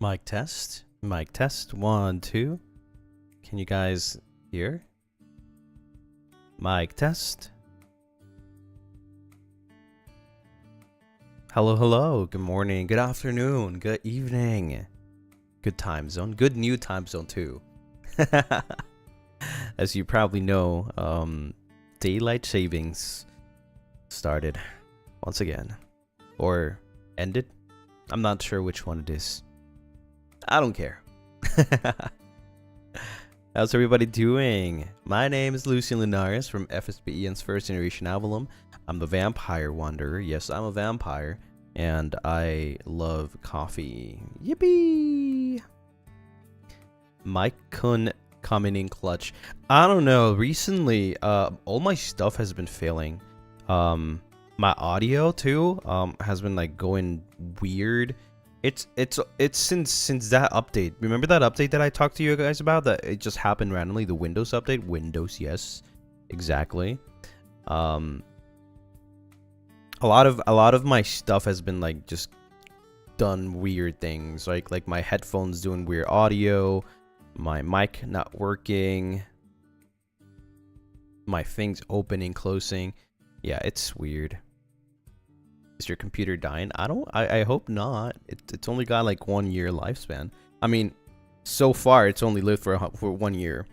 Mic test. Mic test. 1, 2. Can you guys hear? Mic test. Hello, hello. Good morning. Good afternoon. Good evening. Good time zone. Good new time zone too. As you probably know, daylight savings started once again. Or ended. I'm not sure which one it is. I don't care. How's everybody doing? My name is Lucien Lunaris from FSBEN's first generation Avallum. I'm the vampire wanderer. Yes, I'm a vampire. And I love coffee. Yippee! Mike Kun coming in clutch. I don't know. Recently, all my stuff has been failing. My audio too has been like going weird. It's since that update. Remember that update that I talked to you guys about? That it just happened randomly. The Windows update. Windows, yes, exactly. A lot of my stuff has been like just done weird things. Like my headphones doing weird audio, my mic not working, my things opening, closing. Yeah, it's weird. Is your computer dying? I hope not. It's only got like 1 year lifespan. I mean, so far it's only lived for 1 year.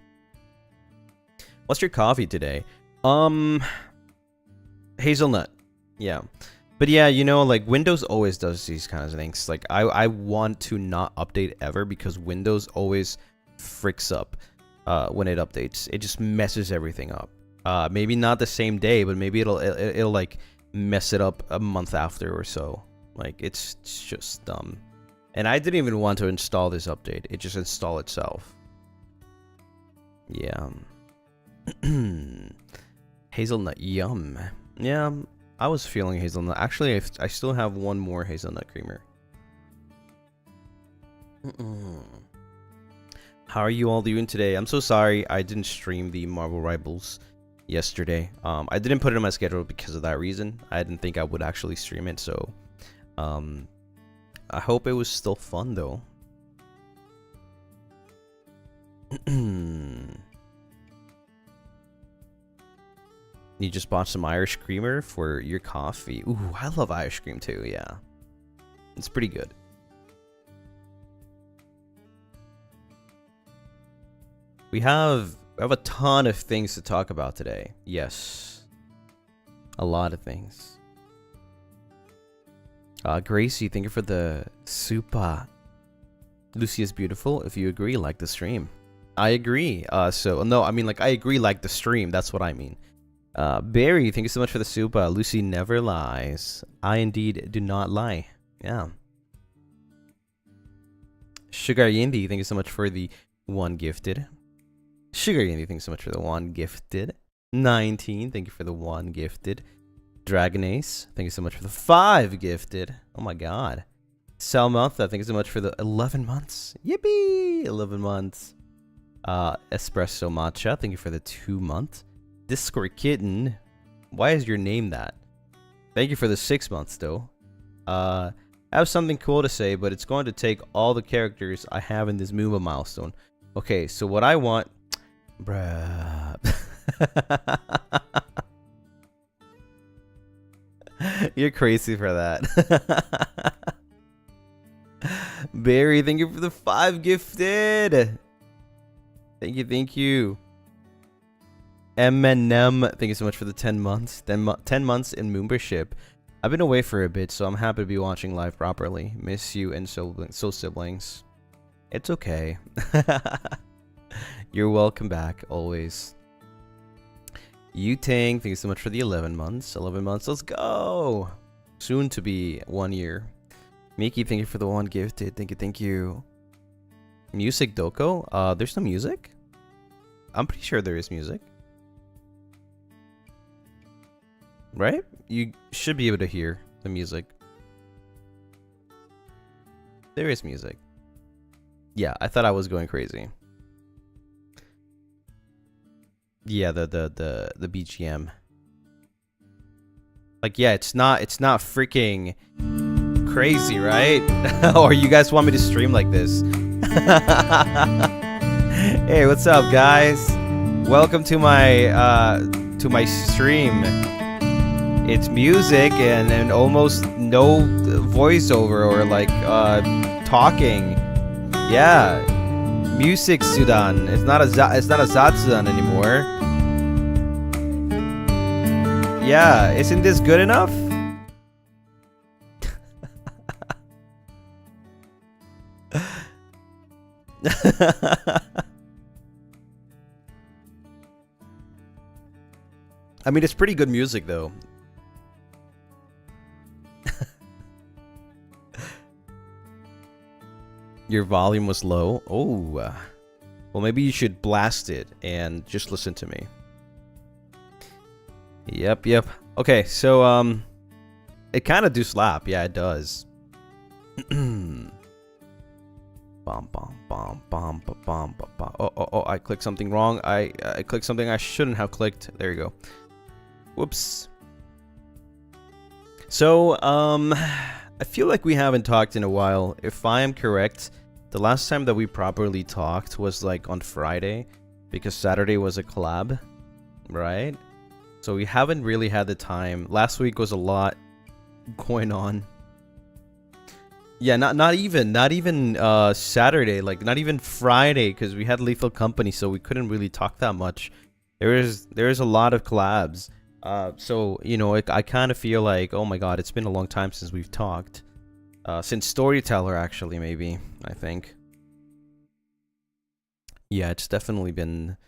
What's your coffee today? Hazelnut. Yeah. But yeah, you know, like Windows always does these kinds of things. Like I want to not update ever because Windows always freaks up when it updates. It just messes everything up. Maybe not the same day, but maybe it'll like mess it up a month after or so. Like it's just dumb. And I didn't even want to install this update. It just installed itself. Yeah. Hazelnut, yum. Yeah, I was feeling hazelnut. Actually, I still have one more hazelnut creamer. How are you all doing today? I'm so sorry I didn't stream the Marvel Rivals yesterday. I didn't put it in my schedule because of that reason. I didn't think I would actually stream it, so I hope it was still fun though. You just bought some Irish creamer for your coffee. Ooh, I love Irish cream too, yeah. It's pretty good. We have a ton of things to talk about today. Yes. A lot of things. Gracie, thank you for the super. Lucy is beautiful. If you agree, like the stream. I agree. So no, I mean like I agree, like the stream. That's what I mean. Barry, thank you so much for the super. Lucy never lies. I indeed do not lie. Yeah. Sugar Yindi, thank you so much for the 1 gifted. Sugar Yindi, thank you so much for the 1 gifted. 19, thank you for the 1 gifted. Dragon Ace, thank you so much for the 5 gifted. Oh my god. Salmantha, thank you so much for the 11 months. Yippee! 11 months. Espresso Matcha, thank you for the 2 months. Discord Kitten, why is your name that? Thank you for the 6 months though. I have something cool to say, but it's going to take all the characters I have in this Moomba milestone. Okay, so what I want... Bruh. You're crazy for that. Barry, thank you for the 5 gifted. Thank you. Eminem, thank you so much for the 10 months. 10 months in membership. I've been away for a bit, so I'm happy to be watching live properly. Miss you and so siblings. It's okay. You're welcome back, always. Yutang, thank you so much for the 11 months. 11 months, let's go! Soon to be 1 year. Miki, thank you for the 1 gifted. Thank you. Music Doko? There's no music? I'm pretty sure there is music. Right? You should be able to hear the music. There is music. Yeah, I thought I was going crazy. Yeah, the BGM. Like, yeah, it's not freaking crazy, right? Or you guys want me to stream like this? Hey, what's up, guys? Welcome to my stream. It's music and almost no voiceover or like talking. Yeah, music Sudan. It's not a Zatsudan anymore. Yeah, isn't this good enough? I mean, it's pretty good music though. Your volume was low? Oh. Well, maybe you should blast it and just listen to me. Yep. Okay, so, it kind of do slap. Yeah, it does. Bom, bom, bom, bom, bom, bom, bom. Oh, I clicked something wrong. I clicked something I shouldn't have clicked. There you go. Whoops. So, I feel like we haven't talked in a while. If I am correct, the last time that we properly talked was like on Friday, because Saturday was a collab, right? So we haven't really had the time. Last week was a lot going on. Yeah, not even Saturday, like not even Friday, because we had Lethal Company, so we couldn't really talk that much. There's a lot of collabs. So, you know, I kind of feel like, oh my god, it's been a long time since we've talked. Since Storyteller, actually, maybe, I think. Yeah, it's definitely been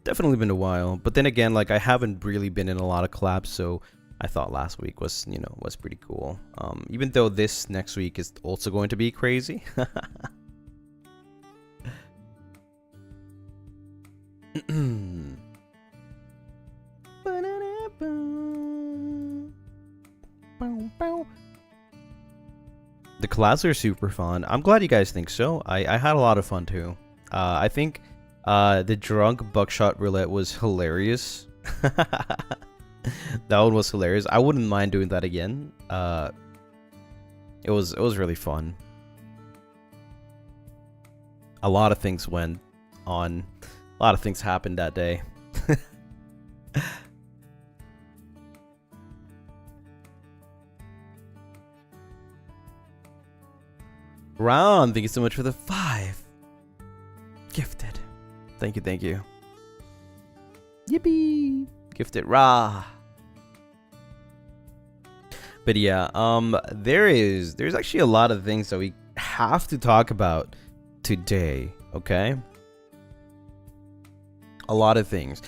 Definitely been a while, but then again, like I haven't really been in a lot of collabs, so I thought last week was, was pretty cool. Even though this next week is also going to be crazy. The collabs are super fun. I'm glad you guys think so. I had a lot of fun too. I think the drunk buckshot roulette was hilarious. That one was hilarious. I wouldn't mind doing that again. It was really fun. A lot of things went on. A lot of things happened that day. Ron, thank you so much for the 5. Gifted. Thank you, thank you. Yippee! Gifted Ra. But yeah, there's actually a lot of things that we have to talk about today, okay? A lot of things.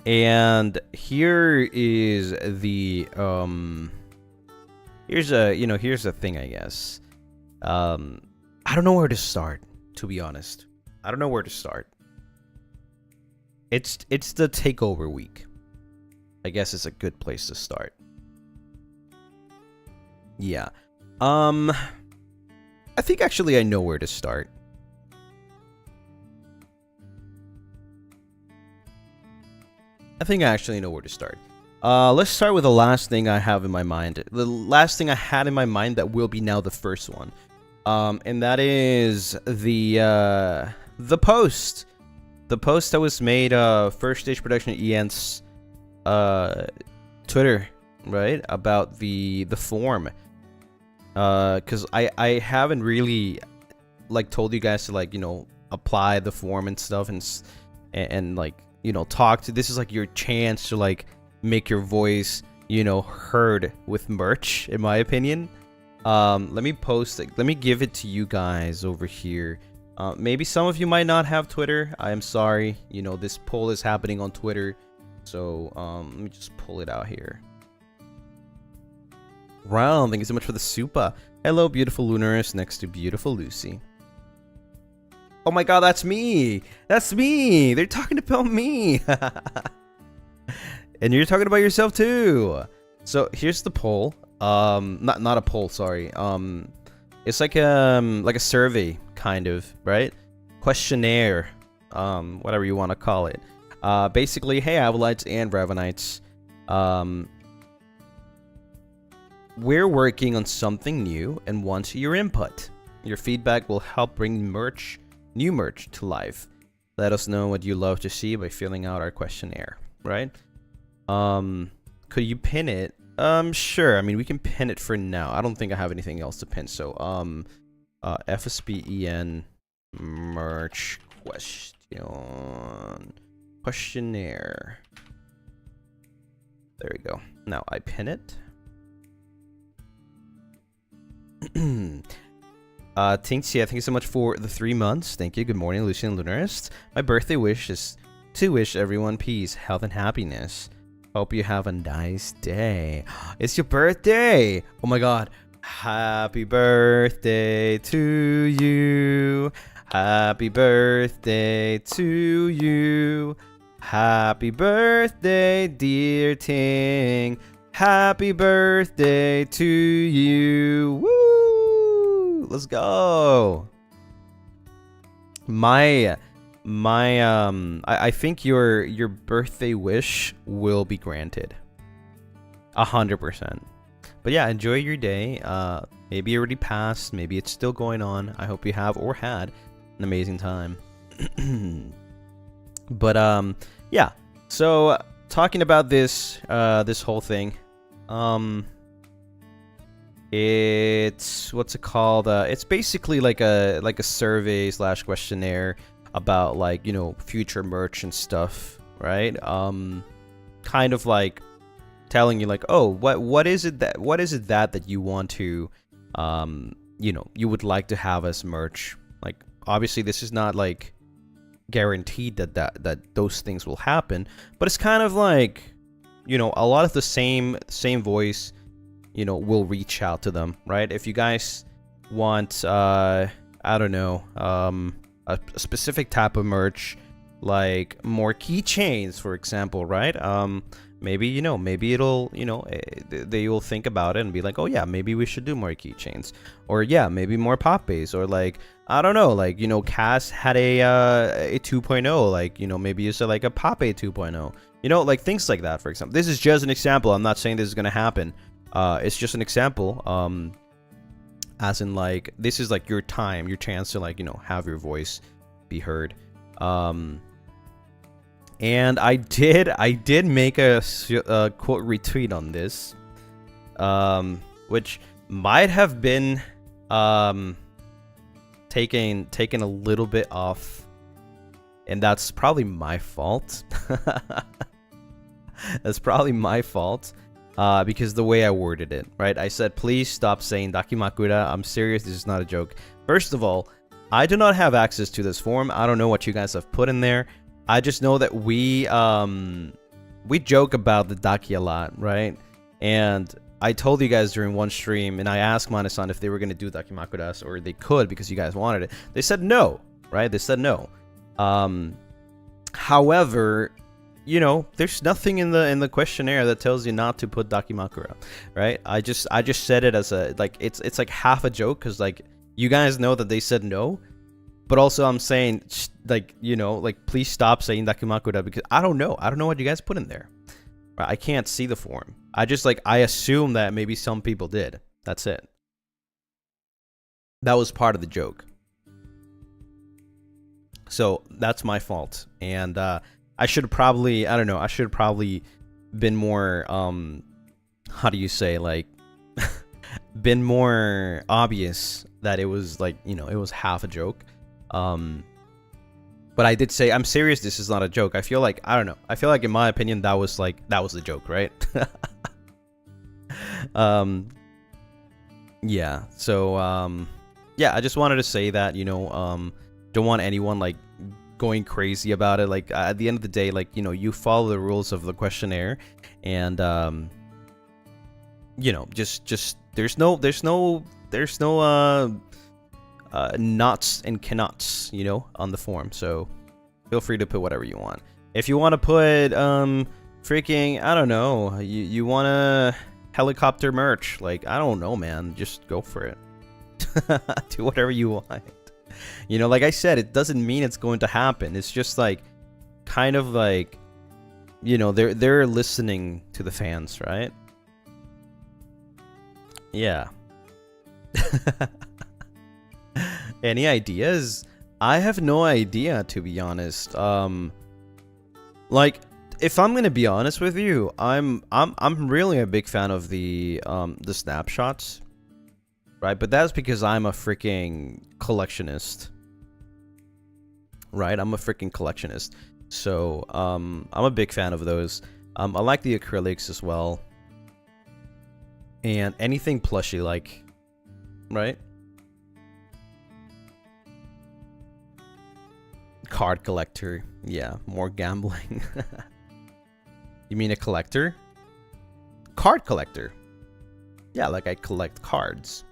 And here is the here's the thing, I guess. I don't know where to start, to be honest. I don't know where to start. It's the takeover week. I guess it's a good place to start. Yeah. I think actually I know where to start. I think I actually know where to start. Let's start with the last thing I have in my mind. The last thing I had in my mind that will be now the first one. And that is the post. The post that was made First Stage Production EN's Twitter, right? About the form. Cause I haven't really like told you guys to like, apply the form and stuff and like, talk to. This is like your chance to like make your voice, heard with merch, in my opinion. Let me post it. Let me give it to you guys over here. Maybe some of you might not have Twitter. I am sorry. This poll is happening on Twitter. So, let me just pull it out here. Round, thank you so much for the super. Hello, beautiful Lunaris next to beautiful Lucy. Oh my god, that's me! That's me! They're talking about me! And you're talking about yourself too! So, here's the poll. Not a poll, sorry. It's like a survey, kind of, right? Questionnaire. Whatever you want to call it. Basically, hey, Avallites and Ravenites. We're working on something new and want your input. Your feedback will help bring new merch to life. Let us know what you love to see by filling out our questionnaire, right? Could you pin it? Sure. I mean, we can pin it for now. I don't think I have anything else to pin. So, FSBEN merch questionnaire. There we go. Now I pin it. Tinxia, thank you so much for the 3 months. Thank you. Good morning, Lucien and Lunaris. My birthday wish is to wish everyone peace, health, and happiness. Hope you have a nice day. It's your birthday! Oh my god. Happy birthday to you. Happy birthday to you. Happy birthday, dear Ting. Happy birthday to you. Woo! Let's go. I think your birthday wish will be granted. 100%. But yeah, enjoy your day. Maybe it already passed. Maybe it's still going on. I hope you have or had an amazing time. But yeah. So talking about this whole thing. It's what's it called? It's basically like a survey / questionnaire about like future merch and stuff, right? Kind of like telling you like, oh, what is it that you want to you would like to have as merch. Like obviously this is not like guaranteed that those things will happen, but it's kind of like, you know, a lot of the same voice, you know, will reach out to them, right? If you guys want I don't know, a specific type of merch, like more keychains, for example, right? Maybe, you know, maybe it'll, you know, they will think about it and be like, oh yeah, maybe we should do more keychains, or yeah, maybe more pop base, or like, I don't know, like, you know, Cass had a 2.0, like, you know, maybe you said like a pop a 2.0, you know, like things like that. For example, this is just an example. I'm not saying this is gonna happen. It's just an example. As in, like, this is like your time, your chance to, like, you know, have your voice be heard. And I did make a quote retweet on this, which might have been taken a little bit off, and that's probably my fault. That's probably my fault, because the way I worded it, right? I said, please stop saying Dakimakura. I'm serious. This is not a joke. First of all, I do not have access to this form. I don't know what you guys have put in there. I just know that we joke about the Daki a lot, right? And I told you guys during one stream, and I asked Mana-san if they were going to do Dakimakuras, or they could because you guys wanted it. They said no, right? They said no. However, you know, there's nothing in the questionnaire that tells you not to put Dakimakura, right? I just said it as a, like, it's like half a joke, because like you guys know that they said no. But also, I'm saying, like, you know, like, please stop saying Dakimakura, because I don't know what you guys put in there. I can't see the form. I just, like, I assume that maybe some people did. That's it. That was part of the joke. So that's my fault. And I should probably, I don't know, I should probably been more, how do you say, like, been more obvious that it was, like, you know, it was half a joke. But I did say, I'm serious, this is not a joke. I feel like, I don't know, I feel like in my opinion that was the joke, right? Yeah, so yeah, I just wanted to say that, you know, don't want anyone like going crazy about it. Like, at the end of the day, like, you know, you follow the rules of the questionnaire, and you know, just there's no nots and cannots, you know, on the form. So feel free to put whatever you want. If you want to put freaking, I don't know, you want a helicopter merch, like, I don't know, man, just go for it. Do whatever you want. You know, like I said, it doesn't mean it's going to happen. It's just like, kind of like, you know, they're listening to the fans, right? Yeah. Any ideas? I have no idea, to be honest. Like, if I'm gonna be honest with you, I'm really a big fan of the snapshots, right? But that's because I'm a freaking collectionist, right? I'm a freaking collectionist. So I'm a big fan of those. I like the acrylics as well, and anything plushy, like, right? Card collector. Yeah, more gambling. You mean a collector? Card collector. Yeah, like I collect cards.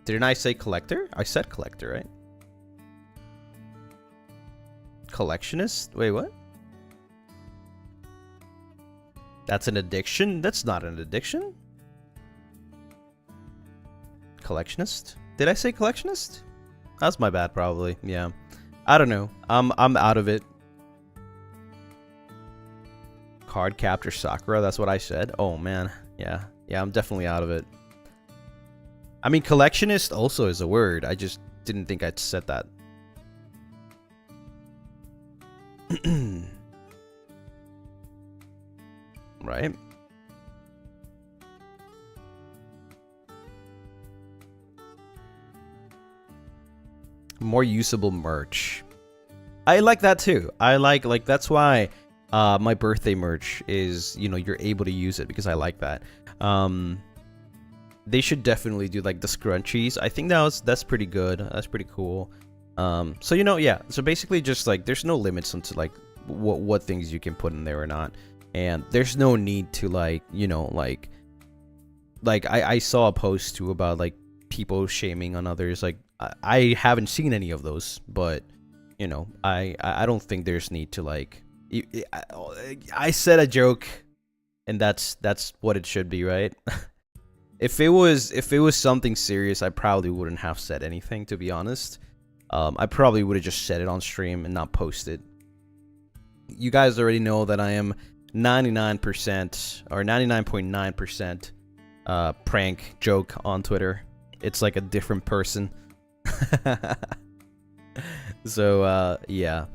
Didn't I say collector? I said collector, right? Collectionist? Wait, what? That's an addiction? That's not an addiction. Collectionist? Did I say collectionist? That's my bad, probably. Yeah. I don't know. I'm out of it. Card capture Sakura, that's what I said. Oh man. Yeah. Yeah, I'm definitely out of it. I mean, collectionist also is a word. I just didn't think I'd said that. Right? More usable merch. I like that too. I like that's why my birthday merch is, you know, you're able to use it, because I like that. They should definitely do like the scrunchies. I think that's pretty good. That's pretty cool. So you know, yeah. So basically, just like there's no limits onto like what things you can put in there or not, and there's no need to like you know like I saw a post too about like people shaming on others. Like I haven't seen any of those, but you know I don't think there's need to like. I said a joke, and that's what it should be, right? If it was something serious, I probably wouldn't have said anything, to be honest. I probably would have just said it on stream and not posted. You guys already know that I am 99% or 99.9% prank joke on Twitter. It's like a different person. So yeah.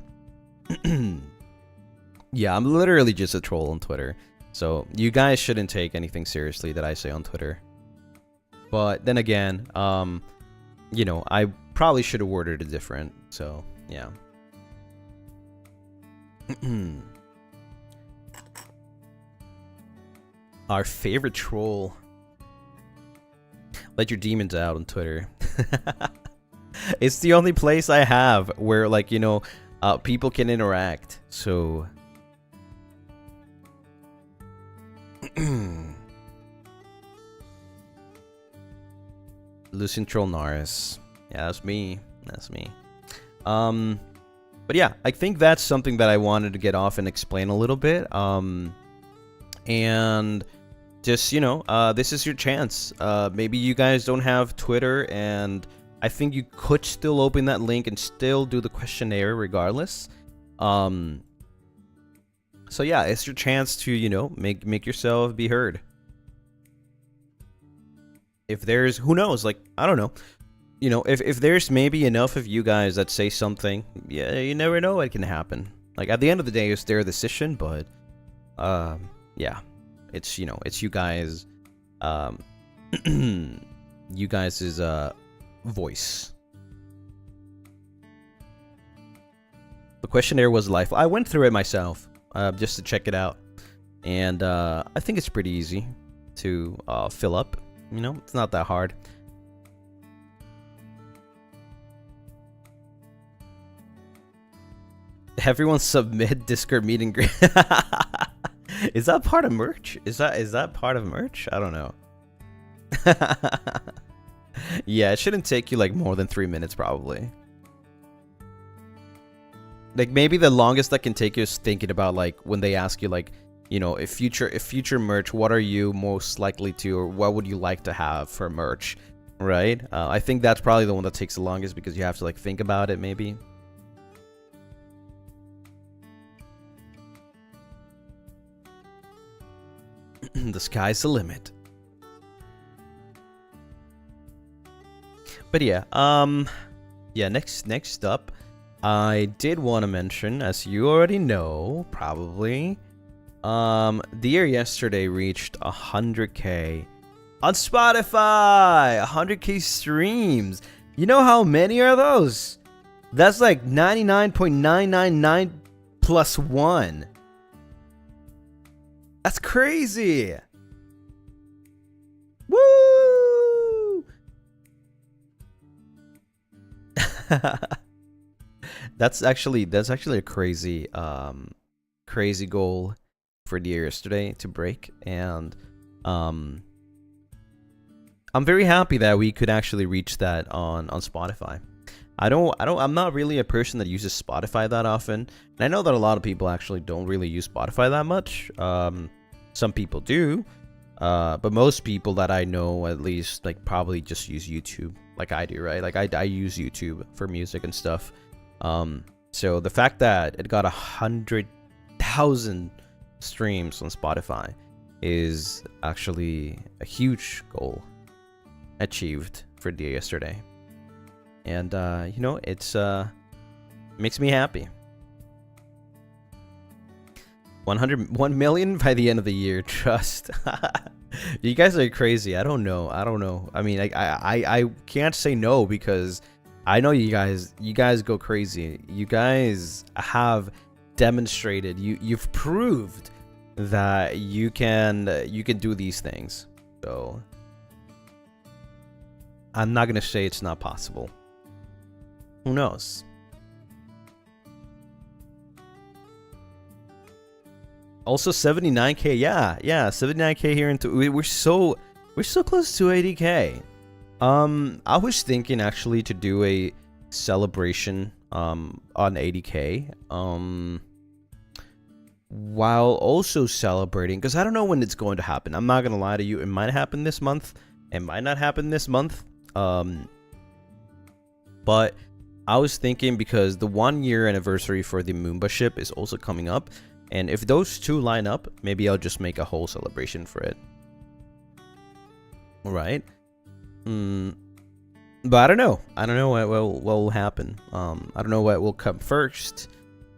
Yeah, I'm literally just a troll on Twitter. So you guys shouldn't take anything seriously that I say on Twitter. But then again, you know, I probably should have worded it different. So yeah. Our favorite troll. Let your demons out on Twitter. It's the only place I have where, like, you know, people can interact. So Lucien troll Naris. Yeah, that's me. That's me. But yeah, I think that's something that I wanted to get off and explain a little bit. And just, you know, this is your chance. Maybe you guys don't have Twitter, and I think you could still open that link and still do the questionnaire regardless. So yeah, it's your chance to, you know, make yourself be heard. If there's, who knows, like, I don't know. You know, if there's maybe enough of you guys that say something, yeah, you never know what can happen. Like, at the end of the day, it's their decision, but, yeah. It's, you know, it's you guys, you guys' voice. The questionnaire was lifeless. I went through it myself, just to check it out. And, I think it's pretty easy to, fill up. You know, it's not that hard. Everyone submit Discord meeting. Is that part of merch? Is that part of merch? I don't know. Yeah, it shouldn't take you like more than 3 minutes probably. Like maybe the longest that can take you is thinking about like when they ask you like, you know, if future merch, what are you most likely to, or what would you like to have for merch, right? I think that's probably the one that takes the longest because you have to like think about it maybe. The sky's the limit. But yeah, yeah, next up, I did want to mention, as you already know, probably, the year yesterday reached 100K on Spotify. 100K streams. You know how many are those? That's like 99.999 plus 1. That's crazy. Woo! That's actually a crazy crazy goal for the year yesterday to break, and I'm very happy that we could actually reach that on Spotify. I'm not really a person that uses Spotify that often, and I know that a lot of people actually don't really use Spotify that much. Some people do, but most people that I know, at least, like probably just use YouTube, like I do, right? Like I use YouTube for music and stuff. So the fact that it got 100,000 streams on Spotify is actually a huge goal achieved for the day yesterday. And, you know, it's, makes me happy. 1 million by the end of the year, trust. You guys are crazy. I don't know. I mean, I can't say no because I know you guys go crazy. You guys have demonstrated, you've proved that you can do these things. So I'm not going to say it's not possible. Who knows? Also 79k, yeah, 79k here into we're so close to 80k. I was thinking actually to do a celebration on 80k while also celebrating, because I don't know when it's going to happen. I'm not gonna lie to you, it might happen this month, it might not happen this month. But I was thinking because the 1-year anniversary for the Moomba ship is also coming up, and if those two line up, maybe I'll just make a whole celebration for it. Right? But I don't know. I don't know what will happen. I don't know what will come first,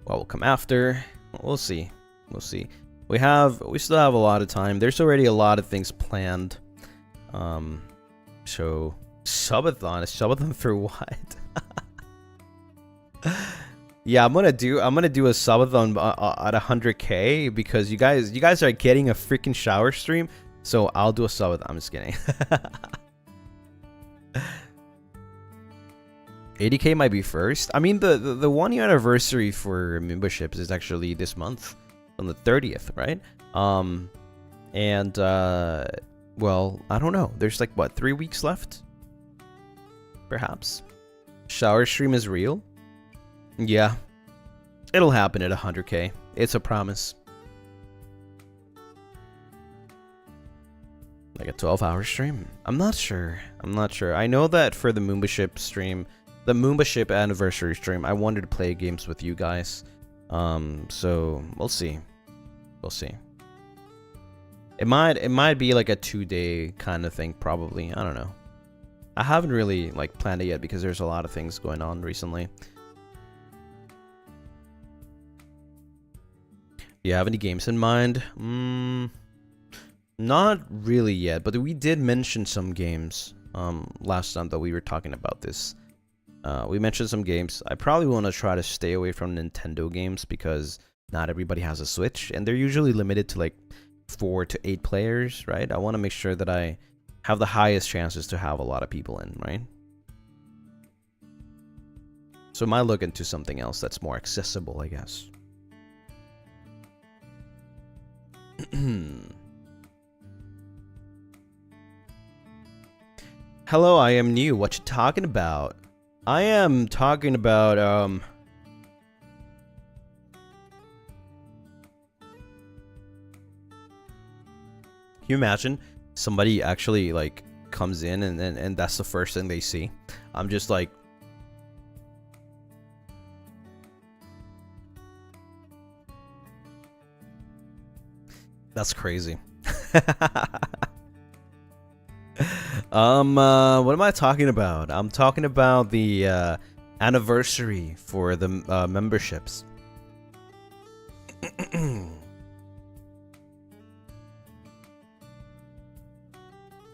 what will come after. We'll see. We'll see. We still have a lot of time. There's already a lot of things planned. So subathon for what? Yeah, I'm gonna do a subathon at 100k because you guys are getting a freaking shower stream. So I'll do a subathon. I'm just kidding. 80k might be first. I mean, the 1-year anniversary for memberships is actually this month on the 30th, right? Well, I don't know. There's like what, 3 weeks left? Perhaps. Shower stream is real. Yeah, it'll happen at 100k. It's a promise. Like a 12-hour stream? I'm not sure. I know that for the Moomba ship stream, the Moomba ship anniversary stream, I wanted to play games with you guys. So we'll see. We'll see. It might be like a 2-day kind of thing, probably. I don't know. I haven't really like planned it yet because there's a lot of things going on recently. Do you have any games in mind? Not really yet, but we did mention some games last time that we were talking about this. We mentioned some games. I probably want to try to stay away from Nintendo games because not everybody has a Switch, and they're usually limited to like 4 to 8 players, right? I want to make sure that I have the highest chances to have a lot of people in, right? So I might look into something else that's more accessible, I guess. Hello, I am new. What you talking about? I am talking about Can you imagine somebody actually like comes in and that's the first thing they see? I'm just like, that's crazy. What am I talking about? I'm talking about the anniversary for the memberships.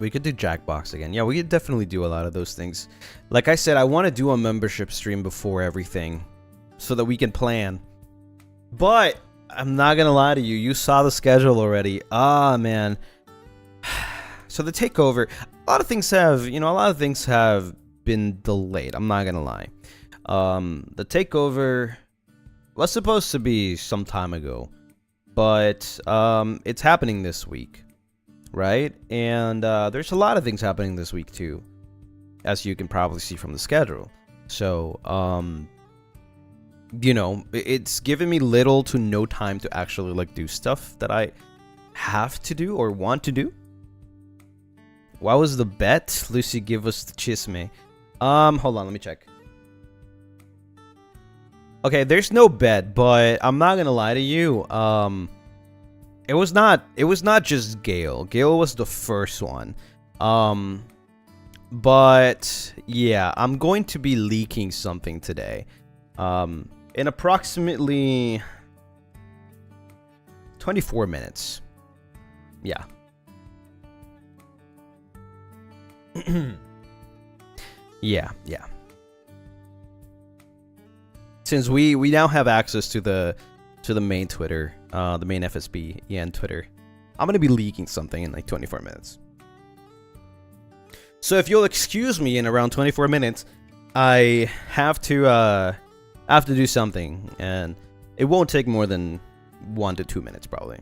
We could do Jackbox again. Yeah, we could definitely do a lot of those things. Like I said, I want to do a membership stream before everything so that we can plan. But I'm not gonna lie to you, you saw the schedule already. Ah, man. So the takeover, a lot of things have been delayed. I'm not gonna lie. The takeover was supposed to be some time ago, but it's happening this week, right? And there's a lot of things happening this week too, as you can probably see from the schedule. So you know, it's given me little to no time to actually like do stuff that I have to do or want to do. What was the bet? Lucy, give us the chisme. Hold on, let me check. Okay, there's no bet, but I'm not gonna lie to you. It was not just Gale. Gale was the first one. But yeah, I'm going to be leaking something today. In approximately 24 minutes. Yeah. yeah. Since we now have access to the main Twitter, the main FSBEN Twitter, I'm gonna be leaking something in like 24 minutes. So if you'll excuse me in around 24 minutes, I have to do something, and it won't take more than 1 to 2 minutes probably.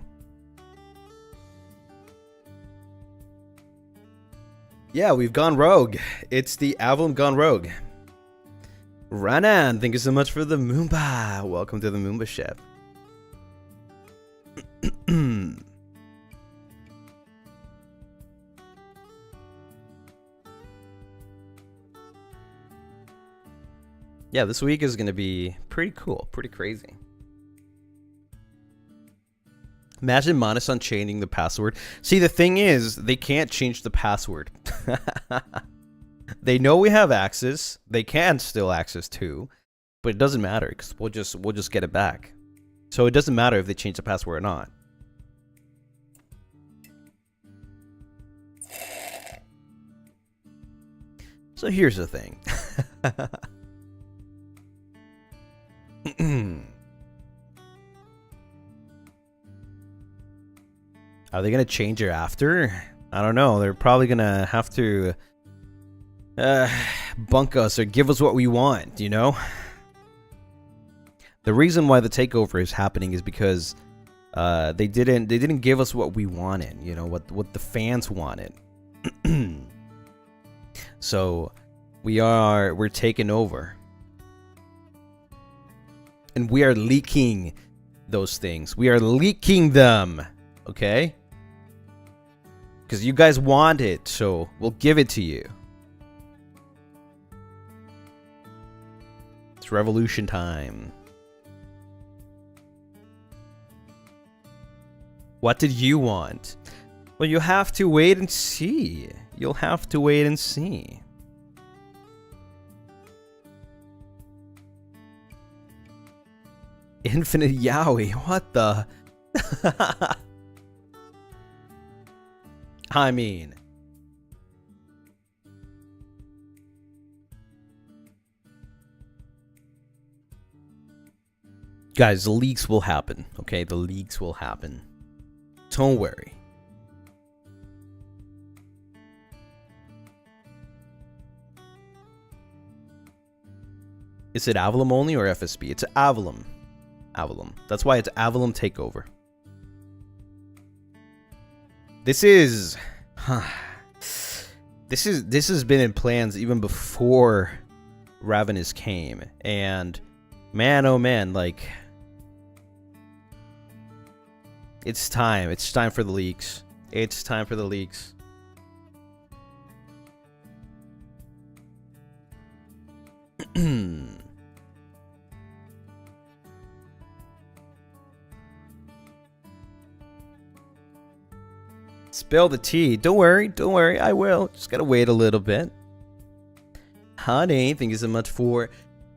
Yeah, we've gone rogue. It's the Avallum gone rogue. Ranan, thank you so much for the Moomba. Welcome to the Moomba Chef. Yeah, this week is going to be pretty cool, pretty crazy. Imagine Monason changing the password. See, the thing is, they can't change the password. They know we have access. They can still access too, but it doesn't matter because we'll just get it back. So it doesn't matter if they change the password or not. So here's the thing. Are they gonna change it after? I don't know. They're probably gonna have to bunk us or give us what we want, you know? The reason why the takeover is happening is because they didn't give us what we wanted, you know, what the fans wanted. So we're taking over. And we are leaking those things. We are leaking them, okay? Because you guys want it, so we'll give it to you. It's revolution time. What did you want? Well, you have to wait and see. You'll have to wait and see. Infinite Yowie, what the? I mean, guys, the leaks will happen, okay? The leaks will happen. Don't worry. Is it Avallum only or FSB? It's Avallum. Avallum. That's why it's Avallum Takeover. This has been in plans even before Ravenous came, and man, oh man, like it's time. It's time for the leaks. It's time for the leaks. Spill the tea. Don't worry, I will. Just gotta wait a little bit. Honey, thank you so much for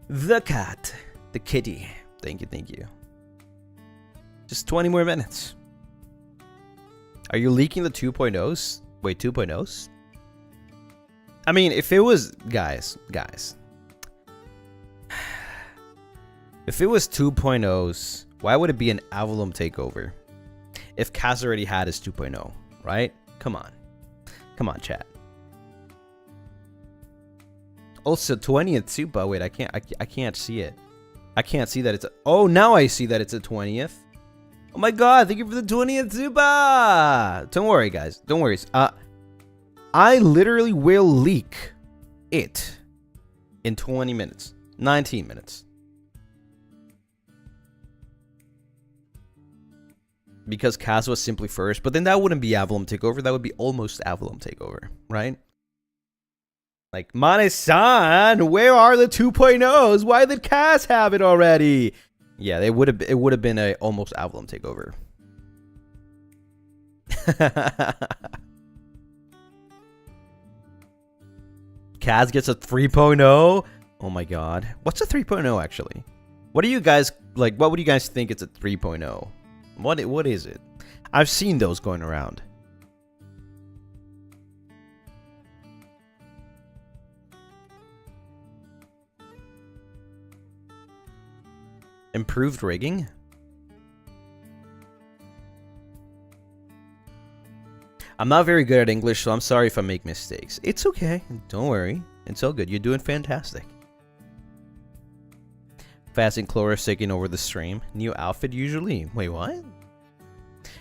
the cat. The kitty. Thank you. Just 20 more minutes. Are you leaking the 2.0s? Wait, 2.0s? I mean, if it was... Guys. If it was 2.0s, why would it be an Avallum Takeover? If Kaz already had his 2.0. Right? Come on, chat. Also, 20th Super. Wait, I can't see it. I can't see that it's. Oh, now I see that it's a 20th. Oh my God! Thank you for the 20th Super. Don't worry, guys. Don't worry. I literally will leak it in 20 minutes, 19 minutes. Because Kaz was simply first, but then that wouldn't be Avallum Takeover. That would be almost Avallum Takeover, right? Like, Mane-san, where are the 2.0s? Why did Kaz have it already? Yeah, it would have been a almost Avallum Takeover. Kaz gets a 3.0. Oh my God, what's a 3.0 actually? What do you guys like? What would you guys think it's a 3.0? What is it? I've seen those going around. Improved rigging? I'm not very good at English, so I'm sorry if I make mistakes. It's okay. Don't worry. It's all good. You're doing fantastic. Fasting Chloris taking over the stream. New outfit usually. Wait, what?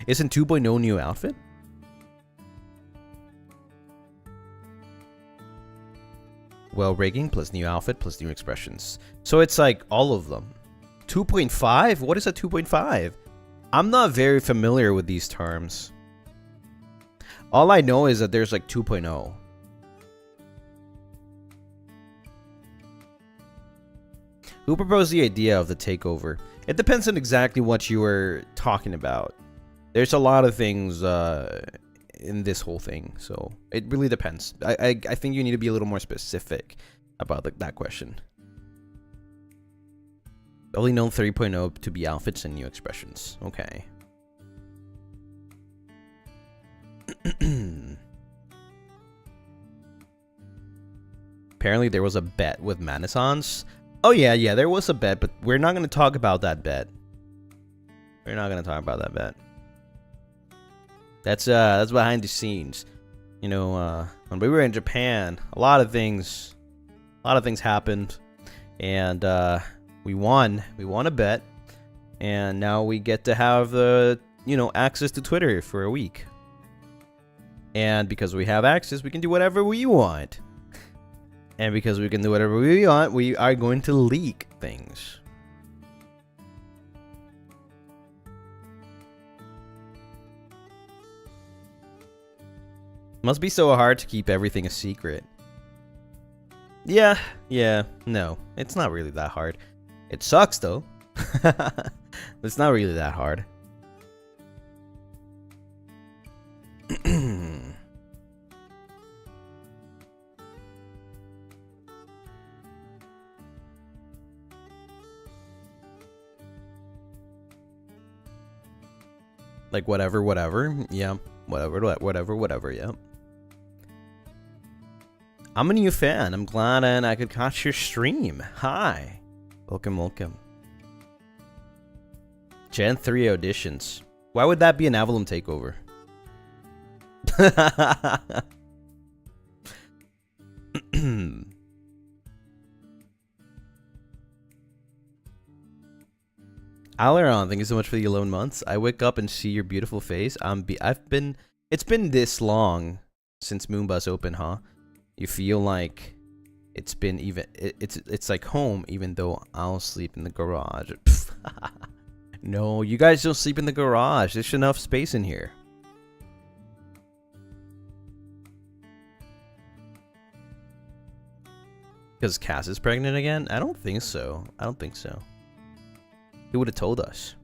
Isn't 2.0 new outfit? Well, rigging plus new outfit plus new expressions. So it's like all of them. 2.5? What is a 2.5? I'm not very familiar with these terms. All I know is that there's like 2.0. Who proposed the idea of the takeover? It depends on exactly what you were talking about. There's a lot of things in this whole thing, so it really depends. I think you need to be a little more specific about that question. Only known 3.0 to be outfits and new expressions. Okay. Apparently there was a bet with Manasons. Oh yeah, there was a bet, but we're not going to talk about that bet. We're not going to talk about that bet. That's behind the scenes. You know, when we were in Japan, a lot of things happened, and we won a bet, and now we get to have access to Twitter for a week. And because we have access, we can do whatever we want. And because we can do whatever we want, we are going to leak things. Must be so hard to keep everything a secret. Yeah, no, it's not really that hard. It sucks though. But it's not really that hard. Like whatever, yeah. Whatever, yeah. I'm a new fan. I'm glad and I could catch your stream. Hi. Welcome. Gen 3 auditions. Why would that be an Avallum Takeover? Aileron, thank you so much for the 11 months. I wake up and see your beautiful face. It's been this long since Moonbus opened, huh? You feel like it's been it's like home, even though I'll sleep in the garage. No, you guys don't sleep in the garage. There's enough space in here. Because Cass is pregnant again? I don't think so. He would have told us.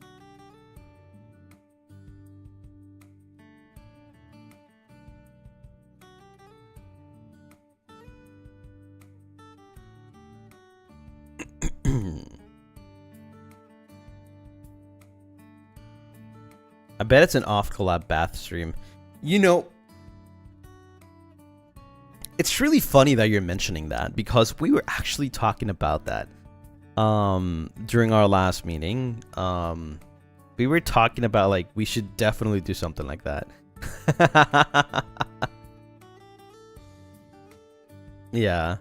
I bet it's an off-collab bath stream. You know, it's really funny that you're mentioning that, because we were actually talking about that during our last meeting. We were talking about, like, we should definitely do something like that. Yeah.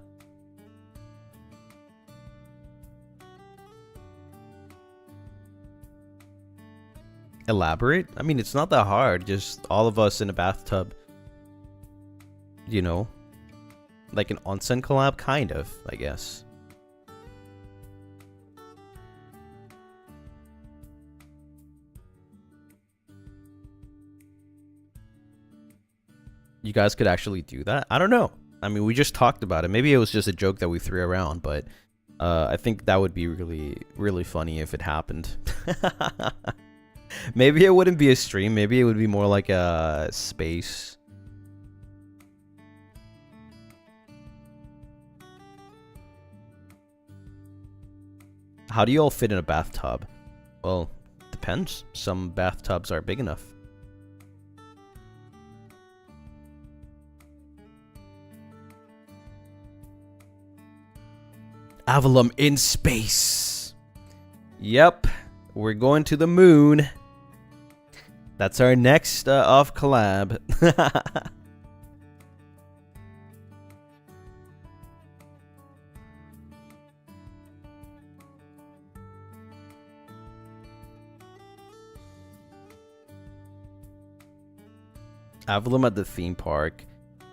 Elaborate? I mean, it's not that hard. Just all of us in a bathtub. You know? Like an onsen collab? Kind of, I guess. You guys could actually do that? I don't know. I mean, we just talked about it. Maybe it was just a joke that we threw around, but I think that would be really, really funny if it happened. Maybe it wouldn't be a stream. Maybe it would be more like a space. How do you all fit in a bathtub? Well, depends. Some bathtubs are big enough. Avallum in space. Yep, we're going to the moon. That's our next off collab. Avallum at the theme park.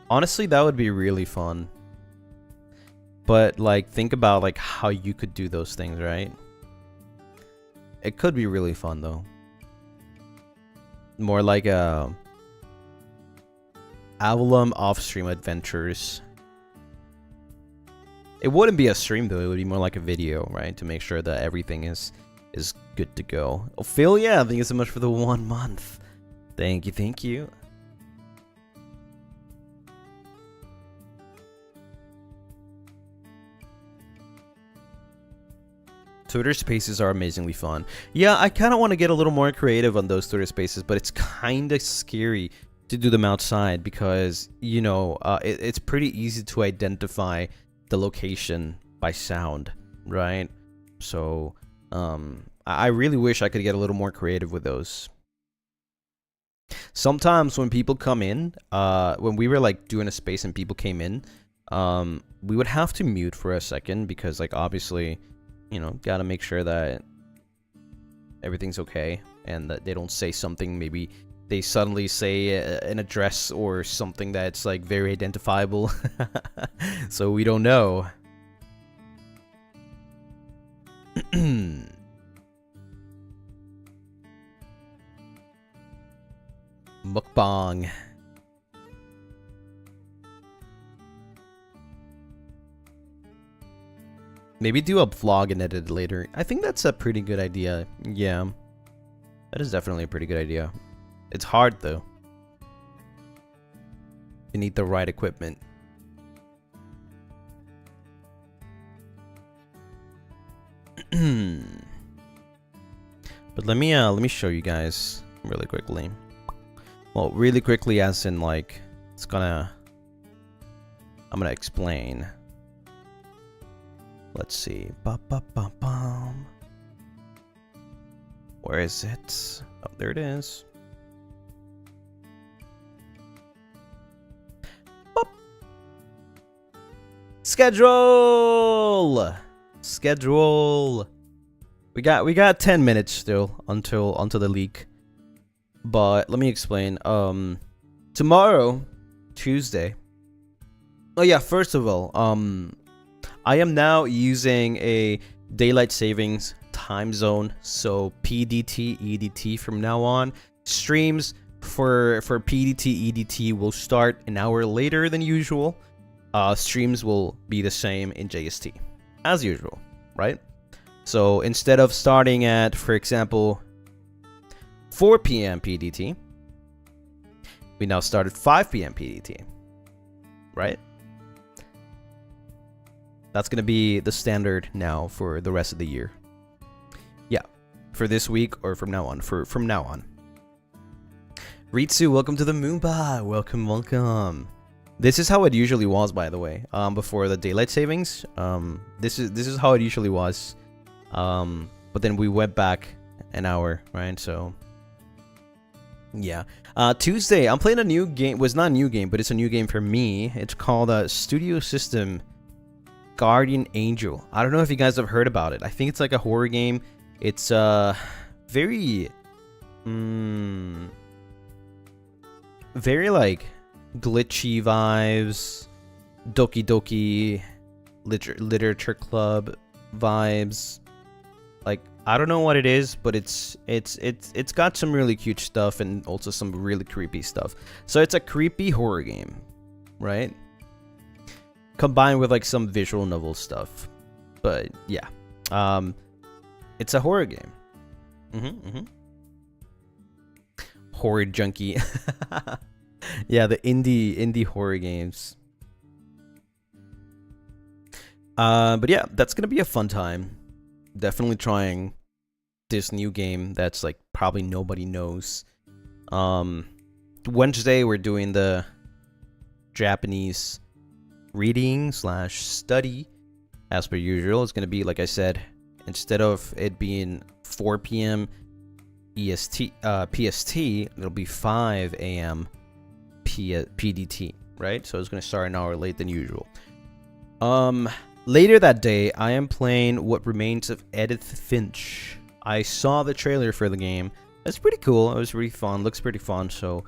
Honestly, that would be really fun. But like, think about like how you could do those things, right? It could be really fun though. More like a Avallum off-stream adventures. It wouldn't be a stream though, it would be more like a video, right? To make sure that everything is good to go. Ophelia, thank you so much for the 1 month. Thank you, thank you. Twitter spaces are amazingly fun. Yeah, I kind of want to get a little more creative on those Twitter spaces, but it's kind of scary to do them outside because, you know, it's pretty easy to identify the location by sound, right? So, I really wish I could get a little more creative with those. Sometimes when people come in, when we were like doing a space and people came in, we would have to mute for a second because like obviously, you know, gotta make sure that everything's okay and that they don't say something. Maybe they suddenly say an address or something that's like very identifiable. So we don't know. Mukbang. Maybe do a vlog and edit it later. I think that's a pretty good idea. Yeah. That is definitely a pretty good idea. It's hard though. You need the right equipment. But let me show you guys really quickly. Well, really quickly as in like I'm gonna explain. Let's see. Where is it? Oh, there it is. Boop. Schedule. We got 10 minutes still until the leak. But let me explain. Tomorrow, Tuesday. Oh yeah, first of all, I am now using a daylight savings time zone, so PDT, EDT from now on. Streams for PDT, EDT will start an hour later than usual. Streams will be the same in JST, as usual, right? So instead of starting at, for example, 4 p.m. PDT, we now start at 5 p.m. PDT, right? That's going to be the standard now for the rest of the year. Yeah, for this week or from now on. From now on. Ritsu, welcome to the Moonbot. Welcome, welcome. This is how it usually was, by the way. Before the daylight savings. This is how it usually was. But then we went back an hour, right? So yeah. Tuesday, I'm playing a new game. Well, it's not a new game, but it's a new game for me. It's called Studio System Guardian Angel. I don't know if you guys have heard about it. I think it's like a horror game. It's very very like glitchy vibes, Doki Doki literature club vibes. Like, I don't know what it is, but it's got some really cute stuff and also some really creepy stuff. So it's a creepy horror game, right? Combined with like some visual novel stuff. But yeah. It's a horror game. Horror junkie. Yeah, the indie horror games. But yeah, that's gonna be a fun time. Definitely trying this new game that's like probably nobody knows. Wednesday we're doing the Japanese reading / study as per usual. It's gonna be, like I said, instead of it being 4 p.m. PST, it'll be 5 a.m. PDT, right? So it's gonna start an hour late than usual. Later that day, I am playing What Remains of Edith Finch. I saw the trailer for the game. It's pretty cool. It was really fun. Looks pretty fun. So,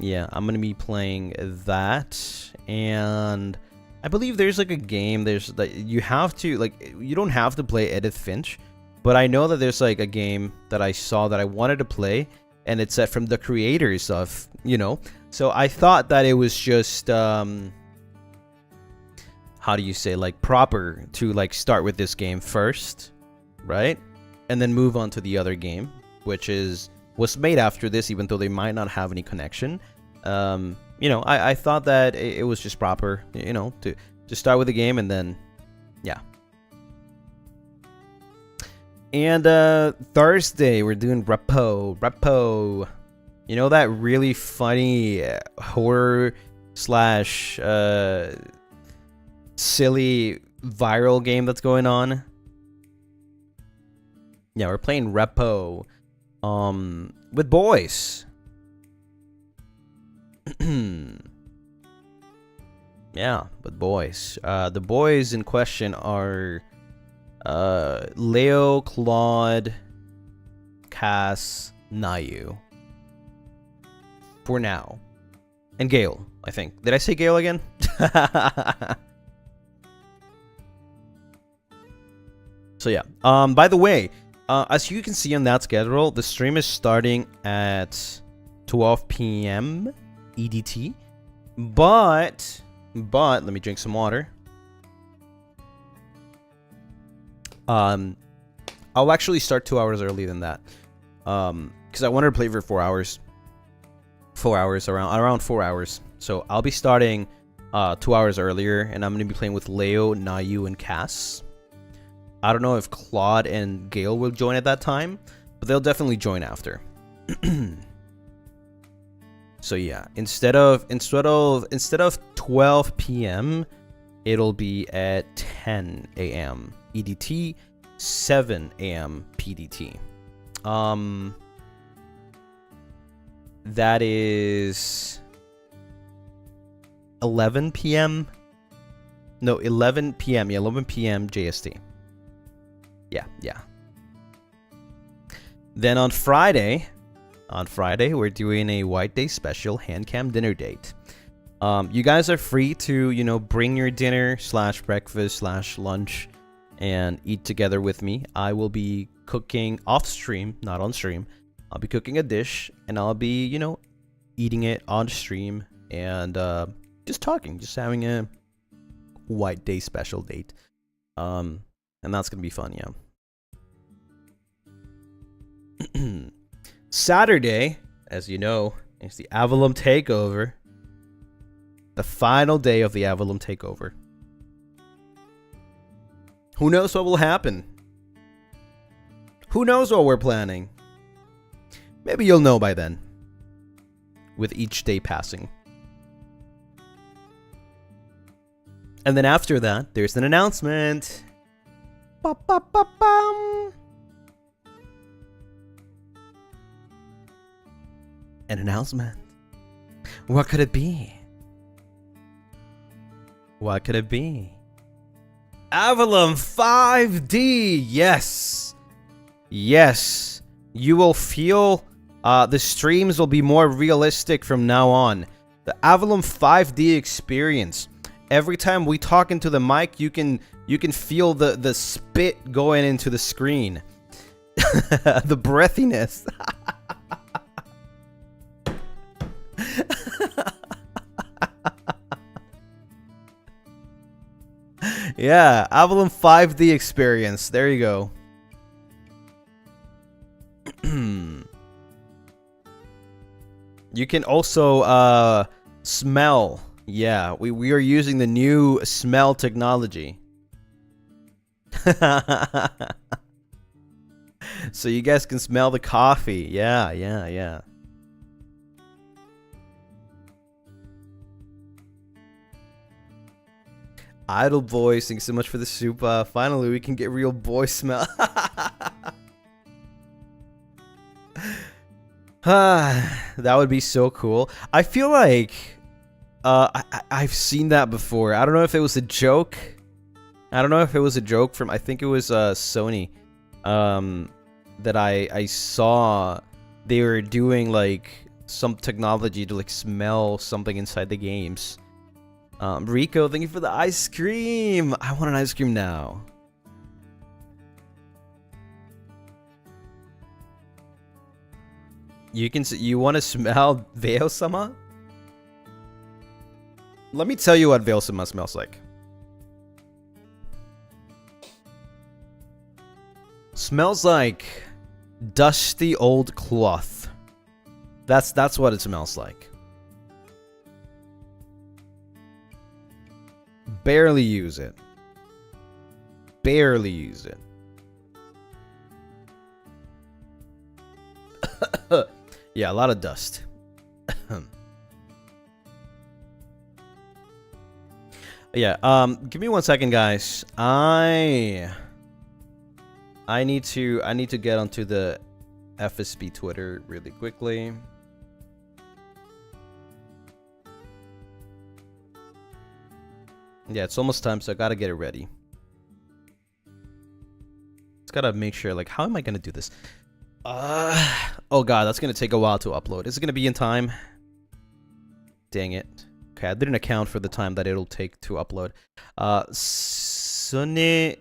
yeah, I'm gonna be playing that, and I believe there's like a game. There's like you have to like you don't have to play Edith Finch, but I know that there's like a game that I saw that I wanted to play, and it's from the creators of So I thought that it was just how do you say, like, proper to like start with this game first, right, and then move on to the other game, which was made after this, even though they might not have any connection. I thought that it was just proper, to start with the game, and then, yeah. And Thursday we're doing Repo. You know that really funny horror slash silly viral game that's going on? Yeah, we're playing Repo with boys. Yeah, with boys. The boys in question are Leo, Claude, Cass, Nayu. For now. And Gale, I think. Did I say Gale again? So yeah. By the way, as you can see on that schedule, the stream is starting at 12 p.m. EDT. But let me drink some water. I'll actually start 2 hours early than that. Because I wanted to play for 4 hours. 4 hours, around 4 hours. So I'll be starting 2 hours earlier, and I'm gonna be playing with Leo, Nayu, and Cass. I don't know if Claude and Gale will join at that time, but they'll definitely join after. So yeah, instead of 12 p.m., it'll be at 10 a.m. EDT, 7 a.m. PDT. That is 11 p.m. No, 11 p.m. Yeah, 11 p.m. JST. Yeah. Then on Friday, we're doing a White Day special hand cam dinner date. You guys are free to, bring your dinner / breakfast / lunch and eat together with me. I will be cooking off stream, not on stream. I'll be cooking a dish, and I'll be, eating it on stream and just talking, just having a White Day special date. And that's gonna be fun, yeah. Saturday, as you know, is the Avallum Takeover. The final day of the Avallum Takeover. Who knows what will happen? Who knows what we're planning? Maybe you'll know by then. With each day passing. And then after that, there's an announcement. Ba-ba-ba-bum. An announcement. What could it be? What could it be? Avallum 5D! Yes! Yes! You will feel the streams will be more realistic from now on. The Avallum 5D experience. Every time we talk into the mic, you can feel the spit going into the screen. The breathiness. Yeah, Avallum 5D experience. There you go. You can also smell. Yeah, we are using the new smell technology. So you guys can smell the coffee. Yeah. Idle boy, thanks so much for the soup. Finally, we can get real boy smell. That would be so cool. I feel like I've seen that before. I don't know if it was a joke. From, I think it was Sony, that I saw. They were doing like some technology to like smell something inside the games. Rico, thank you for the ice cream. I want an ice cream now. You want to smell Veil-sama? Let me tell you what Veil-sama smells like. Smells like dusty old cloth. That's what it smells like. Barely use it. Barely use it. Yeah, a lot of dust. Yeah, give me 1 second, guys. I need to get onto the FSB Twitter really quickly. Yeah, it's almost time, so I gotta get it ready. Just gotta make sure, like, how am I gonna do this? Oh god, that's gonna take a while to upload. Is it gonna be in time? Dang it. Okay, I didn't account for the time that it'll take to upload. Sunny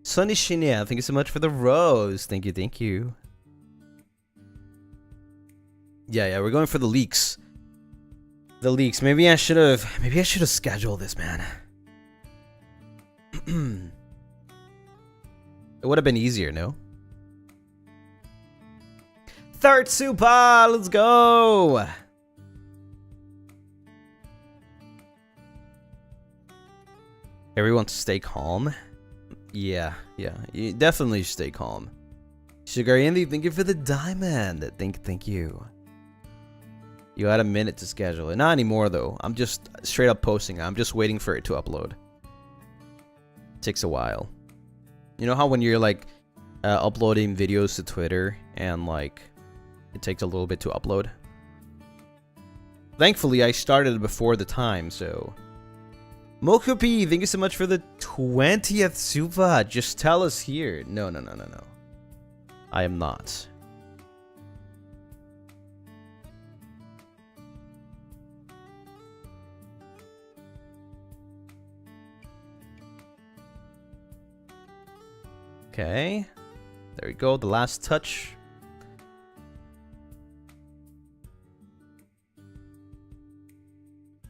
Shinya, thank you so much for the rose. Thank you, thank you. Yeah, we're going for the leaks. The leaks. Maybe I should have scheduled this, man. It would have been easier, no? Third super, let's go. Everyone stay calm. Yeah, you definitely stay calm. Sugar Andy, thank you for the diamond. Thank you. You had a minute to schedule it. Not anymore though. I'm just straight up posting. I'm just waiting for it to upload. It takes a while. You know how when you're like uploading videos to Twitter and like it takes a little bit to upload? Thankfully, I started before the time, so. Mokupi, thank you so much for the 20th super. Just tell us here. No. I am not. Okay. There we go. The last touch.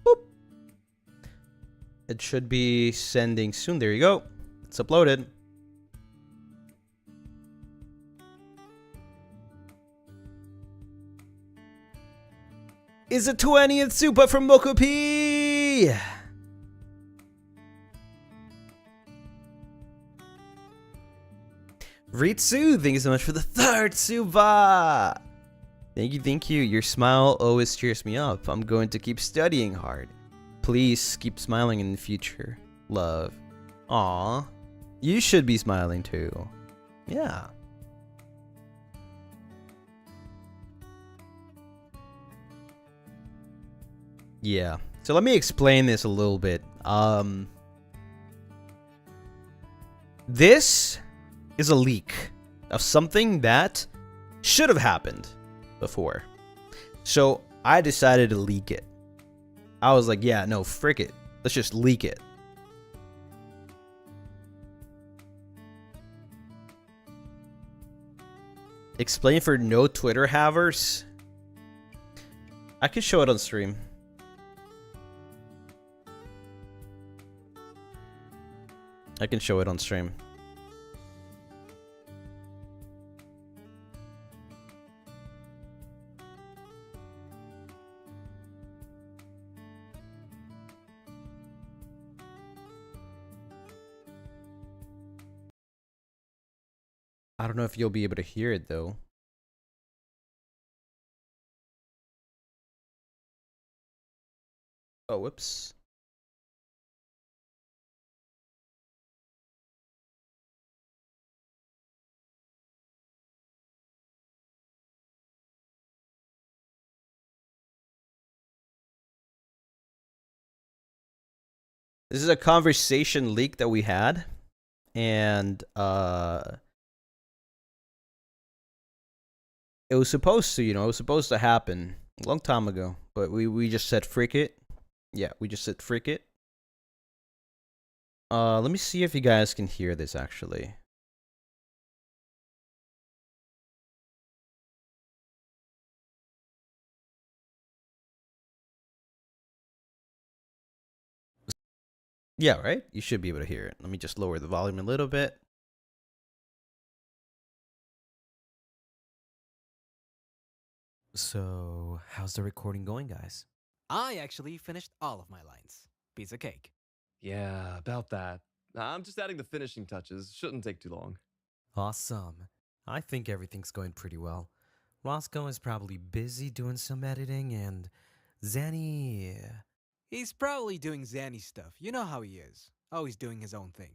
Boop. It should be sending soon. There you go. It's uploaded. Is a 20th super from Mokupi! Ritsu, thank you so much for the 3rd super! Thank you. Your smile always cheers me up. I'm going to keep studying hard. Please keep smiling in the future. Love. Aw. You should be smiling too. Yeah. Yeah. So let me explain this a little bit. This is a leak of something that should have happened before. So I decided to leak it. I was like, yeah, no, frick it. Let's just leak it. Explain for no Twitter havers. I could show it on stream. I can show it on stream. I don't know if you'll be able to hear it though. Oh, whoops. This is a conversation leak that we had, and It was supposed to, it was supposed to happen a long time ago, but we just said frick it. Yeah, we just said frick it. Let me see if you guys can hear this actually. Yeah, right? You should be able to hear it. Let me just lower the volume a little bit. So, how's the recording going, guys? I actually finished all of my lines. Piece of cake. Yeah, about that. I'm just adding the finishing touches. Shouldn't take too long. Awesome. I think everything's going pretty well. Roscoe is probably busy doing some editing, and Zanny... He's probably doing Zanny stuff. You know how he is. Always doing his own thing.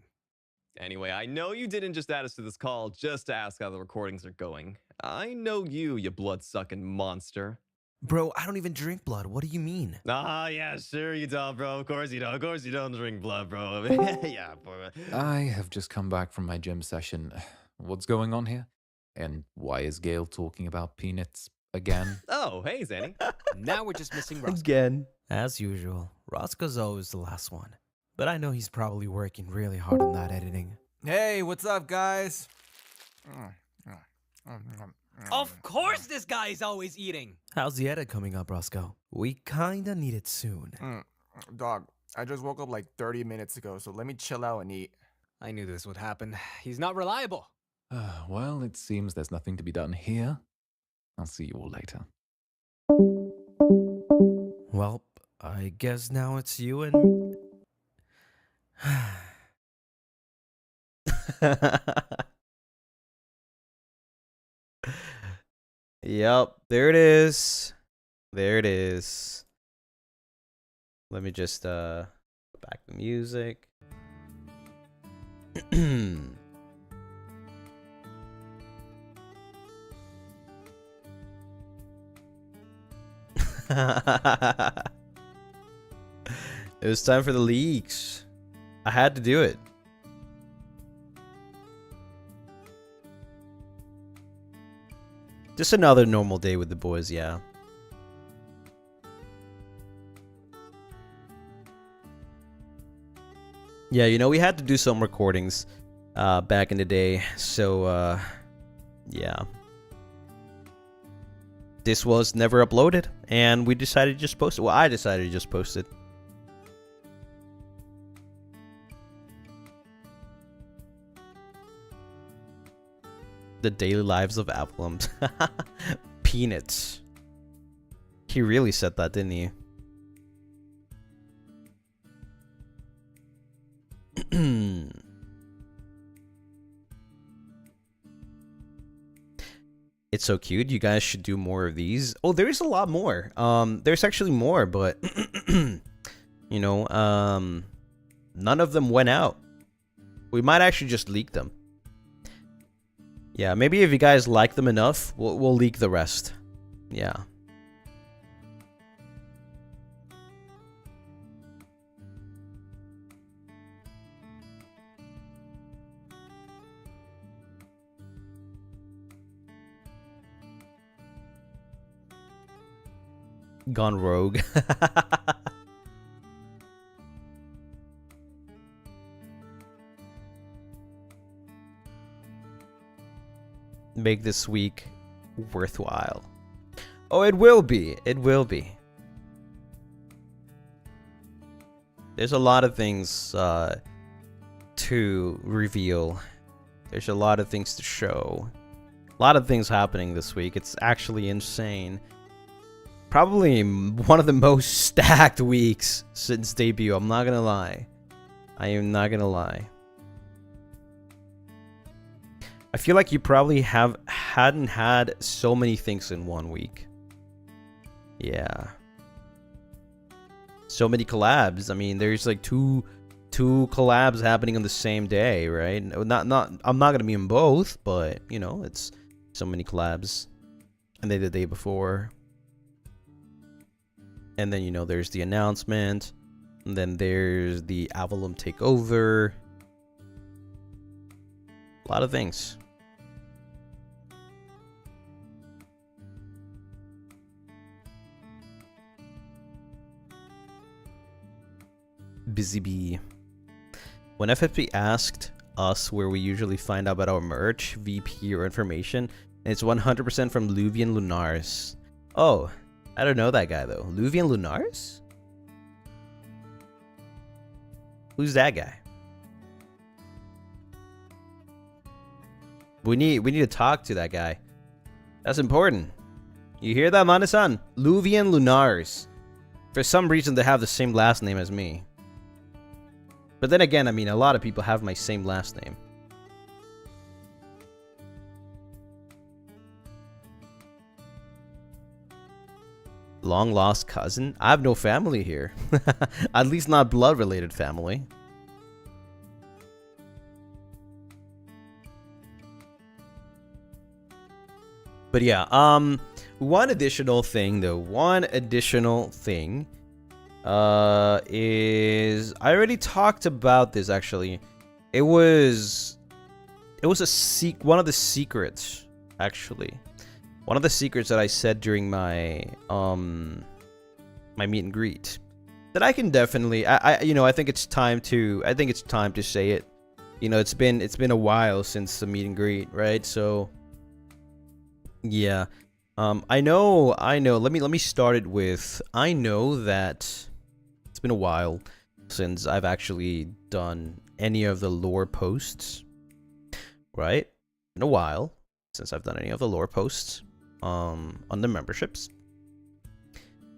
Anyway, I know you didn't just add us to this call just to ask how the recordings are going. I know you blood-sucking monster. Bro, I don't even drink blood. What do you mean? Yeah, sure you don't, bro. Of course you don't. Of course you don't drink blood, bro. Yeah, bro. I have just come back from my gym session. What's going on here? And why is Gail talking about peanuts again? Oh, hey, Zanny. Now we're just missing Roscoe. Again. As usual, Roscoe's always the last one. But I know he's probably working really hard on that editing. Hey, what's up, guys? Of course this guy is always eating. How's the edit coming up, Roscoe? We kinda need it soon. Dog, I just woke up like 30 minutes ago, so let me chill out and eat. I knew this would happen. He's not reliable. Well, it seems there's nothing to be done here. I'll see you all later. Well, I guess now it's you and... Yep, there it is. There it is. Let me just back the music. It was time for the leaks. I had to do it. Just another normal day with the boys, yeah. Yeah, we had to do some recordings back in the day, so yeah. This was never uploaded, and we decided to just post it. Well, I decided to just post it. The daily lives of Avallum. Peanuts. He really said that, didn't he? It's so cute. You guys should do more of these. Oh, there's a lot more. There's actually more, but none of them went out. We might actually just leak them. Yeah, maybe if you guys like them enough, we'll leak the rest. Yeah. Gone rogue. Make this week worthwhile. Oh, it will be. It will be. There's a lot of things to reveal. There's a lot of things to show. A lot of things happening this week. It's actually insane. Probably one of the most stacked weeks since debut. I'm not gonna lie. I am not gonna lie. I feel like you probably hadn't had so many things in 1 week. Yeah. So many collabs. I mean, there's like two collabs happening on the same day, right? I'm not gonna mean both, but it's so many collabs. And then the day before. And then there's the announcement. And then there's the Avallum Takeover. A lot of things. Busy bee. When FFP asked us where we usually find out about our merch, VP, or information, it's 100% from Lucien Lunaris. Oh, I don't know that guy though. Lucien Lunaris? Who's that guy? We need to talk to that guy. That's important. You hear that, Mana-san? Lucien Lunaris. For some reason, they have the same last name as me. But then again, I mean, a lot of people have my same last name. Long lost cousin? I have no family here. At least not blood related family. But yeah, one additional thing is I already talked about this actually. It was one of the secrets actually. One of the secrets that I said during my my meet and greet that I can definitely I think it's time to say it. You know, it's been a while since the meet and greet, right? So yeah. I know. Let me start it with I know that it's been a while since I've actually done any of the lore posts. Right? Been a while since I've done any of the lore posts on the memberships.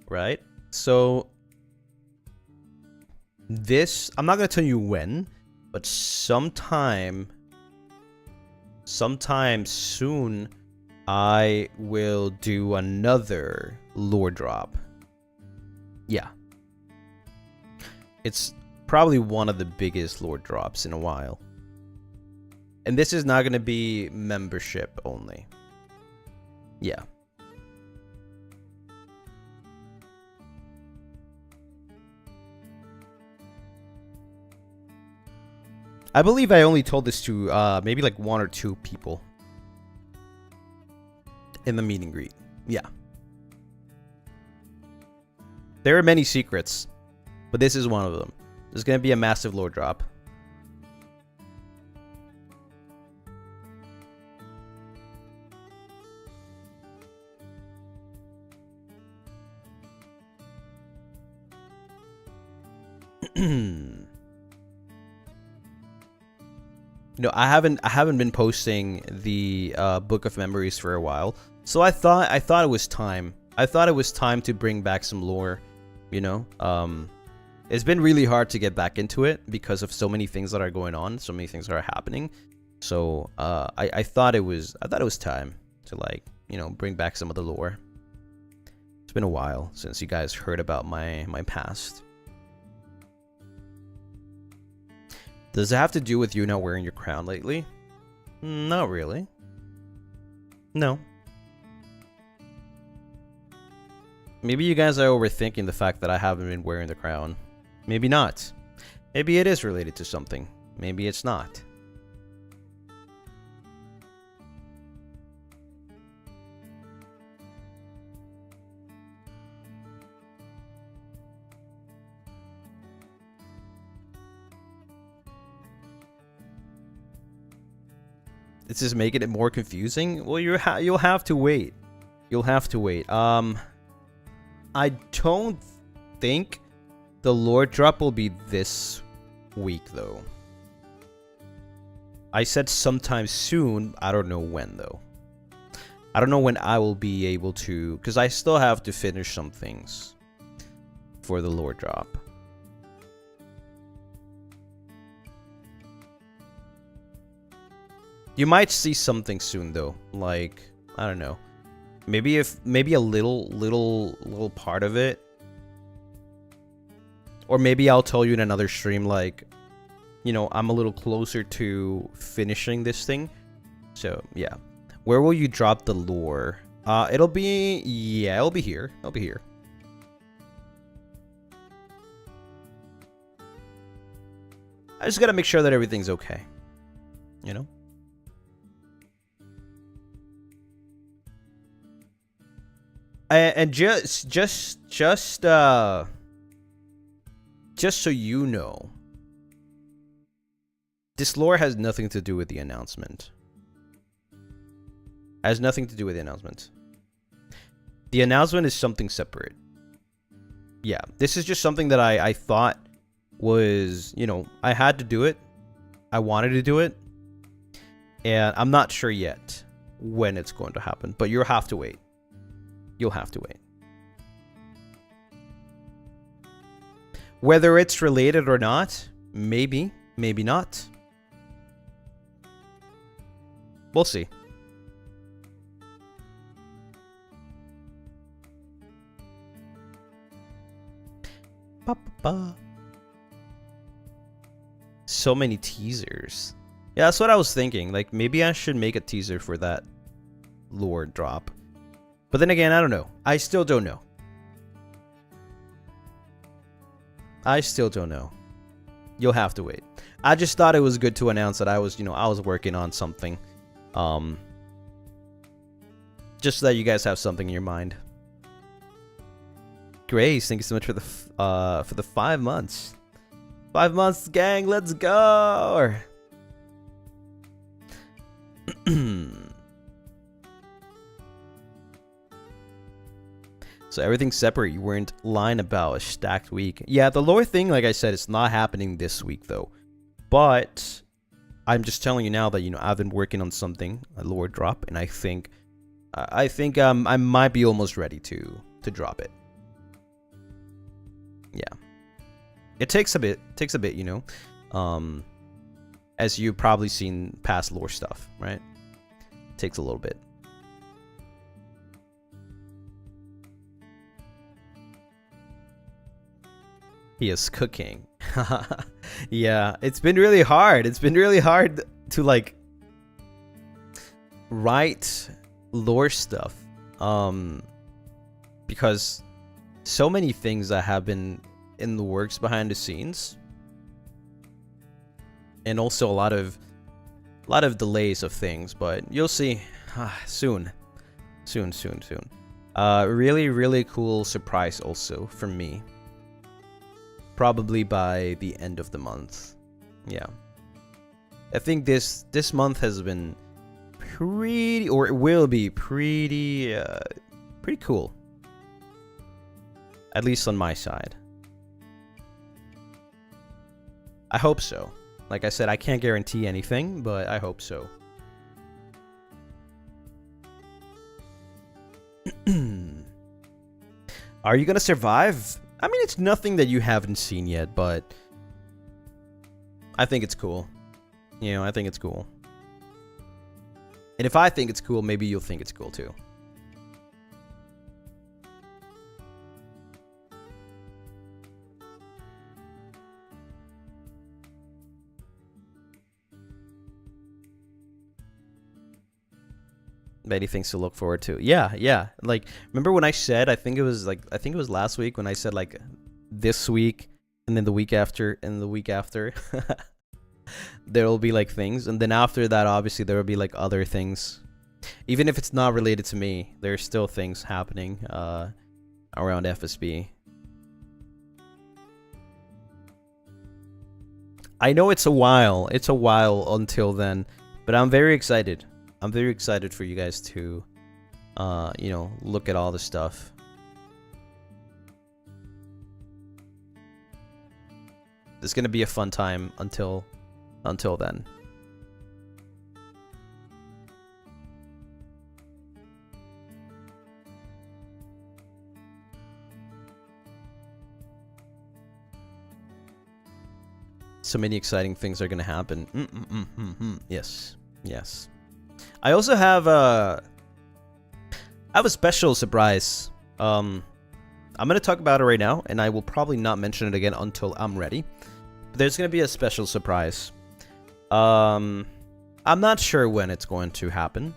Right? So this, I'm not going to tell you when, but sometime soon I will do another lore drop. Yeah. It's probably one of the biggest lore drops in a while. And this is not going to be membership only. Yeah. I believe I only told this to maybe like 1 or 2 people in the meet and greet. Yeah. There are many secrets, but this is one of them. There's going to be a massive lore drop. No, I haven't been posting the Book of Memories for a while, so I thought it was time. I thought it was time to bring back some lore. You know, it's been really hard to get back into it because of so many things that are going on, so many things that are happening. So I thought it was time to, like, you know, bring back some of the lore. It's been a while since you guys heard about my past. Does it have to do with you not wearing your crown lately? Not really. No. Maybe you guys are overthinking the fact that I haven't been wearing the crown. Maybe not. Maybe it is related to something. Maybe it's not. This is making it more confusing. Well, you'll have to wait. You'll have to wait. I don't think the lore drop will be this week though. I said sometime soon. I don't know when though. I don't know when I will be able to, because I still have to finish some things for the lore drop. You might see something soon though, like, I don't know, maybe a little part of it, or maybe I'll tell you in another stream, like, you know, I'm a little closer to finishing this thing. So yeah, where will you drop the lore? It'll be here. It'll be here. I just gotta make sure that everything's okay, you know. And just just so you know, this lore has nothing to do with the announcement. Has nothing to do with the announcement. The announcement is something separate. Yeah, this is just something that I thought was, you know, I had to do it. I wanted to do it. And I'm not sure yet when it's going to happen, but you'll have to wait. You'll have to wait. Whether it's related or not, maybe, maybe not. We'll see. Ba-ba-ba. So many teasers. Yeah, that's what I was thinking. Like, maybe I should make a teaser for that lore drop. But then again, I don't know. I still don't know. I still don't know. You'll have to wait. I just thought it was good to announce that I was, you know, I was working on something. Just so that you guys have something in your mind. Grace, thank you so much for the 5 months. 5 months, gang. Let's go. So everything's separate. You weren't lying about a stacked week. Yeah, the lore thing, like I said, it's not happening this week though. But I'm just telling you now that, you know, I've been working on something, a lore drop, and I think I might be almost ready to drop it. Yeah. It takes a bit, you know. As you've probably seen past lore stuff, right? It takes a little bit. He is cooking. Yeah, it's been really hard. It's been really hard to like write lore stuff. Because so many things that have been in the works behind the scenes. And also a lot of delays of things, but you'll see soon. Really cool surprise also from me. Probably by the end of the month. Yeah. I think this month has been pretty, or it will be pretty cool. At least on my side. I hope so. Like I said, I can't guarantee anything, but I hope so. Are you gonna survive? I mean, it's nothing that you haven't seen yet, but I think it's cool. You know, I think it's cool. And if I think it's cool, maybe you'll think it's cool too. Many things to look forward to. Yeah. Like, remember when I said, I think it was last week when I said like this week and then the week after and the week after there will be like things, and then after that obviously there will be like other things. Even if it's not related to me, there's still things happening around FSB. I know it's a while until then, but I'm very excited. I'm very excited for you guys to, you know, look at all the stuff. It's gonna be a fun time until then. So many exciting things are gonna happen. Yes. I also have a special surprise. I'm gonna talk about it right now, and I will probably not mention it again until I'm ready. But there's gonna be a special surprise. I'm not sure when it's going to happen.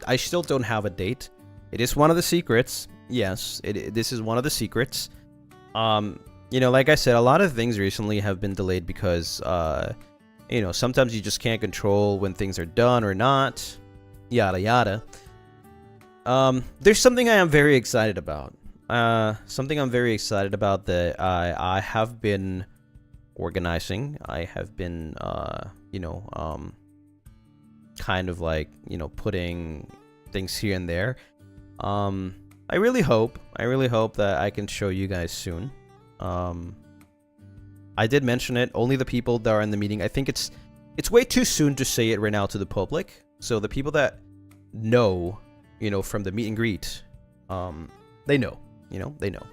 I still don't have a date. It is one of the secrets. Yes, this is one of the secrets. You know, like I said, a lot of things recently have been delayed because you know, sometimes you just can't control when things are done or not. Yada yada. There's something I am very excited about. something I'm very excited about that I have been organizing. I have been, kind of like, putting things here and there. I really hope that I can show you guys soon. I did mention it. Only the people that are in the meeting. I think it's way too soon to say it right now to the public. So the people that know, from the meet and greet, they know. They know.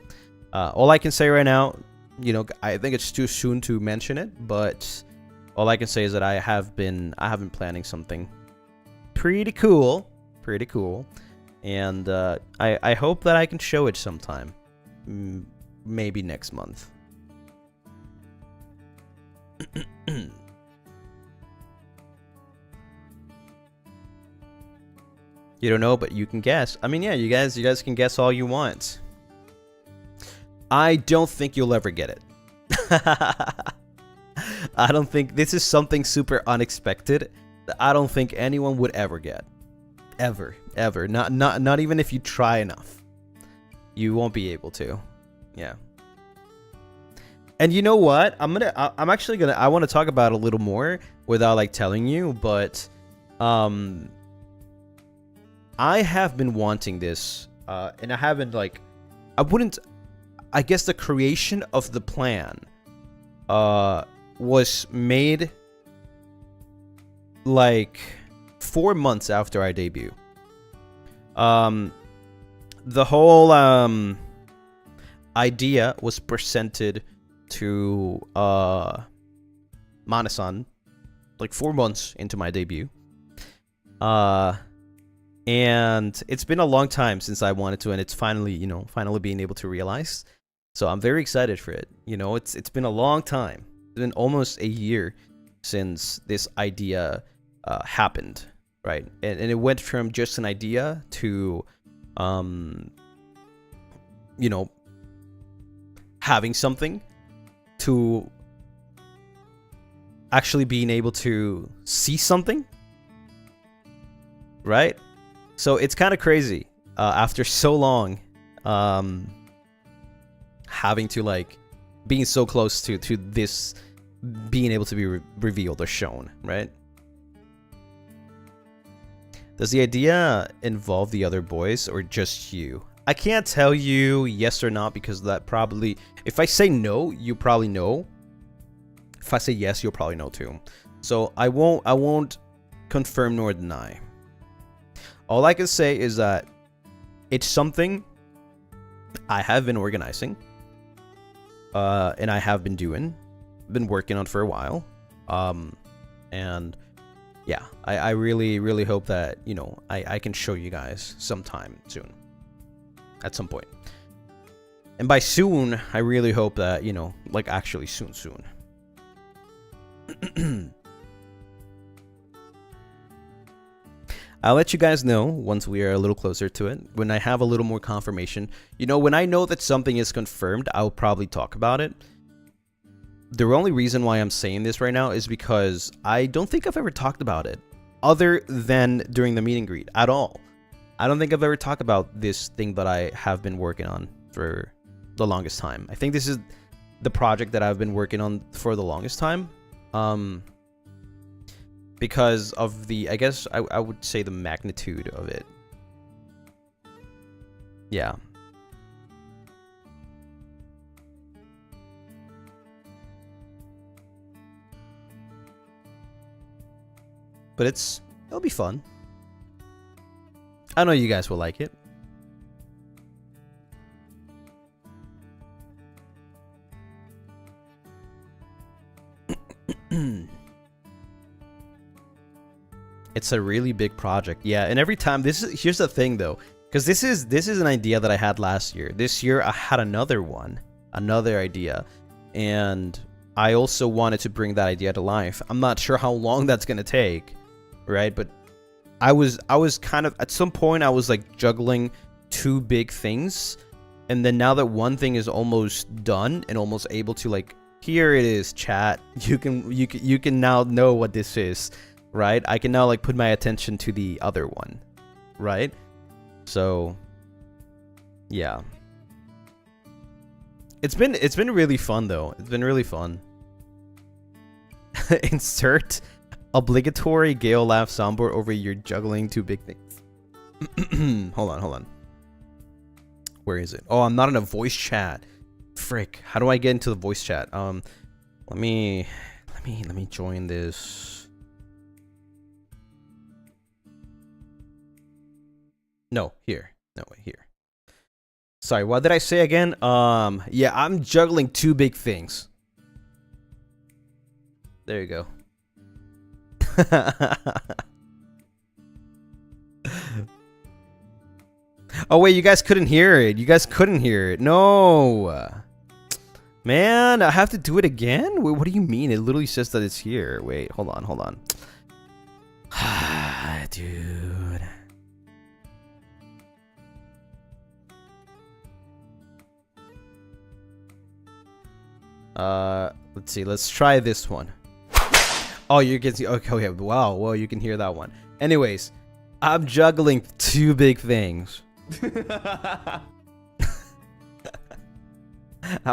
All I can say right now, I think it's too soon to mention it, but all I can say is that I have been planning something pretty cool, and I hope that I can show it sometime, maybe next month. You don't know, but you can guess. I mean, yeah, you guys can guess all you want. I don't think you'll ever get it. I don't think this is something super unexpected that I don't think anyone would ever get. Ever. Not even if you try enough. You won't be able to. Yeah. And you know what? I want to talk about it a little more without like telling you, but I have been wanting this, and I haven't I guess the creation of the plan was made like 4 months after I debut. The whole idea was presented to Mana-san like 4 months into my debut. And it's been a long time since I wanted to, and it's finally being able to realize. So I'm very excited for it. It's been a long time. It's been almost a year since this idea happened, right? And it went from just an idea to, having something, to actually being able to see something, right? So it's kind of crazy after so long, having to being so close to this being able to be revealed or shown, right? Does the idea involve the other boys or just you? I can't tell you yes or not, because that probably, if I say no, you probably know. If I say yes, you'll probably know too. So I won't confirm nor deny. All I can say is that it's something I have been organizing, and I have been working on for a while, and yeah, I really hope that I can show you guys sometime soon, at some point. And by soon, I really hope that actually soon. I'll let you guys know once we are a little closer to it, when I have a little more confirmation. When I know that something is confirmed, I'll probably talk about it. The only reason why I'm saying this right now is because I don't think I've ever talked about it, other than during the meet and greet at all. I don't think I've ever talked about this thing that I have been working on for the longest time. I think this is the project that I've been working on for the longest time. Because of the, I guess I would say, the magnitude of it. Yeah. But it'll be fun. I know you guys will like it. It's a really big project. Yeah, and every time here's the thing though, because this is an idea that I had last year. This year I had another idea, and I also wanted to bring that idea to life. I'm not sure how long that's gonna take, right? But I was kind of, at some point I was like juggling two big things, and then now that one thing is almost done and almost able to here it is, chat. You can now know what this is. Right? I can now put my attention to the other one. Right? So yeah. It's been really fun though. It's been really fun. Insert obligatory Gale laugh soundboard over your juggling two big things. Hold on. Where is it? Oh, I'm not in a voice chat. Frick. How do I get into the voice chat? Let me join this. No, here. No, wait, here. Sorry, what did I say again? Yeah, I'm juggling two big things. There you go. Oh wait, you guys couldn't hear it. You guys couldn't hear it. No. Man, I have to do it again? Wait, what do you mean? It literally says that it's here. Wait, hold on. Dude. Let's see. Let's try this one. Oh, you can see. Okay, wow. Well, you can hear that one. Anyways, I'm juggling two big things. I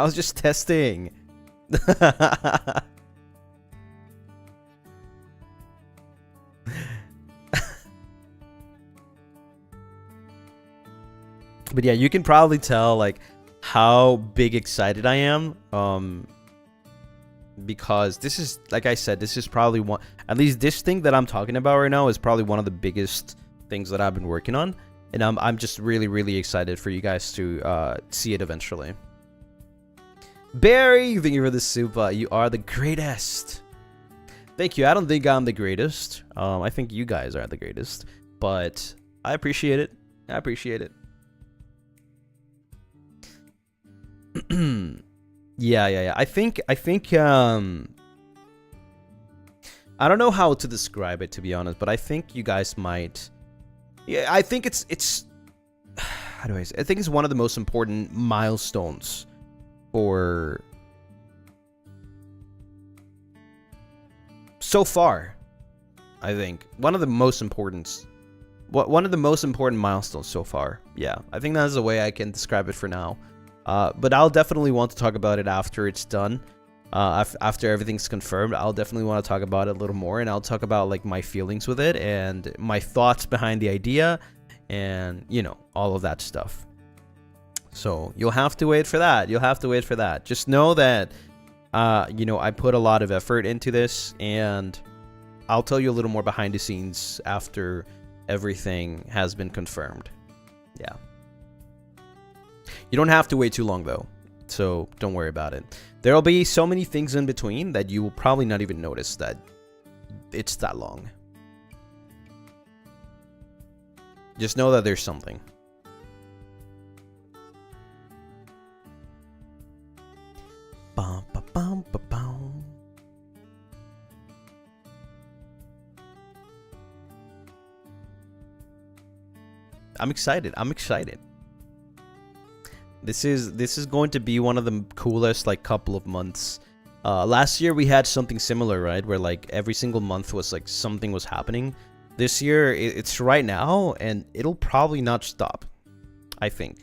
was just testing. But yeah, you can probably tell like how big excited I am. Because this is, like I said, this is probably one, at least this thing that I'm talking about right now is probably one of the biggest things that I've been working on. And I'm just really excited for you guys to see it eventually. Barry, thank you for the super. You are the greatest. Thank you. I don't think I'm the greatest. I think you guys are the greatest. But I appreciate it. Yeah. I think I don't know how to describe it, to be honest, but I think you guys might. Yeah, I think it's how do I say? I think it's one of the most important milestones for so far. I think one of the most important milestones so far. Yeah, I think that's the way I can describe it for now. But I'll definitely want to talk about it after it's done. After everything's confirmed, I'll definitely want to talk about it a little more, and I'll talk about like my feelings with it and my thoughts behind the idea, and you know, all of that stuff. So you'll have to wait for that. Just know that you know, I put a lot of effort into this, and I'll tell you a little more behind the scenes after everything has been confirmed. Yeah. You don't have to wait too long though, so don't worry about it. There'll be so many things in between that you will probably not even notice that it's that long. Just know that there's something. Bum, ba, bum, ba, bum. I'm excited. This is going to be one of the coolest like couple of months. Last year we had something similar, right? Where like every single month was like something was happening. This year it's right now, and it'll probably not stop. I think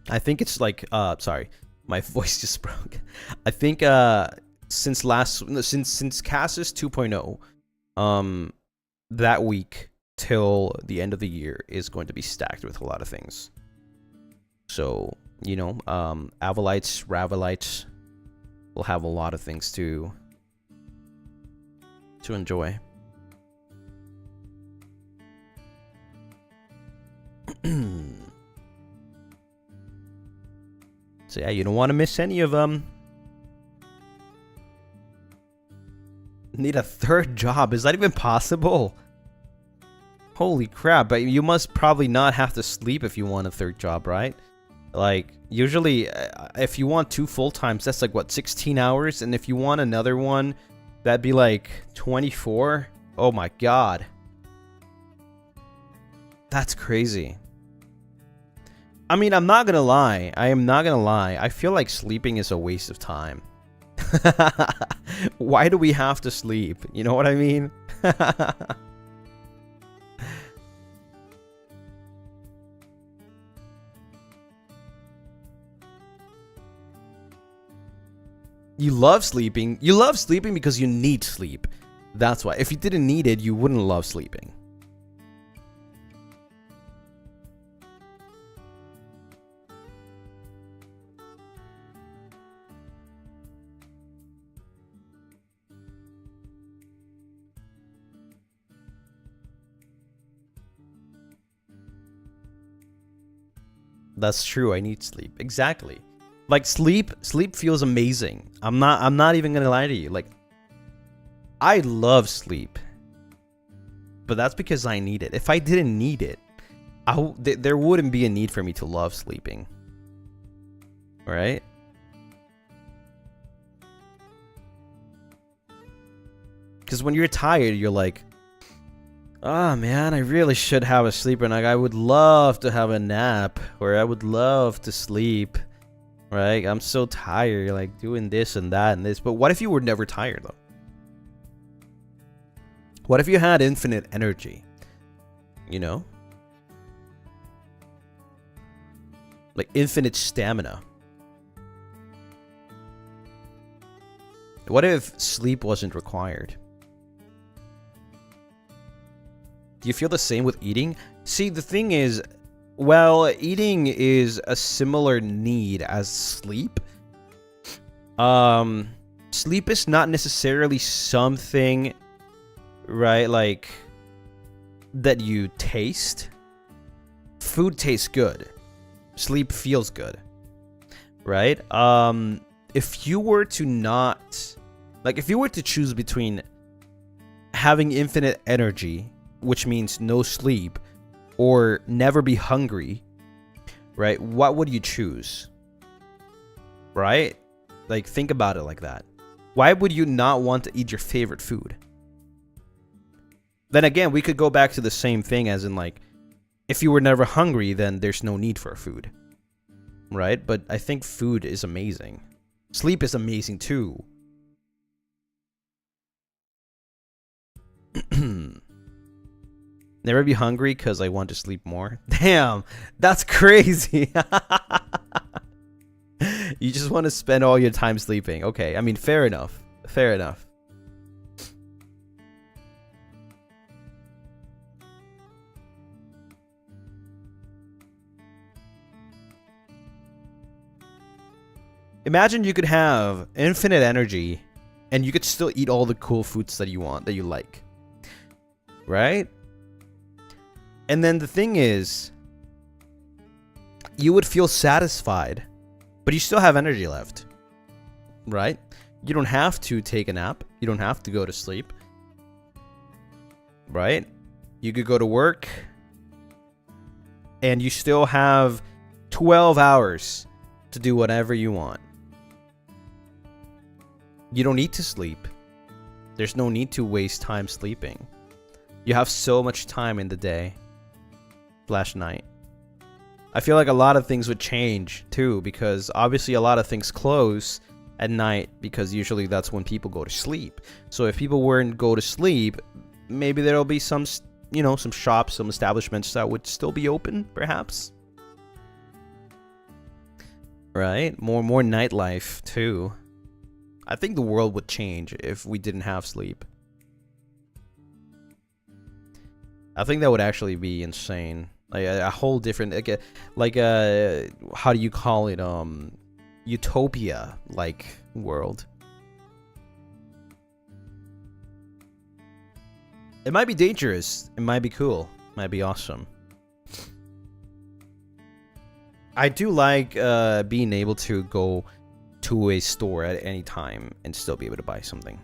it's like sorry, my voice just broke. I think since Cassis 2.0, that week till the end of the year is going to be stacked with a lot of things. So, you know, Avallites, Ravalites will have a lot of things to enjoy. So yeah, you don't want to miss any of them. Need a third job? Is that even possible? Holy crap, but you must probably not have to sleep if you want a third job, right? Like, usually, if you want 2 full-times, that's like, what, 16 hours? And if you want another one, that'd be like 24? Oh my god. That's crazy. I mean, I'm not gonna lie. I am not gonna lie. I feel like sleeping is a waste of time. Why do we have to sleep? You know what I mean? You love sleeping. You love sleeping because you need sleep. That's why. If you didn't need it, you wouldn't love sleeping. That's true. I need sleep. Exactly. Like sleep feels amazing. I'm not even going to lie to you. Like I love sleep. But that's because I need it. If I didn't need it, there wouldn't be a need for me to love sleeping. Right? Cuz when you're tired, you're like, "Oh man, I really should have a sleep, and like I would love to have a nap, or I would love to sleep." Right? I'm so tired, like doing this and that and this. But what if you were never tired though? What if you had infinite energy? You know? Like infinite stamina. What if sleep wasn't required? Do you feel the same with eating? See, the thing is, well, eating is a similar need as sleep. Sleep is not necessarily something, right, like, that you taste. Food tastes good. Sleep feels good. Right? If you were to not... Like, if you were to choose between having infinite energy, which means no sleep, or never be hungry, right? What would you choose? Right? Like, think about it like that. Why would you not want to eat your favorite food? Then again, we could go back to the same thing as in, like, if you were never hungry, then there's no need for food. Right? But I think food is amazing. Sleep is amazing too. Never be hungry because I want to sleep more. Damn, that's crazy. You just want to spend all your time sleeping. Okay, I mean, fair enough. Fair enough. Imagine you could have infinite energy and you could still eat all the cool foods that you want, that you like. Right? And then the thing is, you would feel satisfied, but you still have energy left. Right? You don't have to take a nap. You don't have to go to sleep. Right? You could go to work and you still have 12 hours to do whatever you want. You don't need to sleep. There's no need to waste time sleeping. You have so much time in the day / night. I feel like a lot of things would change too, because obviously a lot of things close at night because usually that's when people go to sleep. So if people weren't go to sleep, maybe there'll be some, you know, some shops, some establishments that would still be open, perhaps. Right? More nightlife too. I think the world would change if we didn't have sleep. I think that would actually be insane. Like a whole different, like a how do you call it? Utopia like world. It might be dangerous. It might be cool. It might be awesome. I do like being able to go to a store at any time and still be able to buy something.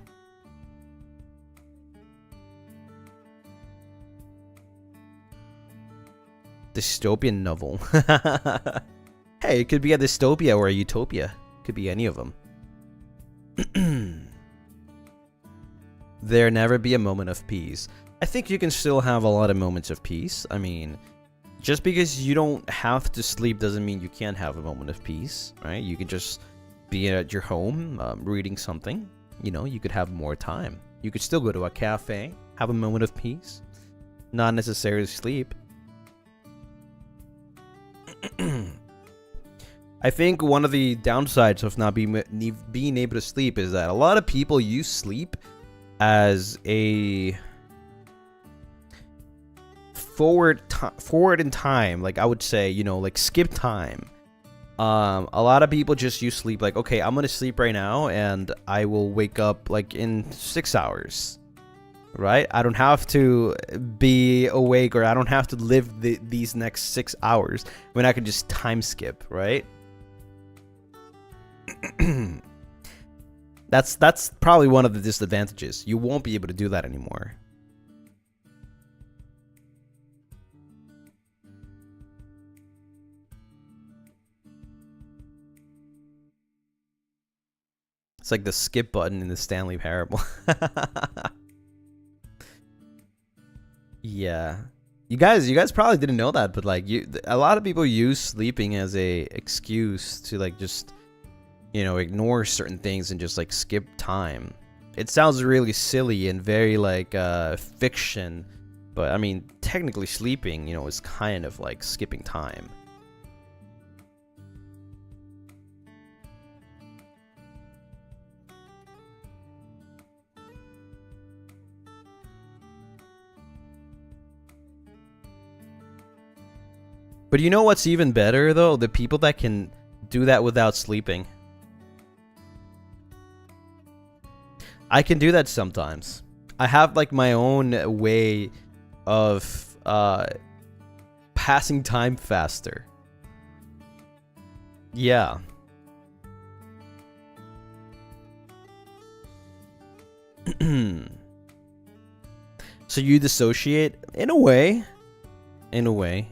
Dystopian novel. Hey, it could be a dystopia or a utopia. Could be any of them. There never be a moment of peace. I think you can still have a lot of moments of peace. I mean, just because you don't have to sleep doesn't mean you can't have a moment of peace, right? You can just be at your home, reading something. You know, you could have more time. You could still go to a cafe, have a moment of peace. Not necessarily sleep. I think one of the downsides of not being able to sleep is that a lot of people use sleep as a forward in time. Like I would say, you know, like skip time. A lot of people just use sleep like, okay, I'm gonna sleep right now and I will wake up like in 6 hours, right? I don't have to be awake, or I don't have to live these next 6 hours. I mean, I could just time skip, right? That's probably one of the disadvantages. You won't be able to do that anymore. It's like the skip button in the Stanley Parable. Yeah. You guys probably didn't know that, but like a lot of people use sleeping as a excuse to like just, you know, ignore certain things and just like skip time. It sounds really silly and very like fiction, but I mean, technically sleeping, you know, is kind of like skipping time. But you know what's even better, though? The people that can do that without sleeping. I can do that sometimes. I have, like, my own way of passing time faster. Yeah. So you dissociate? In a way. In a way.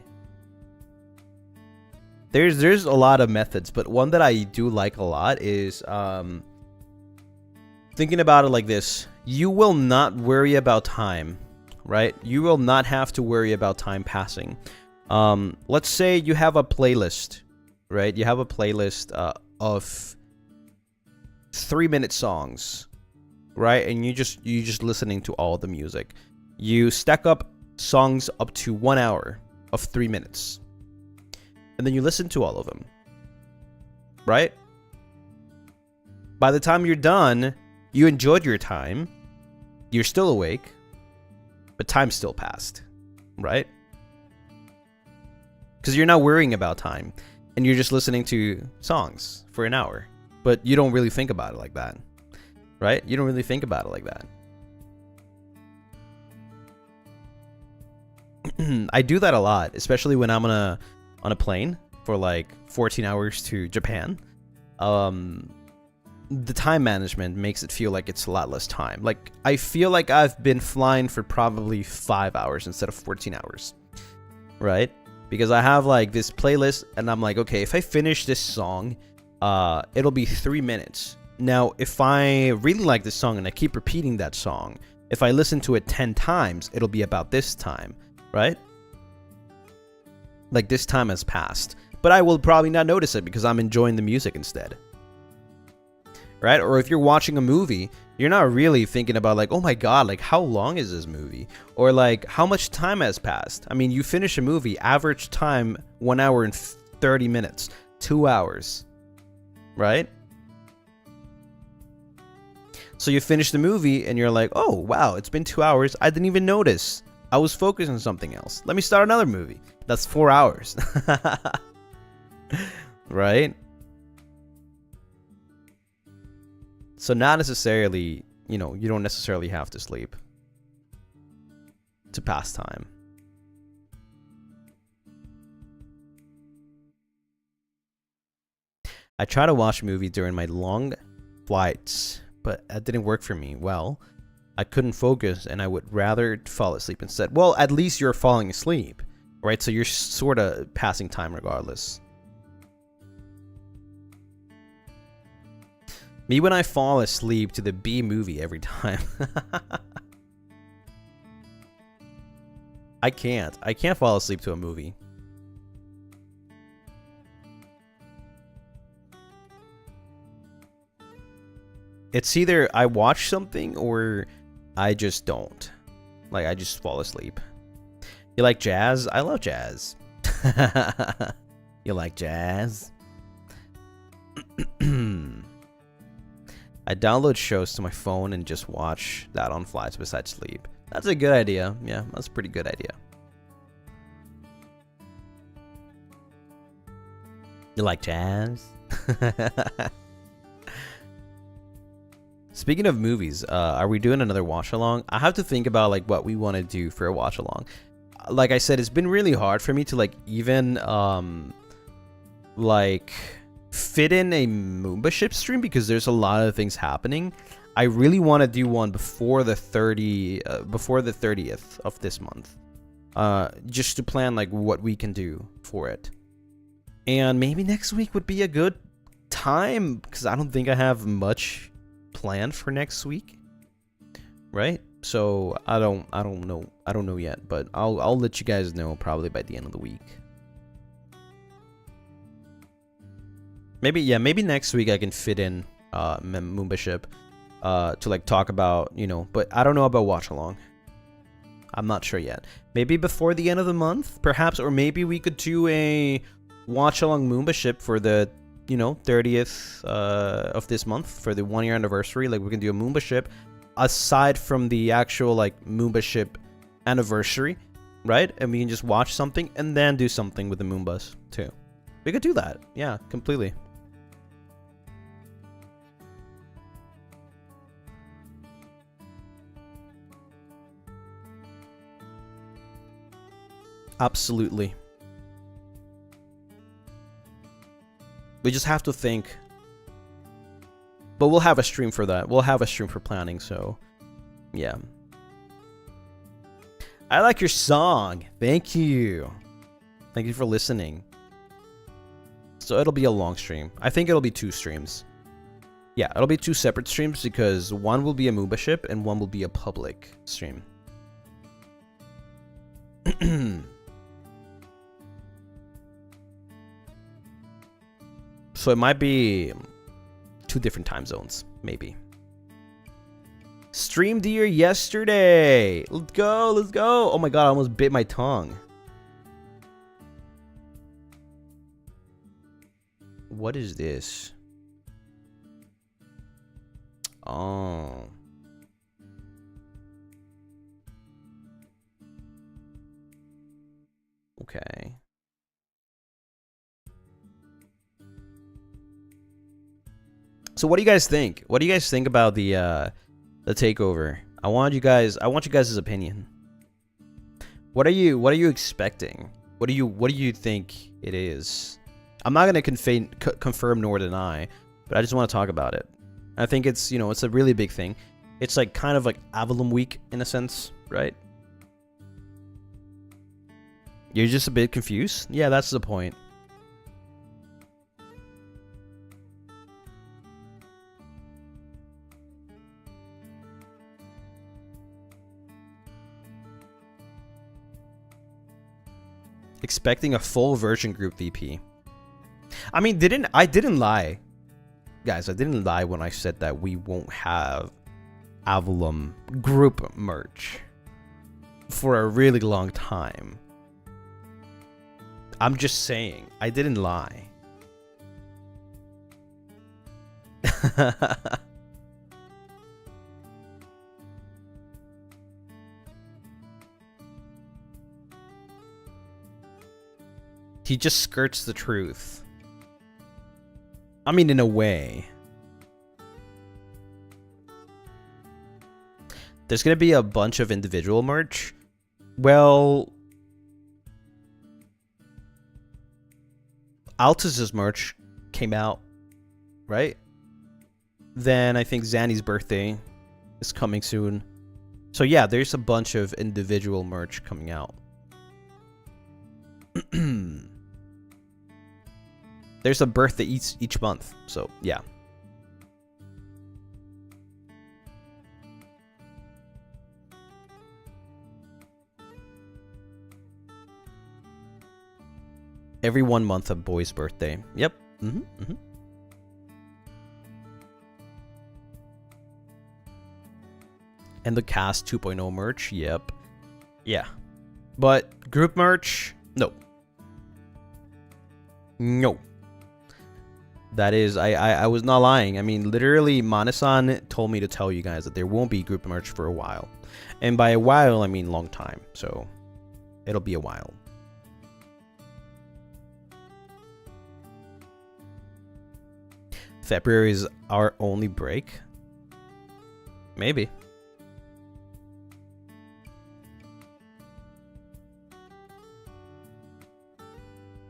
There's a lot of methods, but one that I do like a lot is thinking about it like this. You will not worry about time, right? You will not have to worry about time passing. Let's say you have a playlist, right? You have a playlist of 3-minute songs, right? And you just listening to all the music. You stack up songs up to 1 hour of 3 minutes. And then you listen to all of them, right? By the time you're done, you enjoyed your time. You're still awake, but time still passed, right? Because you're not worrying about time, and you're just listening to songs for an hour. But you don't really think about it like that, right? You don't really think about it like that. I do that a lot, especially when I'm on a plane for like 14 hours to Japan. The time management makes it feel like it's a lot less time. Like, I feel like I've been flying for probably 5 hours instead of 14 hours, right? Because I have like this playlist and I'm like, okay, if I finish this song, it'll be 3 minutes. Now, if I really like this song and I keep repeating that song, if I listen to it 10 times, it'll be about this time, right? Like, this time has passed, but I will probably not notice it because I'm enjoying the music instead, right? Or if you're watching a movie, you're not really thinking about like, oh my god, like how long is this movie? Or like how much time has passed? I mean, you finish a movie, average time 1 hour and 30 minutes, 2 hours, right? So you finish the movie and you're like, oh wow, it's been 2 hours. I didn't even notice. I was focused on something else. Let me start another movie. That's 4 hours. Right? So not necessarily, you know, you don't necessarily have to sleep to pass time. I try to watch movies during my long flights, but that didn't work for me. Well, I couldn't focus and I would rather fall asleep instead. Well, at least you're falling asleep, right? So you're sort of passing time regardless. Me when I fall asleep to the B movie every time. I can't fall asleep to a movie. It's either I watch something or I just don't. Like, I just fall asleep. You like jazz? I love jazz. You like jazz? I download shows to my phone and just watch that on flights besides sleep. That's a good idea. Yeah, that's a pretty good idea. You like jazz? Speaking of movies, are we doing another watch along? I have to think about like what we want to do for a watch along. Like I said, it's been really hard for me to like even like fit in a Moomba ship stream because there's a lot of things happening. I really want to do one before the 30th of this month, just to plan like what we can do for it. And maybe next week would be a good time because I don't think I have much planned for next week, right? So I don't know yet, but I'll let you guys know probably by the end of the week. Maybe next week I can fit in Moomba ship to like talk about, you know, but I don't know about watch along. I'm not sure yet. Maybe before the end of the month, perhaps, or maybe we could do a watch along Moomba ship for the, you know, 30th of this month for the 1 year anniversary. Like we can do a Moomba ship aside from the actual like Moomba ship anniversary, right? And we can just watch something and then do something with the Moombas too. We could do that. Yeah, completely. Absolutely. We just have to think. But we'll have a stream for that. We'll have a stream for planning, so yeah. I like your song. Thank you. Thank you for listening. So it'll be a long stream. I think it'll be 2 streams. Yeah, it'll be 2 separate streams because one will be a Moomba ship and one will be a public stream. So it might be 2 different time zones, maybe. Stream deer yesterday. Let's go, let's go. Oh my god, I almost bit my tongue. What is this? Oh. Okay. So what do you guys think? What do you guys think about the takeover? I want you guys' opinion. What are you expecting? What do you think it is? I'm not gonna confirm nor deny, but I just want to talk about it. I think it's, you know, it's a really big thing. It's like kind of like Avallum week in a sense, right? You're just a bit confused? Yeah, that's the point. Expecting a full version group VP. I mean, I didn't lie. Guys, I didn't lie when I said that we won't have Avallum group merch for a really long time. I'm just saying, I didn't lie. He just skirts the truth. I mean, in a way. There's gonna be a bunch of individual merch. Well, Altus's merch came out, right? Then I think Zanny's birthday is coming soon. So yeah, there's a bunch of individual merch coming out. There's a birthday each month, so yeah. Every 1 month a boy's birthday. Yep. And the cast 2.0 merch. Yep. Yeah. But group merch, no. No. That is, I was not lying. I mean, literally, Manasan told me to tell you guys that there won't be group merch for a while. And by a while, I mean long time. So, it'll be a while. February is our only break? Maybe.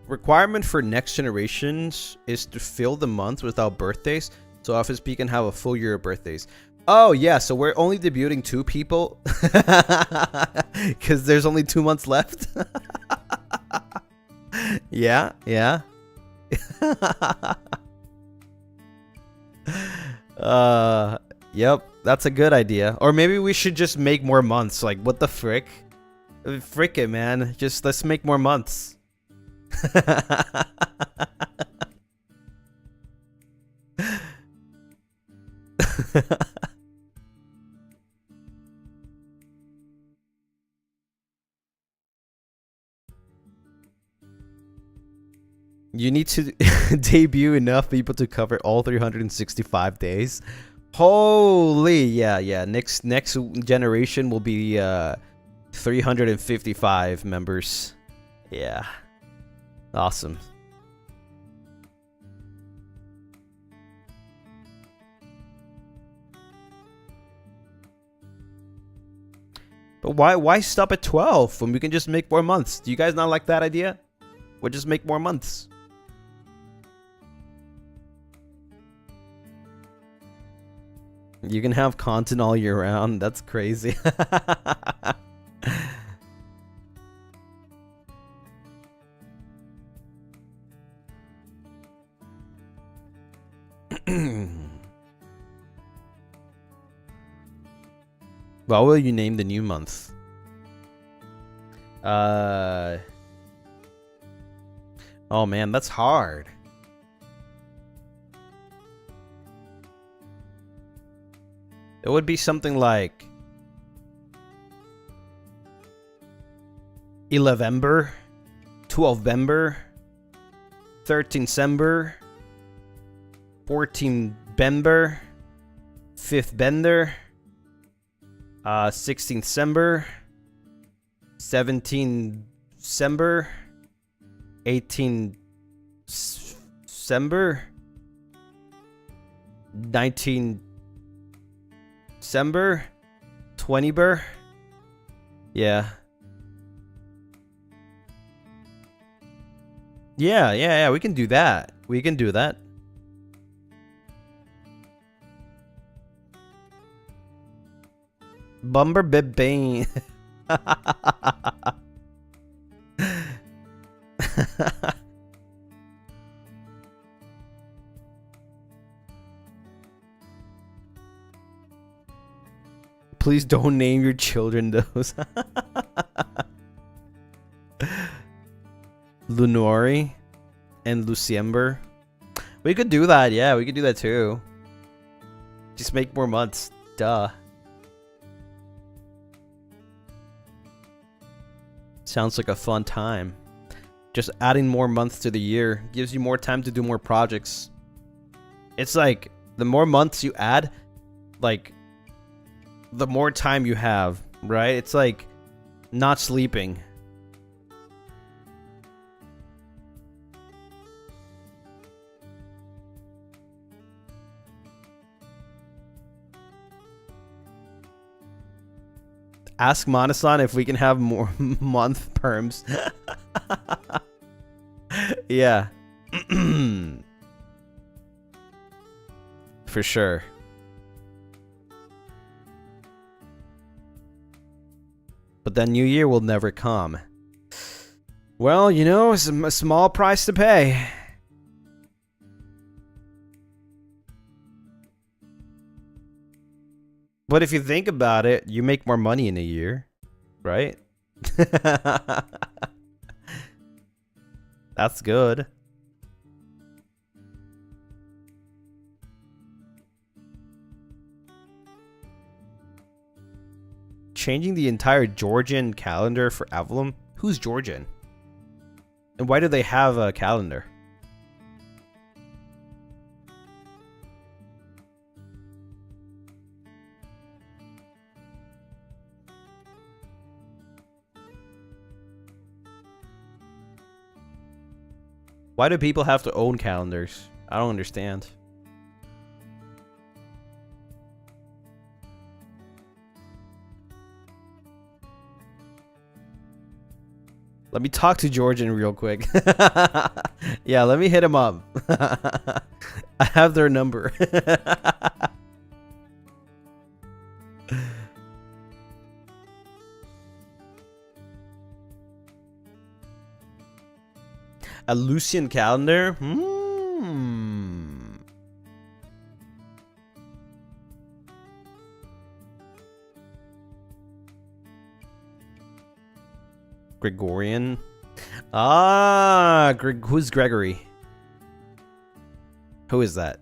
Requirement for next generations is to fill the month without birthdays, so FSP can have a full year of birthdays. Oh yeah, so we're only debuting 2 people because there's only 2 months left. Yeah. Yep, that's a good idea. Or maybe we should just make more months. Like, what the frick? Frick it, man. Just let's make more months. You need to debut enough people to cover all 365 days. Holy, yeah. Next generation will be 355 members. Yeah. Awesome. But why stop at 12 when we can just make more months? Do you guys not like that idea? We'll just make more months. You can have content all year round. That's crazy. What will you name the new month? Oh man, that's hard. It would be something like 11ember, 12ember, 13sember, 14bember, 5th bender, 16th December, 17th December, 18th December, 19th December, 20ber. Yeah. Yeah, we can do that. We can do that. Bumber Bib Bane. Please don't name your children those. Lunari and Luciember. We could do that, yeah, we could do that too. Just make more months. Duh. Sounds like a fun time. Just adding more months to the year gives you more time to do more projects. It's like, the more months you add, like, the more time you have, right? It's like not sleeping. Ask Manasan if we can have more month perms. Yeah. For sure. But that new year will never come. Well, you know, it's a small price to pay. But if you think about it, you make more money in a year, right? That's good. Changing the entire Georgian calendar for Avallum? Who's Georgian? And why do they have a calendar? Why do people have to own calendars? I don't understand. Let me talk to Georgian real quick. Yeah, let me hit him up. I have their number. A Lucien calendar? Gregorian? Ah, who's Gregory? Who is that?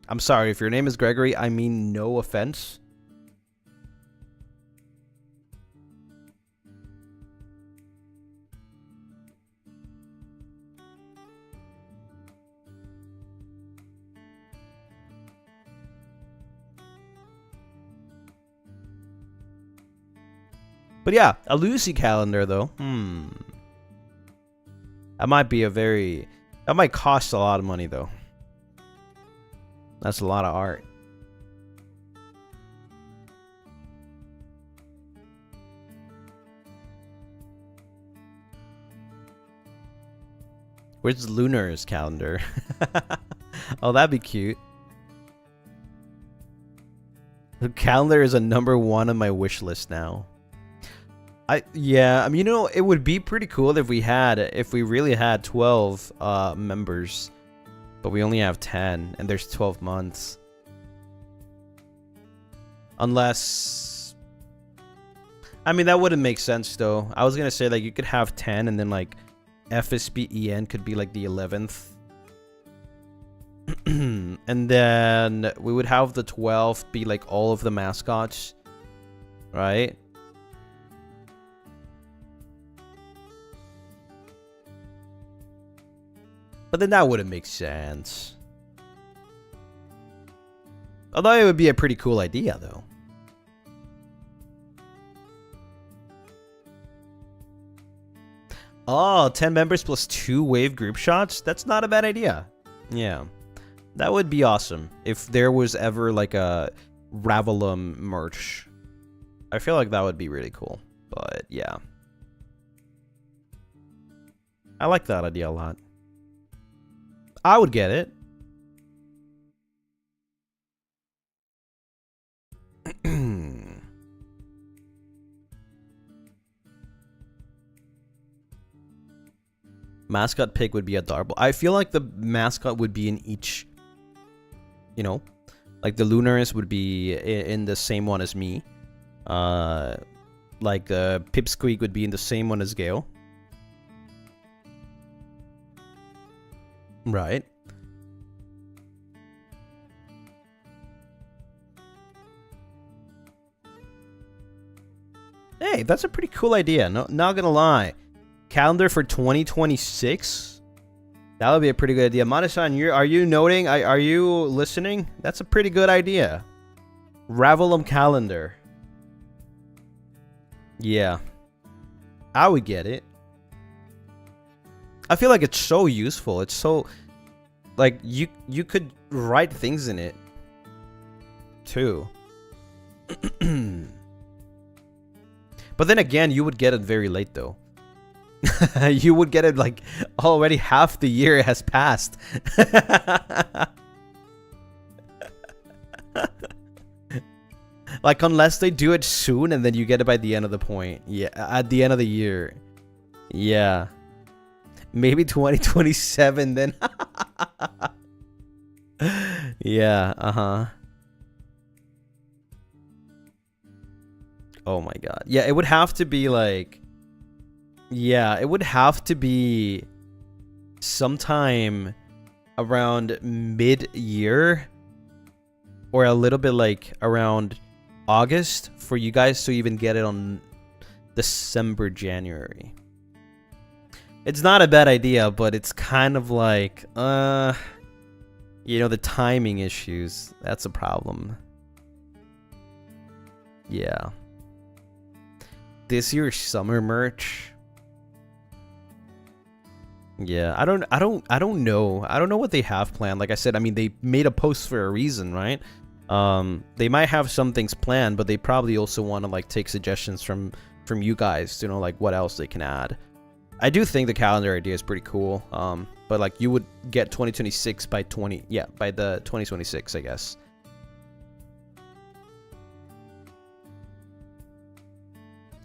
I'm sorry, if your name is Gregory, I mean no offense. But yeah, a Lucy calendar though. That might be that might cost a lot of money though. That's a lot of art. Where's Lunaris calendar? Oh, that'd be cute. The calendar is a #1 on my wish list now. Yeah, I mean, you know, it would be pretty cool if we really had 12 members, but we only have 10 and there's 12 months. Unless, I mean, that wouldn't make sense though. I was gonna say like you could have 10 and then like FSBEN could be like the 11th. And then we would have the 12th be like all of the mascots, right? But then that wouldn't make sense. Although it would be a pretty cool idea, though. Oh, 10 members plus 2 wave group shots? That's not a bad idea. Yeah. That would be awesome if there was ever like a Avallum merch. I feel like that would be really cool. But yeah. I like that idea a lot. I would get it. Mascot pig would be adorable. I feel like the mascot would be in each, you know, like the Lunaris would be in the same one as me. Like the Pipsqueak would be in the same one as Gale. Right. Hey, that's a pretty cool idea. No, not gonna lie. Calendar for 2026? That would be a pretty good idea. Manasan, are you noting? Are you listening? That's a pretty good idea. Avallum calendar. Yeah. I would get it. I feel like it's so useful. It's so like you could write things in it too. But then again, you would get it very late though. You would get it like already half the year has passed. Like unless they do it soon and then you get it by the end of the point. Yeah, at the end of the year. Yeah. Maybe 2027 then. Yeah, uh-huh. Oh my god. Yeah, it would have to be like... Yeah, it would have to be sometime around mid-year or a little bit like around August for you guys to even get it on December, January. It's not a bad idea, but it's kind of like, you know, the timing issues. That's a problem. Yeah. This year's summer merch. Yeah, I don't know. I don't know what they have planned. Like I said, I mean, they made a post for a reason, right? They might have some things planned, but they probably also want to like take suggestions from you guys to know like what else they can add. I do think the calendar idea is pretty cool. But like you would get 2026 by by the 2026, I guess.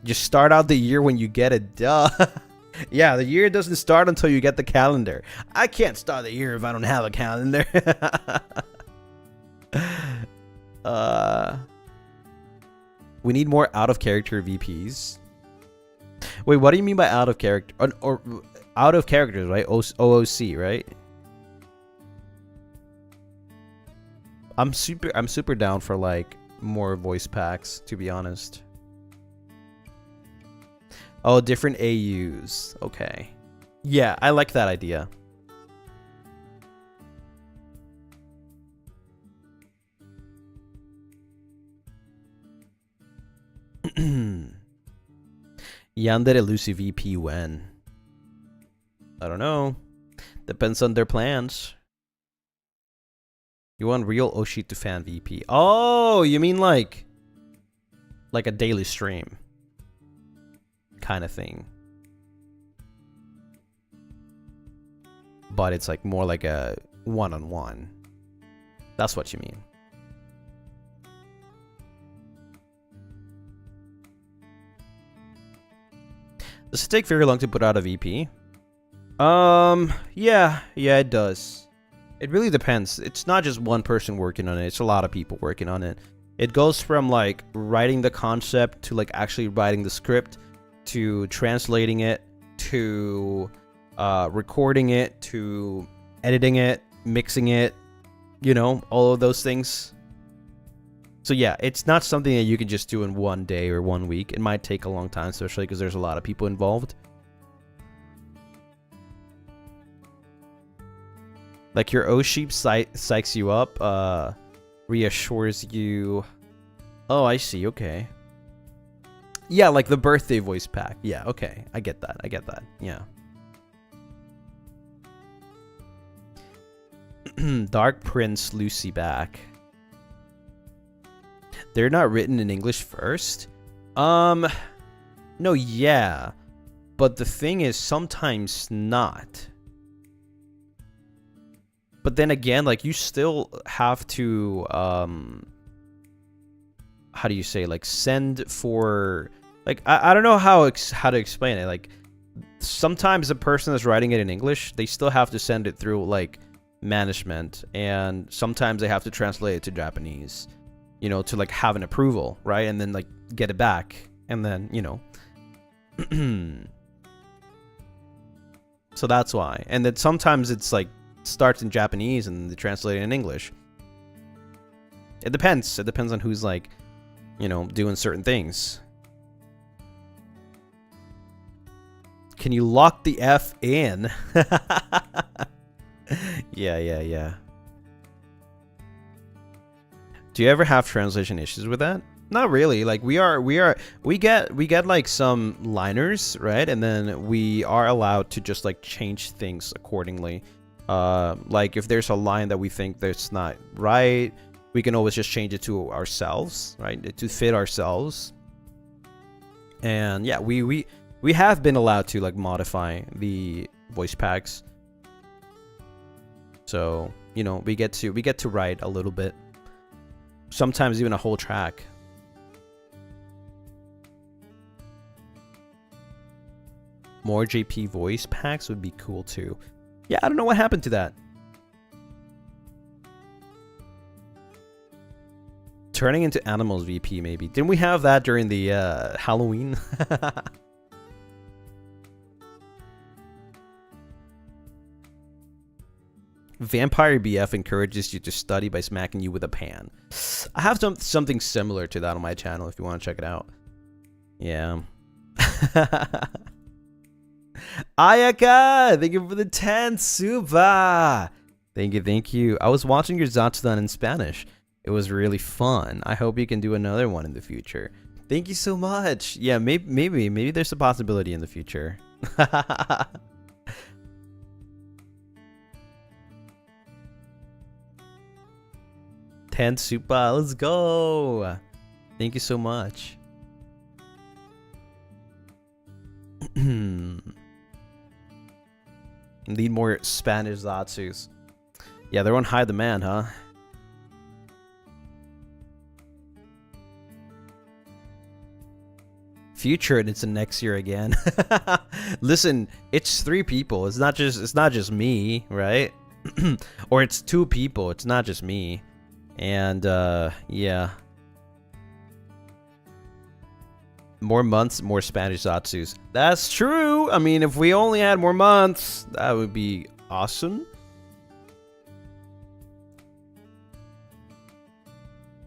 Just start out the year when you get it. Duh. Yeah, the year doesn't start until you get the calendar. I can't start the year if I don't have a calendar. We need more out of character VPs. Wait, what do you mean by out of character? Or out of characters, right? OOC, right? I'm super down for like more voice packs, to be honest. Oh, different AUs. Okay. Yeah, I like that idea. Yandere Lucy VP when? I don't know. Depends on their plans. You want real Oshi to fan VP. Oh, you mean like a daily stream kind of thing. But it's like more like a one-on-one. That's what you mean. Does it take very long to put out a VP? Yeah, it does. It really depends. It's not just one person working on it. It's a lot of people working on it. It goes from like writing the concept to like actually writing the script to translating it to recording it to editing it, mixing it, you know, all of those things. So yeah, it's not something that you can just do in one day or 1 week. It might take a long time, especially because there's a lot of people involved. Like your O-Sheep psychs you up, reassures you. Oh, I see, okay. Yeah, like the birthday voice pack. Yeah, okay. I get that. Yeah. Dark Prince Lucy back. They're not written in English first? No, yeah. But the thing is, sometimes not. But then again, like, you still have to, how do you say, like, send for, like, I don't know how to explain it. Like, sometimes the person that's writing it in English, they still have to send it through, like, management. And sometimes they have to translate it to Japanese, you know, to, like, have an approval, right? And then, like, get it back. And then, you know. So that's why. And then sometimes it's, like, starts in Japanese and they translate it in English. It depends. It depends on who's, like, you know, doing certain things. Can you lock the F in? Yeah. Do you ever have translation issues with that? Not really. Like we get like some liners, right? And then we are allowed to just like change things accordingly. Like if there's a line that we think that's not right, we can always just change it to ourselves, right? To fit ourselves. And yeah, we have been allowed to like modify the voice packs. So, you know, we get to write a little bit. Sometimes even a whole track. More JP voice packs would be cool too. Yeah, I don't know what happened to that. Turning into animals VP maybe. Didn't we have that during the Halloween? Vampire BF encourages you to study by smacking you with a pan. I have something similar to that on my channel if you want to check it out. Yeah. Ayaka! Thank you for the 10 super! Thank you. I was watching your Zatsudan in Spanish. It was really fun. I hope you can do another one in the future. Thank you so much. Yeah, maybe there's a possibility in the future. 10 Supa. Let's go. Thank you so much. Need more Spanish Zatsus. Yeah, they're on high demand, huh? Future and it's in next year again. Listen, it's 3 people. It's not just me, right? Or it's 2 people. It's not just me. And yeah. More months, more Spanish Zatsus. That's true. I mean, if we only had more months, that would be awesome.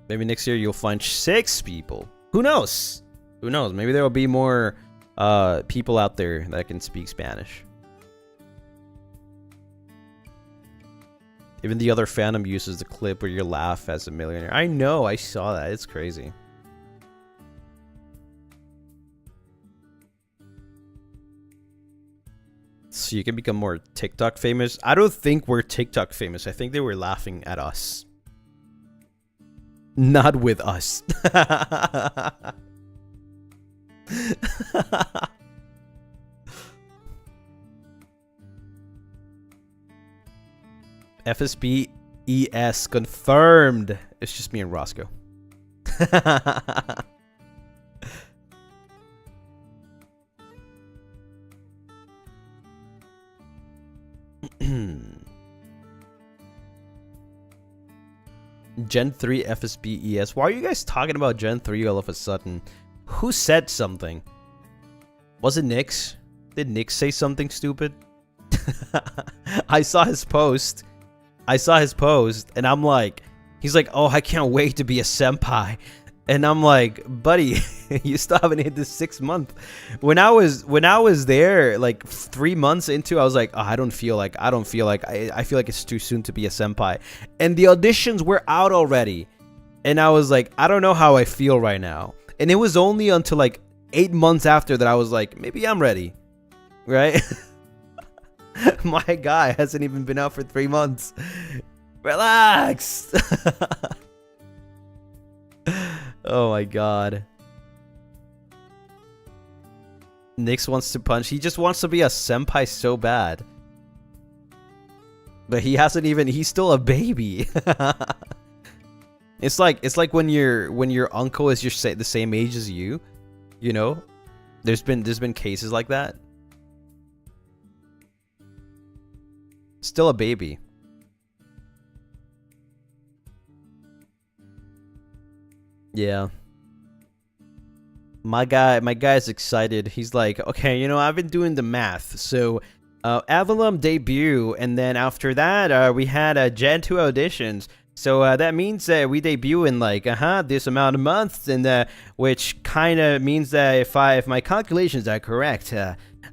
Maybe next year you'll find 6 people. Who knows? Who knows? Maybe there will be more people out there that can speak Spanish. Even the other fandom uses the clip where you laugh as a millionaire. I know, I saw that. It's crazy. So you can become more TikTok famous. I don't think we're TikTok famous. I think they were laughing at us. Not with us. FSB ES confirmed. It's just me and Roscoe. Gen 3 FSB ES. Why are you guys talking about Gen 3 all of a sudden? Who said something? Was it Nyx? Did Nyx say something stupid? I saw his post. And I'm like, he's like, oh, I can't wait to be a senpai. And I'm like, buddy, you still haven't hit the 6th month. When I was there, like 3 months into, I was like, oh, I feel like it's too soon to be a senpai. And the auditions were out already. And I was like, I don't know how I feel right now. And it was only until like 8 months after that I was like, maybe I'm ready. Right? My guy hasn't even been out for 3 months. Relax. Oh my god. Nyx wants to punch. He just wants to be a senpai so bad. But he hasn't even, he's still a baby. It's like when your uncle is the same age as you, you know? There's been cases like that. Still a baby. Yeah. My guy's excited. He's like, okay, you know, I've been doing the math. So, Avallum debut, and then after that, we had Gen 2 auditions. So that means that we debut in like this amount of months, and which kind of means that if my calculations are correct,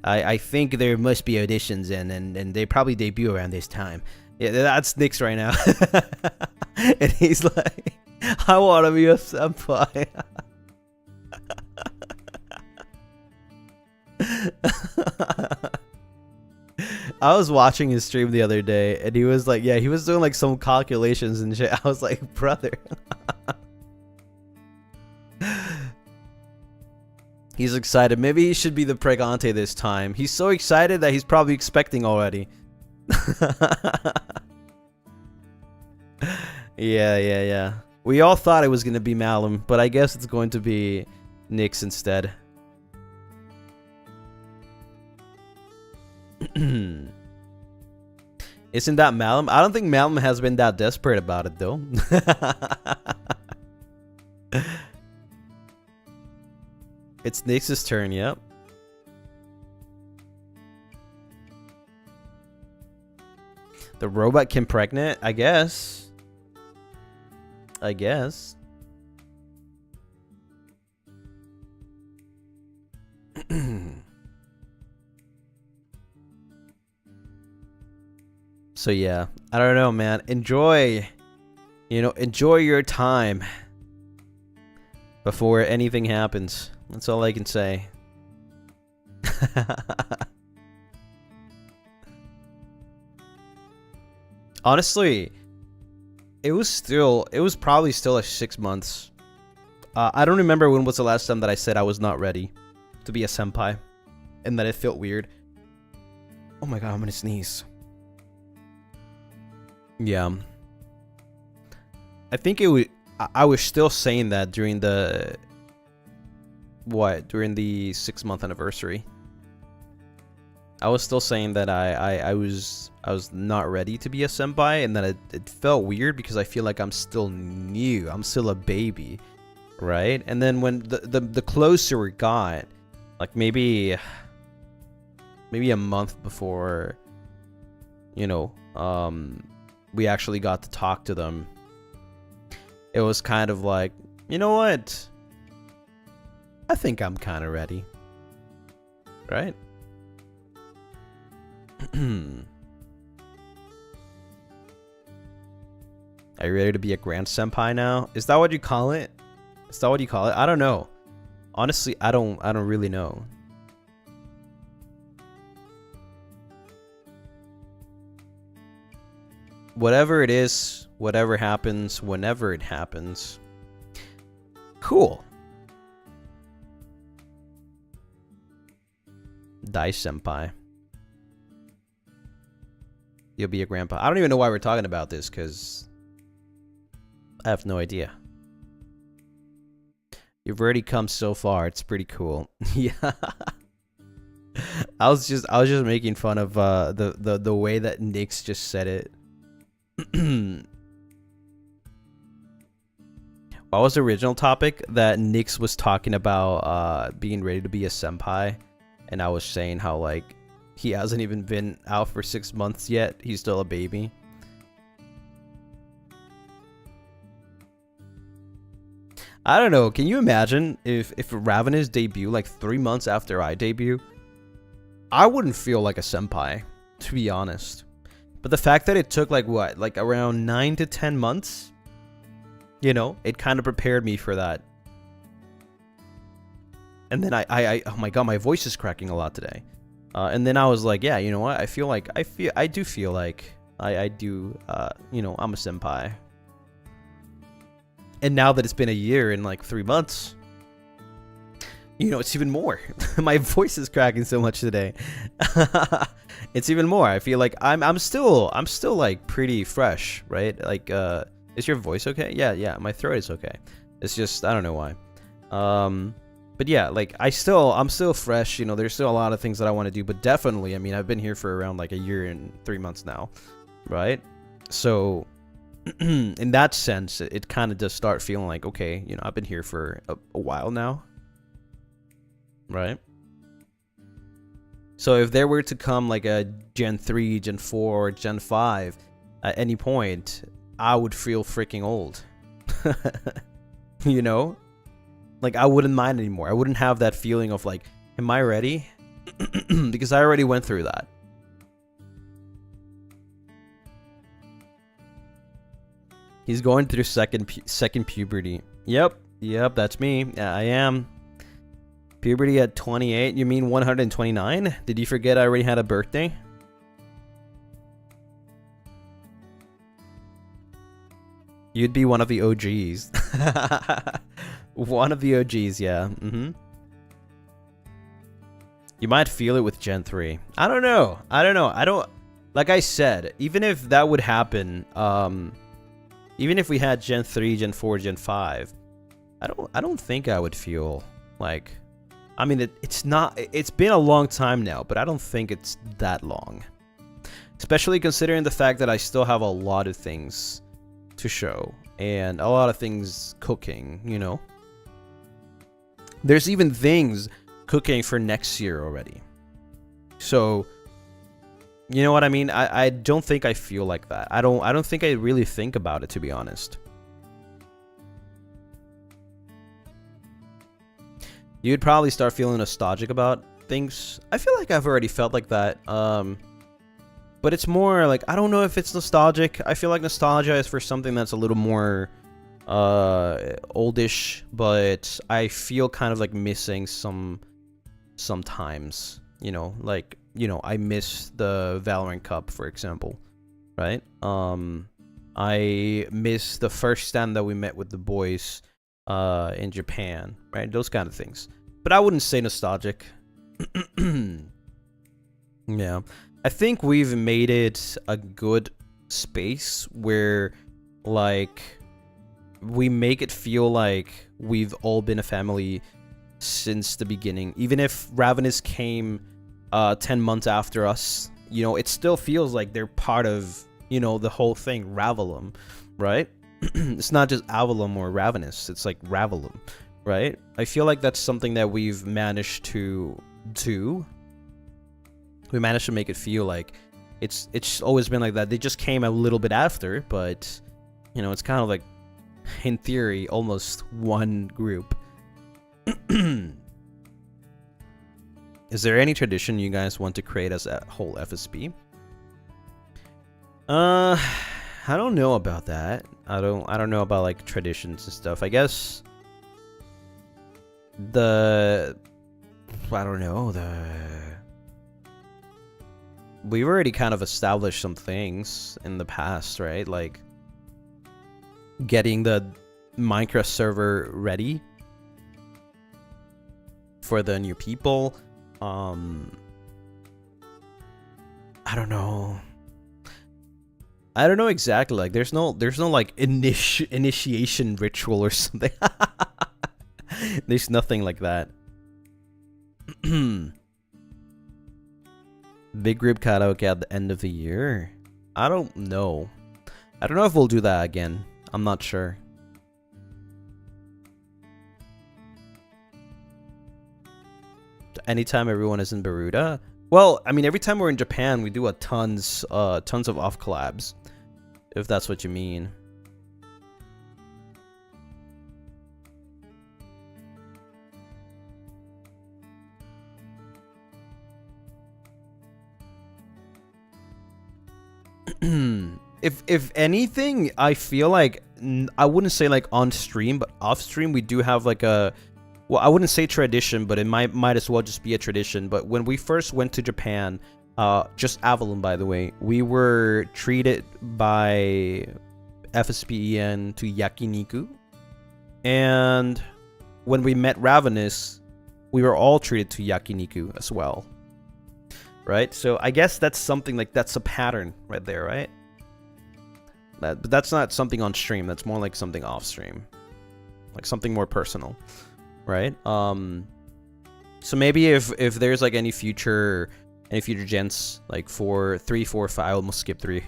I think there must be auditions, and they probably debut around this time. Yeah, that's Nyx right now, and he's like, I want to be a senpai. I was watching his stream the other day, and he was like, yeah, he was doing like some calculations and shit. I was like, brother. He's excited. Maybe he should be the pregante this time. He's so excited that he's probably expecting already. Yeah. We all thought it was going to be Malum, but I guess it's going to be Nyx instead. Isn't that Malum? I don't think Malum has been that desperate about it, though. It's Nyx's turn, yep. The robot can pregnant? I guess. So yeah, I don't know, man. Enjoy your time before anything happens. That's all I can say. Honestly, it was probably still like 6 months. I don't remember when was the last time that I said I was not ready to be a senpai, and that it felt weird. Oh my god, I'm gonna sneeze. Yeah. I think I was still saying that during the during the 6-month anniversary. I was still saying that I was not ready to be a senpai, and that it felt weird because I feel like I'm still new. I'm still a baby, right? And then when the closer we got, like maybe a month before, you know, we actually got to talk to them, it was kind of like, you know what? I think I'm kind of ready, right? Are you ready to be a grand senpai now? Is that what you call it? Is that what you call it? I don't know. Honestly, I don't really know. Whatever it is, whatever happens, whenever it happens. Cool. Dai senpai. You'll be a grandpa. I don't even know why we're talking about this, because I have no idea. You've already come so far. It's pretty cool. Yeah. I was just making fun of the way that Nyx just said it. What was the original topic? That Nyx was talking about being ready to be a senpai, and I was saying how, like, he hasn't even been out for 6 months yet. He's still a baby. I don't know. Can you imagine if Ravenous debut like 3 months after I debut? I wouldn't feel like a senpai, to be honest. But the fact that it took like what, like around 9 to 10 months, you know, it kind of prepared me for that. And then I oh my god, my voice is cracking a lot today. And then I was like, yeah, you know what? I do feel like you know, I'm a senpai. And now that it's been a year and like 3 months, you know, it's even more. My voice is cracking so much today. It's even more. I feel like I'm still like pretty fresh, right? Like, is your voice okay? Yeah, my throat is okay. It's just, I don't know why. But yeah, like I'm still fresh, you know, there's still a lot of things that I want to do, but definitely, I mean, I've been here for around like a year and 3 months now, right? So in that sense, it kind of does start feeling like, okay, you know, I've been here for a while now, right? So if there were to come like a Gen 3, Gen 4, or Gen 5 at any point, I would feel freaking old. You know? Like, I wouldn't mind anymore. I wouldn't have that feeling of like, am I ready? Because I already went through that. He's going through second puberty. Yep, that's me. Yeah, I am. Puberty at 28? You mean 129? Did you forget I already had a birthday? You'd be one of the OGs. One of the OGs, yeah. You might feel it with Gen 3. I don't know. Like I said, even if that would happen, even if we had Gen 3, Gen 4, Gen 5, I don't think I would feel like, I mean, it's been a long time now, but I don't think it's that long. Especially considering the fact that I still have a lot of things to show and a lot of things cooking, you know. There's even things cooking for next year already. So, you know what I mean? I don't think I feel like that. I don't think I really think about it, to be honest. You'd probably start feeling nostalgic about things. I feel like I've already felt like that. But it's more like, I don't know if it's nostalgic. I feel like nostalgia is for something that's a little more oldish, but I feel kind of like missing sometimes, you know, like, you know, I miss the Valorant Cup, for example, right? I miss the first time that we met with the boys in Japan, right? Those kind of things. But I wouldn't say nostalgic. Yeah. I think we've made it a good space where, like, we make it feel like we've all been a family since the beginning. Even if Ravenous came 10 months after us, you know, it still feels like they're part of, you know, the whole thing, Ravellum, right? It's not just Avallum or Ravenous, it's like Ravellum, right? I feel like that's something that we've managed to do. We managed to make it feel like it's always been like that. They just came a little bit after, but, you know, it's kind of like, in theory, almost one group. Is there any tradition you guys want to create as a whole FSP? I don't know about that. I don't know about like traditions and stuff. I guess we've already kind of established some things in the past, right? Like getting the Minecraft server ready for the new people. I don't know. I don't know exactly. Like, there's no like initiation ritual or something. There's nothing like that. Big group karaoke at the end of the year. I don't know. I don't know if we'll do that again. I'm not sure. Anytime everyone is in Baruda. Well, I mean, every time we're in Japan, we do a tons of off collabs, if that's what you mean. If anything, I feel like I wouldn't say like on stream, but off stream we do have like a, well, I wouldn't say tradition, but it might as well just be a tradition. But when we first went to Japan, just Avallum, by the way, we were treated by FSPEN to yakiniku, and when we met Ravenous, we were all treated to yakiniku as well, right? So I guess that's something like, that's a pattern right there, right? But that's not something on stream. That's more like something off stream, like something more personal, right? So maybe if there's like any future gents, like 4, 3, 4, 5, I almost skipped 3,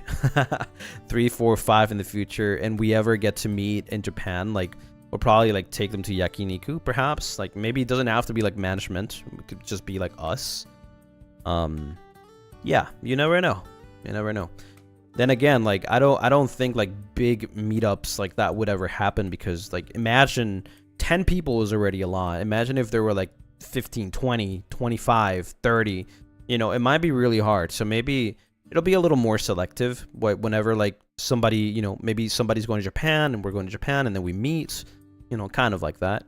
3, 4, 5 in the future, and we ever get to meet in Japan, like we'll probably like take them to yakiniku, perhaps. Like maybe it doesn't have to be like management. It could just be like us. Yeah, you never know. You never know. Then again, like I don't think like big meetups like that would ever happen, because like imagine 10 people is already a lot. Imagine if there were like 15, 20, 25, 30, you know, it might be really hard. So maybe it'll be a little more selective whenever like somebody, you know, maybe somebody's going to Japan and we're going to Japan and then we meet, you know, kind of like that.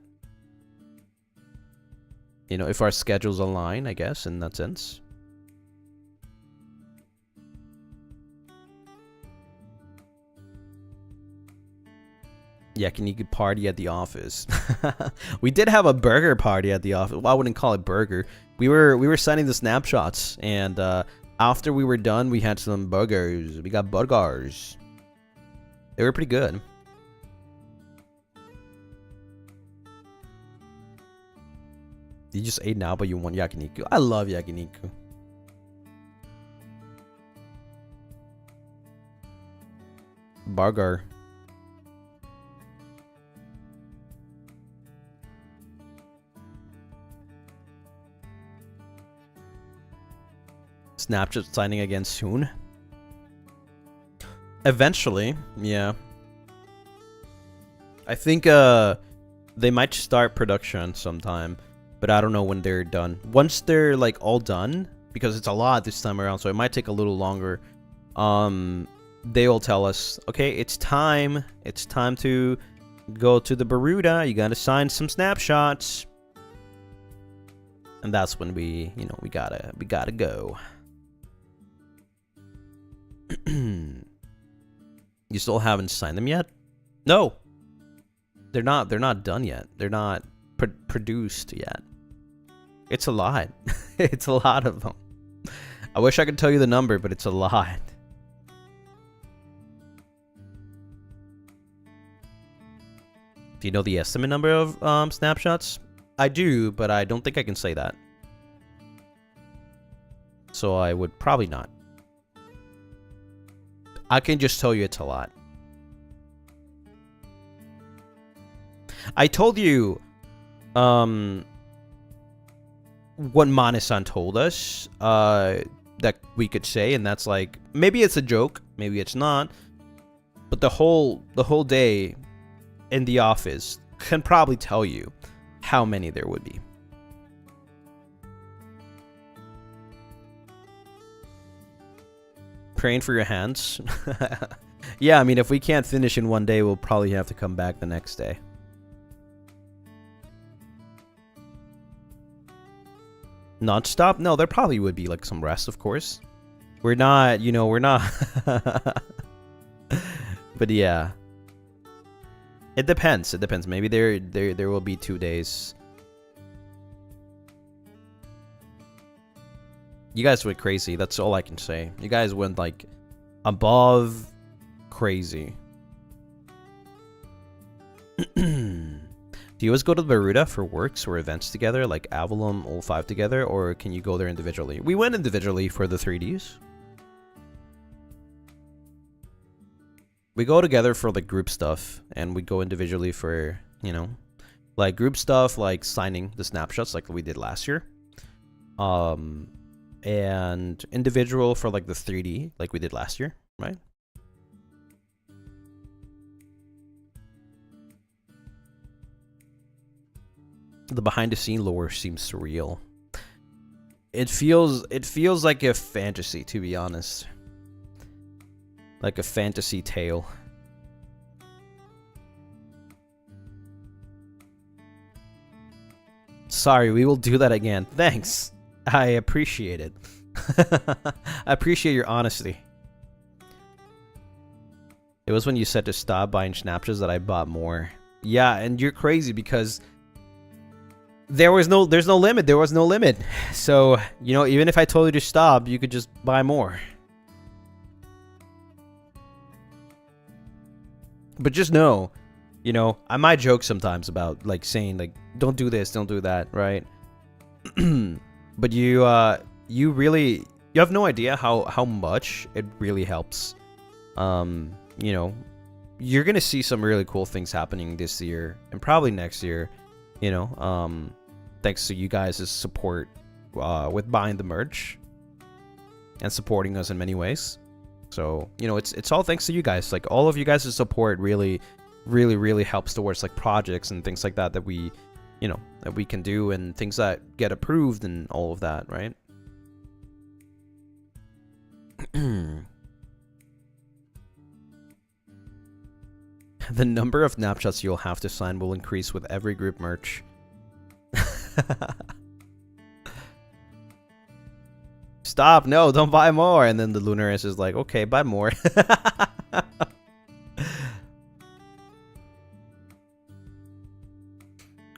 You know, if our schedules align, I guess, in that sense. Yakiniku party at the office. We did have a burger party at the office. Well, I wouldn't call it burger. We were sending the snapshots, and after we were done, we had some burgers. We got burgers. They were pretty good. You just ate now, but you want yakiniku. I love yakiniku. Burger. Snapchat signing again soon. Eventually, yeah. I think they might start production sometime, but I don't know when they're done. Once they're like all done, because it's a lot this time around, so it might take a little longer. They will tell us, okay, it's time to go to the Baruda. You gotta sign some snapshots, and that's when we gotta go. You still haven't signed them yet? No. They're not done yet. They're not produced yet. It's a lot. It's a lot of them. I wish I could tell you the number, but it's a lot. Do you know the estimate number of snapshots? I do, but I don't think I can say that. So I would probably not. I can just tell you it's a lot. I told you what Mane-san told us that we could say, and that's like, maybe it's a joke, maybe it's not, but the whole day in the office can probably tell you how many there would be. Praying for your hands. Yeah, I mean, if we can't finish in one day, we'll probably have to come back the next day. Non-stop? No, there probably would be like some rest, of course. We're not, you know, we're not. But yeah. It depends. It depends. Maybe there will be 2 days. You guys went crazy. That's all I can say. You guys went like above crazy. Do you always go to Baruda for works or events together, like Avallum, all 5 together, or can you go there individually? We went individually for the 3Ds. We go together for like group stuff, and we go individually for, you know, like group stuff, like signing the snapshots like we did last year. And individual for like the 3D like we did last year, right? The behind the scene lore seems surreal. It feels like a fantasy, to be honest. Like a fantasy tale. Sorry, we will do that again. Thanks. I appreciate it. I appreciate your honesty. It was when you said to stop buying snapshots that I bought more. Yeah, and you're crazy because there's no limit. There was no limit. So, you know, even if I told you to stop, you could just buy more. But just know, you know, I might joke sometimes about like saying like, don't do this, don't do that, right? But you have no idea how much it really helps. You know, you're gonna see some really cool things happening this year and probably next year. You know, thanks to you guys' support with buying the merch and supporting us in many ways. So, you know, it's all thanks to you guys. Like all of you guys' support really helps towards like projects and things like that we, you know, that we can do and things that get approved and all of that, right? The number of snapshots you'll have to sign will increase with every group merch. Stop, no, don't buy more. And then the Lunaris is like, okay, buy more.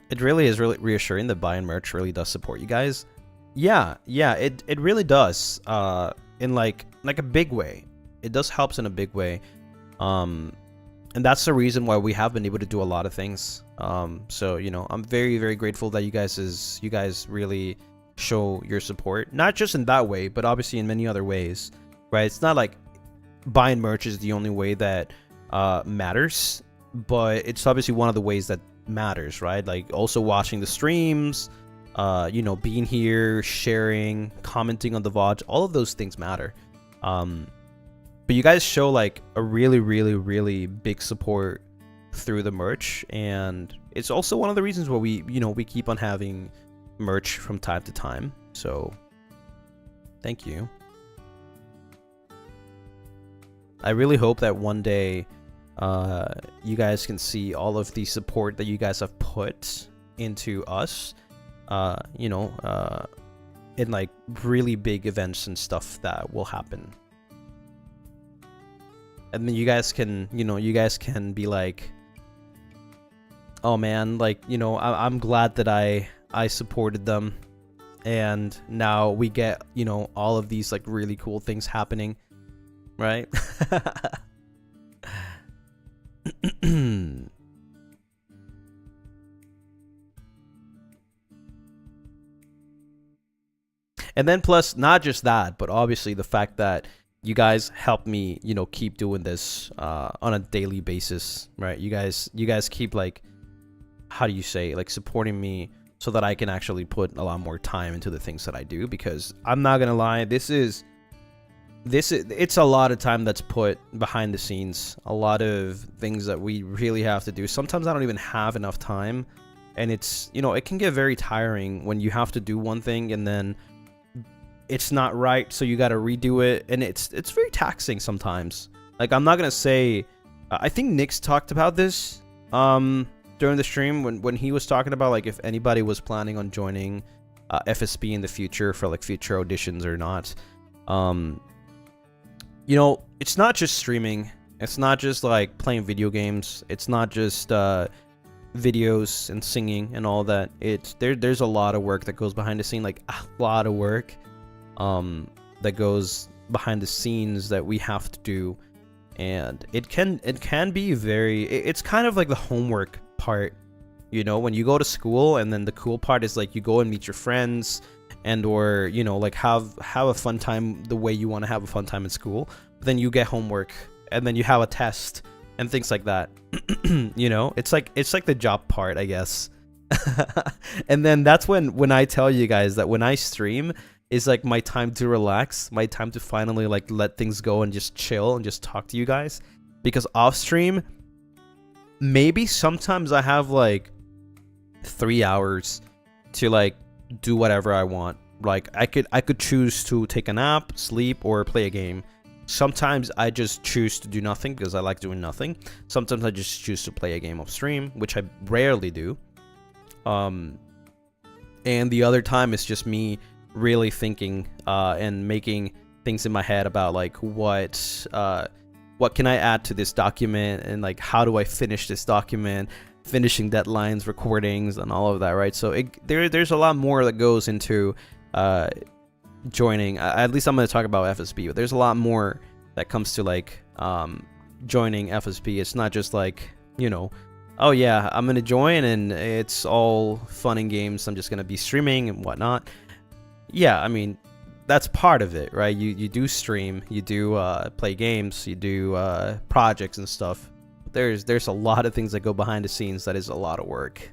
It really is really reassuring that buying merch really does support you guys. Yeah, it really does. In like a big way. It does helps in a big way. And that's the reason why we have been able to do a lot of things. So, you know, I'm very grateful that you guys really show your support. Not just in that way, but obviously in many other ways, right? It's not like buying merch is the only way that matters, but it's obviously one of the ways that matters, right? Like also watching the streams, you know, being here, sharing, commenting on the VOD, all of those things matter. But you guys show like a really big support through the merch, and it's also one of the reasons why we keep on having merch from time to time. So thank you. I really hope that one day you guys can see all of the support that you guys have put into us, you know, in like really big events and stuff that will happen. and then you guys can, you guys can be like, oh man, like, I'm glad that I supported them, and now we get, all of these like really cool things happening, right? And then plus, not just that, but obviously the fact that you guys help me, keep doing this on a daily basis, right? You guys keep like, how do you say, like, supporting me so that I can actually put a lot more time into the things that I do, because I'm not gonna lie, it's a lot of time that's put behind the scenes, a lot of things that we really have to do. Sometimes I don't even have enough time, and it's, it can get very tiring when you have to do one thing and then it's not right, so you got to redo it, and it's very taxing sometimes. Like, I'm not gonna say, I think Nick's talked about this during the stream when he was talking about like if anybody was planning on joining FSP in the future for like future auditions or not. It's not just streaming, it's not just like playing video games, it's not just videos and singing and all that. There's a lot of work that goes behind the scene, like a lot of work that goes behind the scenes that we have to do, and it can be it's kind of like the homework part, when you go to school, and then the cool part is like you go and meet your friends and or like have a fun time the way you want to have a fun time in school, but then you get homework and then you have a test and things like that. It's like the job part, I guess. And then that's when I tell you guys that when I stream is like my time to relax, my time to finally like let things go and just chill and just talk to you guys. Because off stream, maybe sometimes I have like 3 hours to like do whatever I want. Like I could choose to take a nap, sleep, or play a game. Sometimes I just choose to do nothing because I like doing nothing. Sometimes I just choose to play a game off stream, which I rarely do. And the other time it's just me really thinking and making things in my head about like what can I add to this document, and like how do I finish this document, finishing deadlines, recordings, and all of that, right? So there's a lot more that goes into joining. At least I'm going to talk about FSP, but there's a lot more that comes to like joining FSP. It's not just like, oh yeah, I'm going to join and it's all fun and games, I'm just going to be streaming and whatnot. Yeah, I mean, that's part of it, right? You do stream, you do play games, you do projects and stuff. There's a lot of things that go behind the scenes that is a lot of work.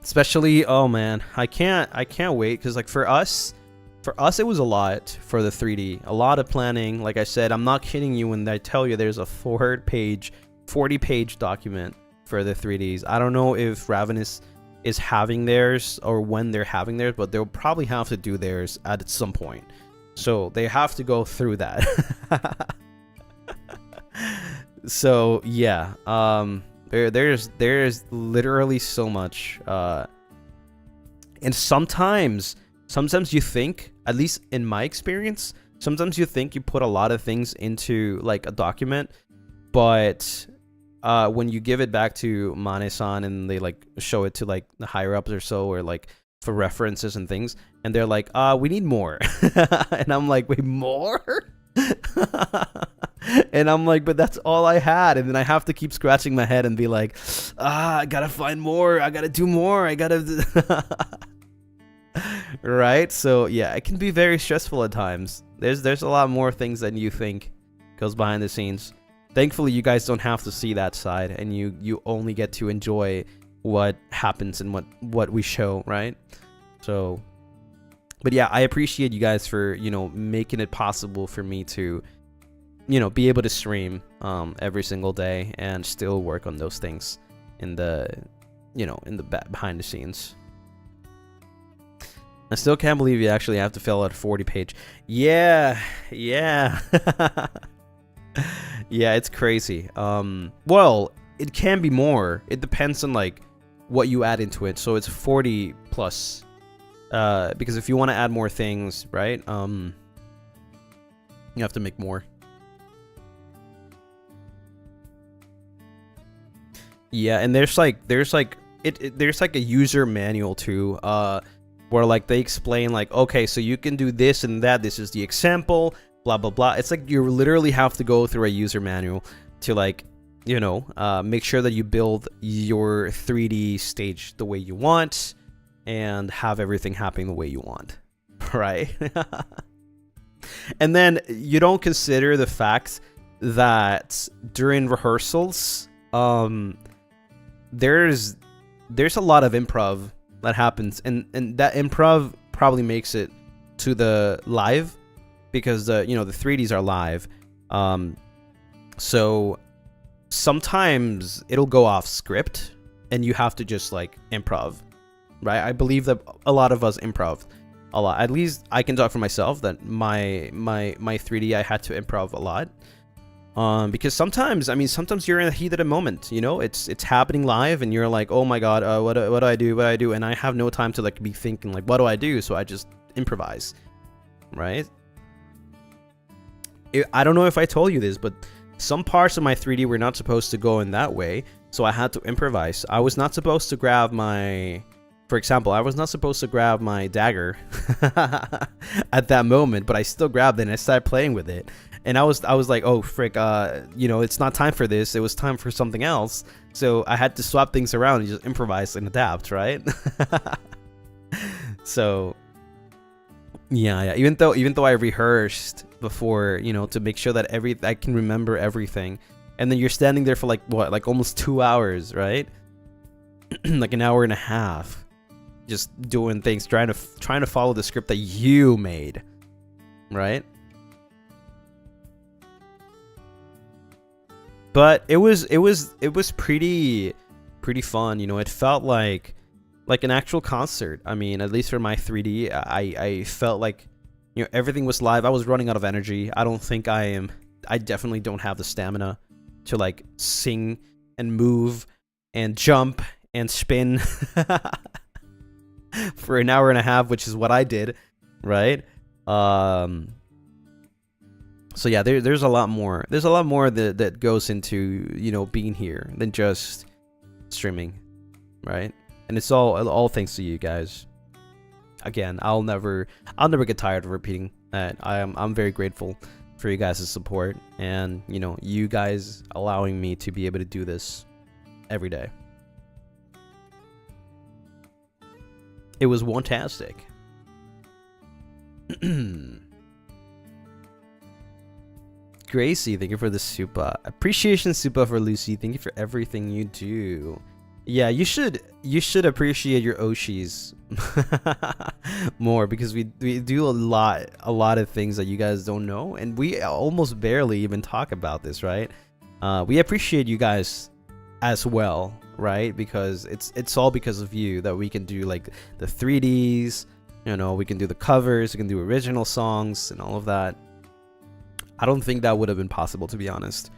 Especially, oh man, I can't wait, because like for us it was a lot for the 3D, a lot of planning. Like I said, I'm not kidding you when I tell you there's a 40-page document for the 3Ds. I don't know if Ravenous is having theirs or when they're having theirs, but they'll probably have to do theirs at some point, so they have to go through that. So yeah, there's literally so much, and sometimes you think, at least in my experience, sometimes you think you put a lot of things into like a document, but when you give it back to Mane-san and they like show it to like the higher ups or so, or like for references and things, and they're like, we need more. And I'm like, wait, more? And I'm like, but that's all I had. And then I have to keep scratching my head and be like, I gotta find more, I gotta do more, I gotta right? So yeah, it can be very stressful at times. There's a lot more things than you think goes behind the scenes. Thankfully, you guys don't have to see that side, and you only get to enjoy what happens and what we show, right? So, but yeah, I appreciate you guys for, making it possible for me to, be able to stream every single day and still work on those things in the, in the behind the scenes. I still can't believe you actually have to fill out a 40-page. Yeah. Yeah, it's crazy. Well, it can be more. It depends on like what you add into it. So it's 40 plus. Because if you want to add more things, right? You have to make more. Yeah, and there's like a user manual too, where like they explain like, okay, so you can do this and that. This is the example, blah blah blah. It's like you literally have to go through a user manual to like, make sure that you build your 3D stage the way you want and have everything happening the way you want, right? And then you don't consider the fact that during rehearsals, there's a lot of improv that happens, and that improv probably makes it to the live, because the 3Ds are live. So sometimes it'll go off script and you have to just like improv, right? I believe that a lot of us improv a lot. At least I can talk for myself that my 3D, I had to improv a lot. Because sometimes you're in a heat of the moment, it's happening live and you're like, oh my god, what do I do, and I have no time to like be thinking like, what do I do? So I just improvise, right? I don't know if I told you this, but some parts of my 3D were not supposed to go in that way, so I had to improvise. I was not supposed to grab for example, I was not supposed to grab my dagger at that moment, but I still grabbed it and I started playing with it. And I was like, oh frick, it's not time for this. It was time for something else. So I had to swap things around and just improvise and adapt, right? So yeah. Even though I rehearsed before, to make sure that I can remember everything, and then you're standing there for like what, like almost 2 hours, right? Like an hour and a half, just doing things, trying to follow the script that you made, right? But it was pretty fun, It felt like an actual concert. I mean, at least for my 3D, I felt like everything was live. I was running out of energy. I definitely don't have the stamina to like sing and move and jump and spin for an hour and a half, which is what I did, right? So yeah, there's a lot more. There's a lot more that goes into being here than just streaming, right? And it's all thanks to you guys. Again, I'll never get tired of repeating that. I'm very grateful for you guys' support, and you guys allowing me to be able to do this every day. It was fantastic. Gracie, thank you for the super. Appreciation super for Lucy. Thank you for everything you do. Yeah, you should appreciate your Oshis more, because we do a lot of things that you guys don't know, and we almost barely even talk about this, right? We appreciate you guys as well, right? Because it's all because of you that we can do like the 3Ds, we can do the covers, we can do original songs and all of that. I don't think that would have been possible, to be honest,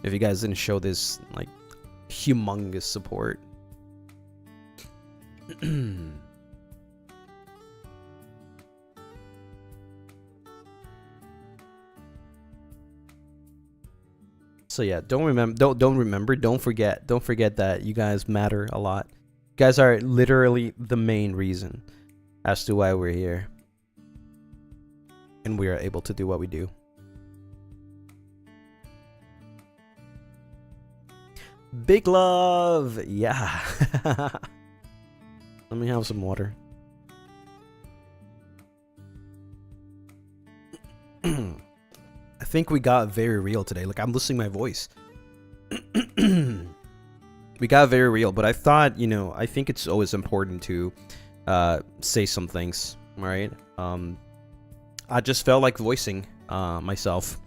if you guys didn't show this like humongous support. So yeah, don't forget that you guys matter a lot. You guys are literally the main reason as to why we're here and we are able to do what we do. Big love, yeah. Let me have some water. I think we got very real today. Like, I'm losing my voice. We got very real, but I thought, I think it's always important to say some things, right? I just felt like voicing myself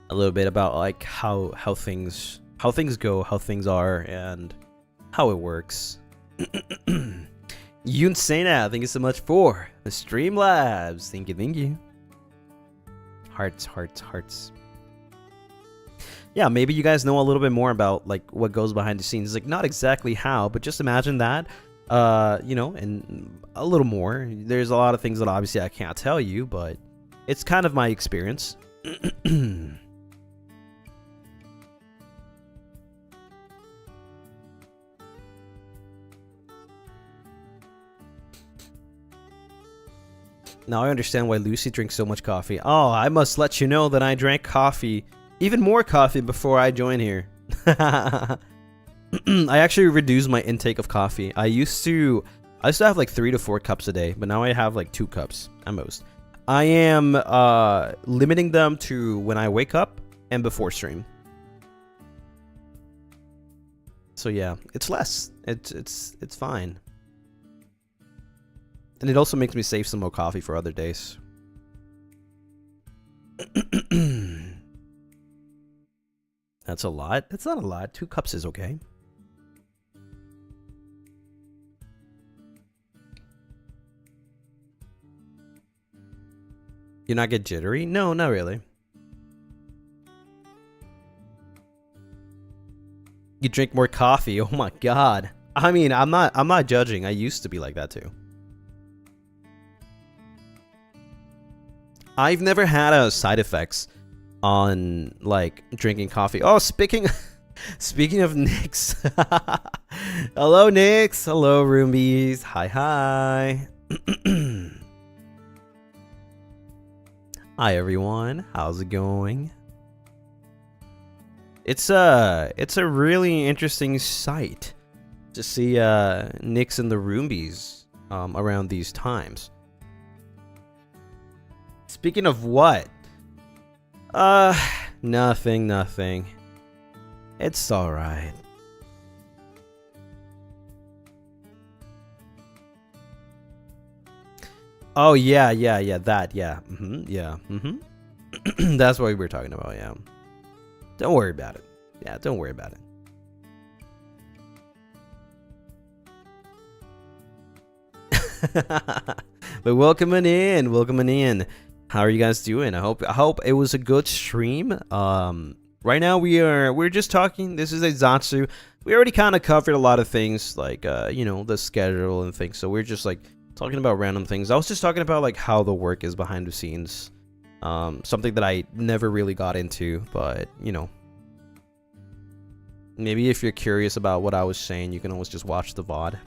a little bit about like how things go, how things are, and how it works. Yunsena, thank you so much for the Streamlabs. Thank you. Hearts. Yeah, maybe you guys know a little bit more about like what goes behind the scenes. Like, not exactly how, but just imagine that, and a little more. There's a lot of things that obviously I can't tell you, but it's kind of my experience. Now I understand why Lucy drinks so much coffee. Oh, I must let you know that I drank coffee, even more coffee before I joined here. I actually reduced my intake of coffee. I used to have like 3 to 4 cups a day, but now I have like 2 cups at most. I am limiting them to when I wake up and before stream. So yeah, it's less. It's fine. And it also makes me save some more coffee for other days. That's a lot. It's not a lot. 2 cups is okay. You not get jittery? No, not really. You drink more coffee. Oh my god. I mean, I'm not judging. I used to be like that too. I've never had a side effects on like drinking coffee. Oh, speaking of Nyx. Hello Nyx. Hello Roombies. Hi. Hi everyone. How's it going? It's a really interesting sight to see Nyx and the Roombies around these times. Speaking of what? Nothing. It's alright. Oh, yeah, that, yeah. That's what we were talking about, yeah. Don't worry about it. Yeah, don't worry about it. But welcoming in. How are you guys doing? I hope it was a good stream. Right now we're just talking. This is a Zatsu. We already kind of covered a lot of things, like you know, the schedule and things. So we're just like talking about random things. I was just talking about like how the work is behind the scenes. Something that I never really got into, but you know, maybe if you're curious about what I was saying, you can always just watch the VOD.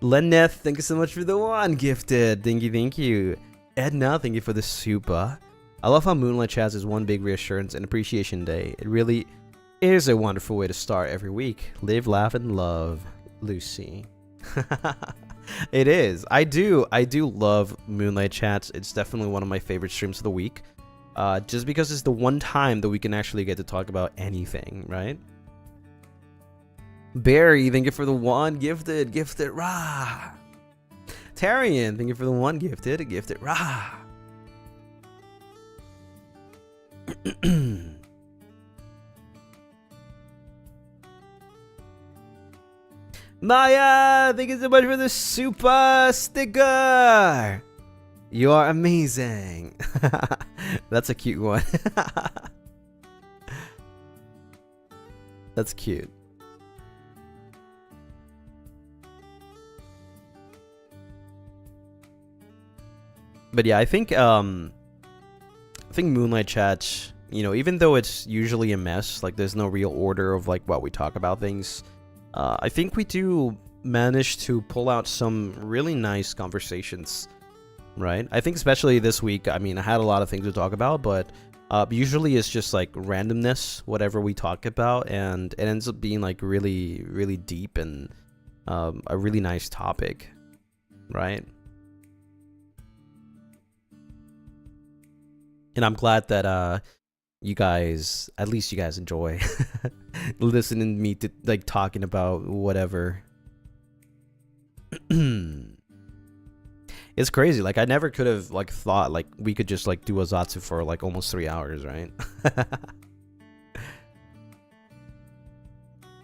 Lenneth, thank you so much for the 1 gifted. Thank you. Edna, thank you for the super. I love how Moonlight Chats is one big reassurance and appreciation day. It really is a wonderful way to start every week. Live, laugh, and love, Lucy. It is. I do love Moonlight Chats. It's definitely one of my favorite streams of the week. Just because it's the one time that we can actually get to talk about anything, right? Barry, thank you for the 1 gifted, rah. Tarian, thank you for the 1 gifted, rah. Maya, thank you so much for the super sticker. You are amazing. That's a cute one. That's cute. But yeah, I think Moonlight Chat, you know, even though it's usually a mess, like there's no real order of like what we talk about things, I think we do manage to pull out some really nice conversations, right? I think especially this week, I mean, I had a lot of things to talk about, but usually it's just like randomness, whatever we talk about, and it ends up being like really, really deep and a really nice topic, right? And I'm glad that you guys, at least you guys enjoy listening to me to like talking about whatever. It's crazy. Like I never could have like thought like we could just like do a Zatsu for like almost 3 hours, right?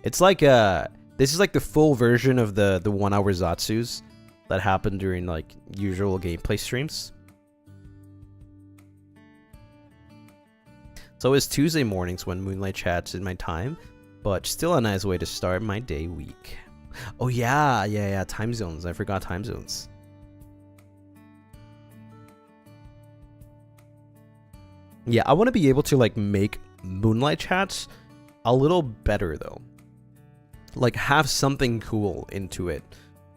It's like this is like the full version of the 1 hour Zatsus that happen during like usual gameplay streams. So it's Tuesday mornings when Moonlight Chats in my time, but still a nice way to start my day week. Oh yeah, time zones. I forgot time zones. Yeah, I want to be able to like make Moonlight Chats a little better though. Like have something cool into it.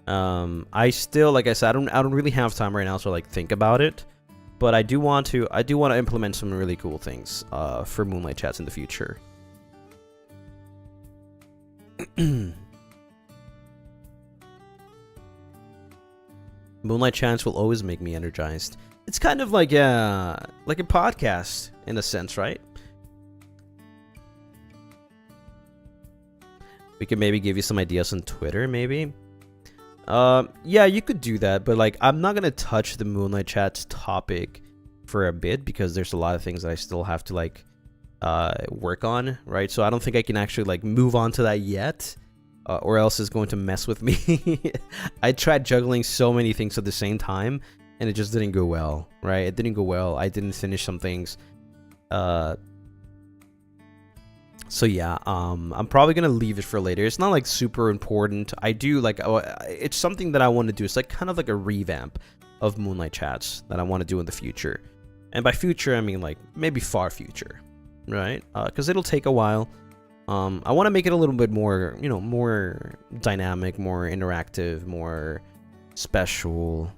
I still, like I said, I don't really have time right now to like think about it, but I do want to implement some really cool things for Moonlight chats in the future. Moonlight chats will always make me energized. It's kind of like a podcast in a sense, right? We could maybe give you some ideas on Twitter, maybe. Yeah, you could do that, but like I'm not gonna touch the Moonlight chats topic for a bit because there's a lot of things that I still have to like work on, right? So I don't think I can actually like move on to that yet, or else it's going to mess with me. I tried juggling so many things at the same time, and it just didn't go well, right? It didn't go well. I didn't finish some things. So yeah, I'm probably gonna leave it for later. It's not like super important. I do like, it's something that I want to do. It's like kind of like a revamp of Moonlight chats that I want to do in the future. And by future, I mean like maybe far future, right? Because it'll take a while. I want to make it a little bit more, you know, more dynamic, more interactive, more special,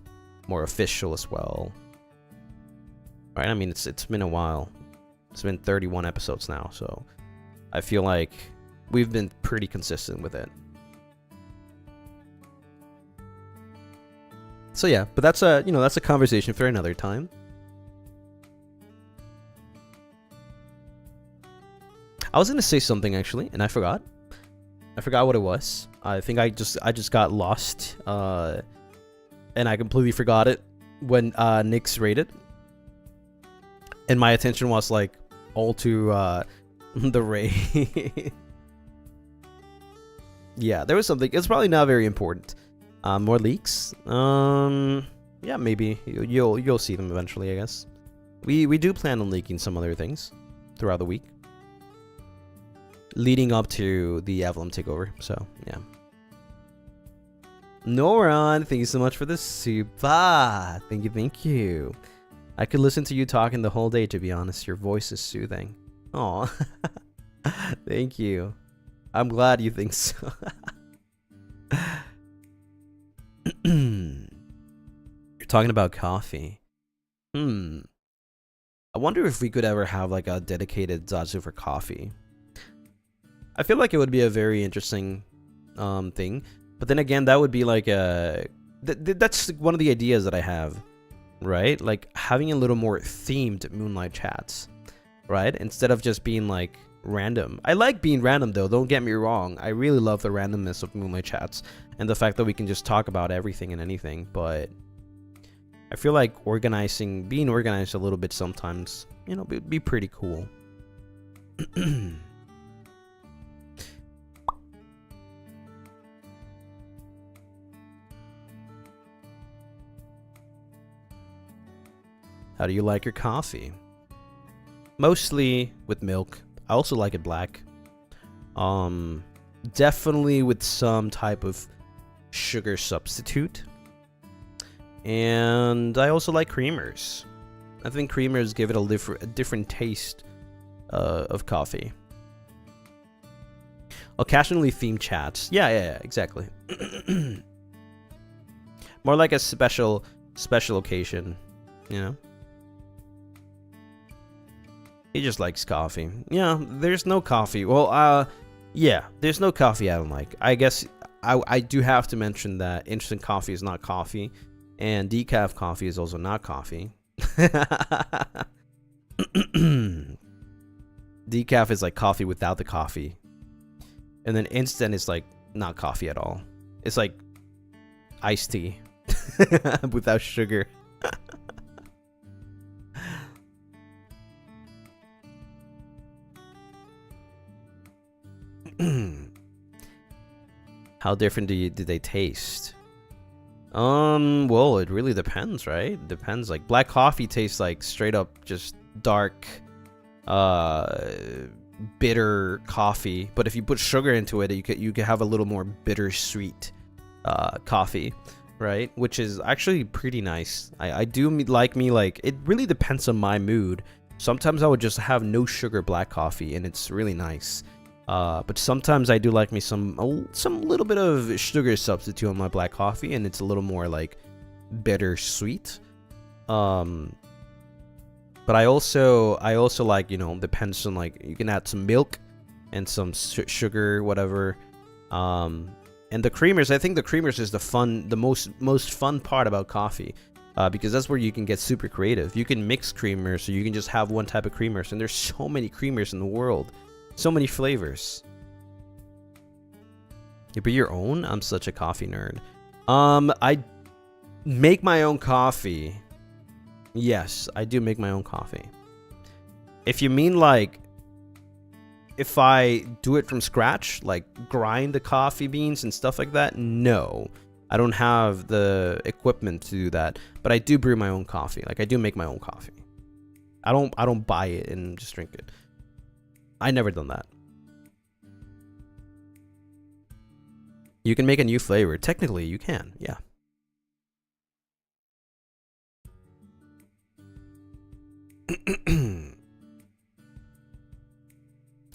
more official as well. Right? I mean, it's been a while. It's been 31 episodes now, so I feel like we've been pretty consistent with it. So yeah, but that's a, you know, that's a conversation for another time. I was gonna say something actually, and I forgot. I forgot what it was. I think I just got lost, and I completely forgot it when Nick's rated, and my attention was like all to the raid. Yeah, there was something. It's probably not very important. More leaks. Yeah, maybe you'll see them eventually, I guess. We do plan on leaking some other things throughout the week, leading up to the Avallum Takeover. So yeah. Noron, thank you so much for the super. Thank you. I could listen to you talking the whole day, to be honest. Your voice is soothing. Aw. Thank you. I'm glad you think so. You're talking about coffee. I wonder if we could ever have like a dedicated Zatsu for coffee. I feel like it would be a very interesting thing. But then again, that would be like a... that's one of the ideas that I have, right? Like having a little more themed Moonlight chats, right? Instead of just being like random. I like being random though, don't get me wrong. I really love the randomness of Moonlight chats and the fact that we can just talk about everything and anything. But I feel like being organized a little bit sometimes, you know, it'd be pretty cool. How do you like your coffee? Mostly with milk. I also like it black. Definitely with some type of sugar substitute. And I also like creamers. I think creamers give it a different taste of coffee. Occasionally themed chats. Yeah, exactly. More like a special occasion, you know? He just likes coffee. Yeah, there's no coffee. Well, yeah, there's no coffee I don't like. I guess I do have to mention that instant coffee is not coffee, and decaf coffee is also not coffee. Decaf is like coffee without the coffee, and then instant is like not coffee at all. It's like iced tea without sugar. How different do they taste? Well, it really depends, right? It depends. Like black coffee tastes like straight up just dark, bitter coffee. But if you put sugar into it, you can have a little more bittersweet coffee, right? Which is actually pretty nice. I do like it really depends on my mood. Sometimes I would just have no sugar black coffee, and it's really nice. But sometimes I do like me some little bit of sugar substitute on my black coffee, and it's a little more like bittersweet. But I also like, you know, depends on, like, you can add some milk and some sugar, whatever. And the creamers, I think the creamers is the most fun part about coffee, because that's where you can get super creative. You can mix creamers, so you can just have one type of creamers, and there's so many creamers in the world, so many flavors. You brew your own? I'm such a coffee nerd. I make my own coffee. Yes, I do make my own coffee. If you mean like, if I do it from scratch, like grind the coffee beans and stuff like that, no. I don't have the equipment to do that, but I do brew my own coffee. Like, I do make my own coffee. I don't buy it and just drink it. I never done that. You can make a new flavor. Technically, you can, yeah.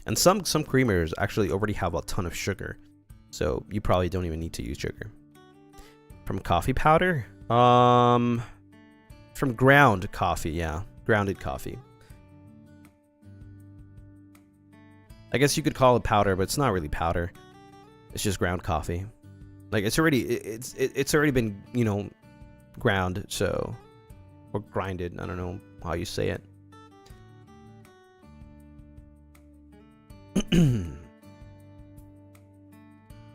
And some creamers actually already have a ton of sugar, so you probably don't even need to use sugar. From coffee powder? From ground coffee, yeah. Grounded coffee. I guess you could call it powder, but it's not really powder. It's just ground coffee. Like, it's already been, you know, ground, so, or grinded. I don't know how you say it.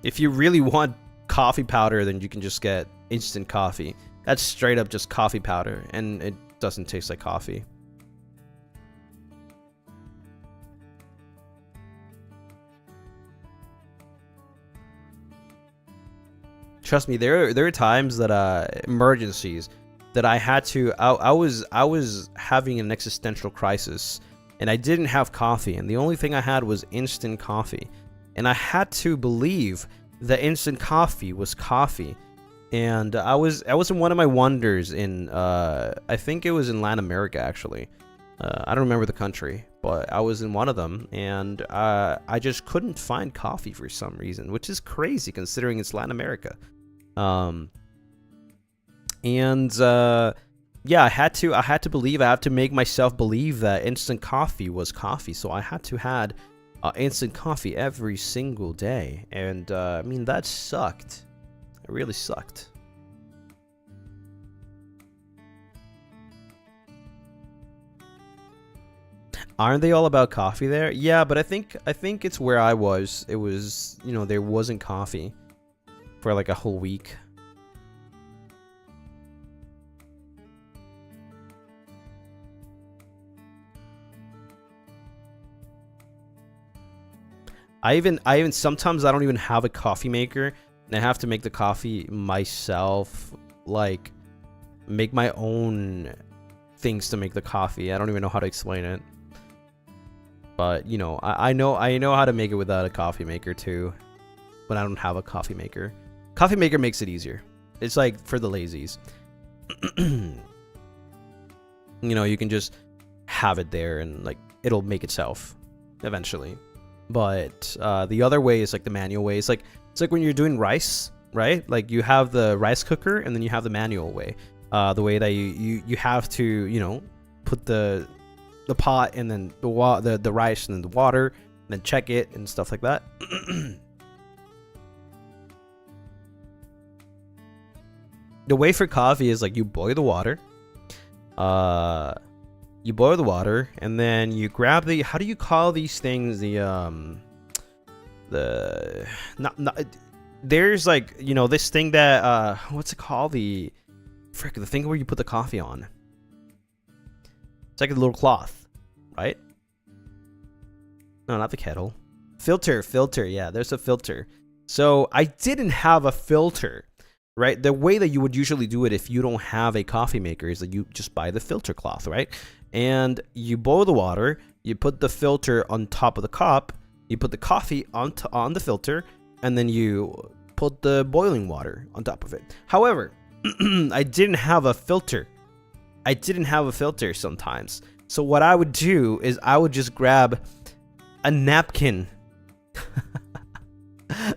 If you really want coffee powder, then you can just get instant coffee. That's straight up just coffee powder, and it doesn't taste like coffee. Trust me, there are times that emergencies that I had to. I was having an existential crisis, and I didn't have coffee, and the only thing I had was instant coffee, and I had to believe that instant coffee was coffee. And I was in one of my wonders in I think it was in Latin America, actually. I don't remember the country, but I was in one of them, and I just couldn't find coffee for some reason, which is crazy considering it's Latin America. Yeah, I had to make myself believe that instant coffee was coffee, so I had to had instant coffee every single day, and I mean, that sucked. It really sucked. Aren't they all about coffee there? Yeah, but I think it's where I was. It was, you know, there wasn't coffee for like a whole week. I even sometimes I don't even have a coffee maker, and I have to make the coffee myself, like make my own things to make the coffee. I don't even know how to explain it. But, you know, I know how to make it without a coffee maker too, but I don't have a coffee maker. Coffee maker makes it easier. It's like for the lazies. You know, you can just have it there and like it'll make itself eventually. But the other way is like the manual way. It's like when you're doing rice, right? Like you have the rice cooker and then you have the manual way. The way that you have to, you know, put the pot and then the rice and then the water and then check it and stuff like that. The way for coffee is like you boil the water. You boil the water and then you grab the, how do you call these things? There's like, you know, this thing that what's it called? The thing where you put the coffee on. It's like a little cloth, right? No, not the kettle. Filter, yeah, there's a filter. So I didn't have a filter, right? The way that you would usually do it if you don't have a coffee maker is that you just buy the filter cloth, right? And you boil the water, you put the filter on top of the cup, you put the coffee on the filter, and then you put the boiling water on top of it. However, I didn't have a filter. Sometimes. So what I would do is I would just grab a napkin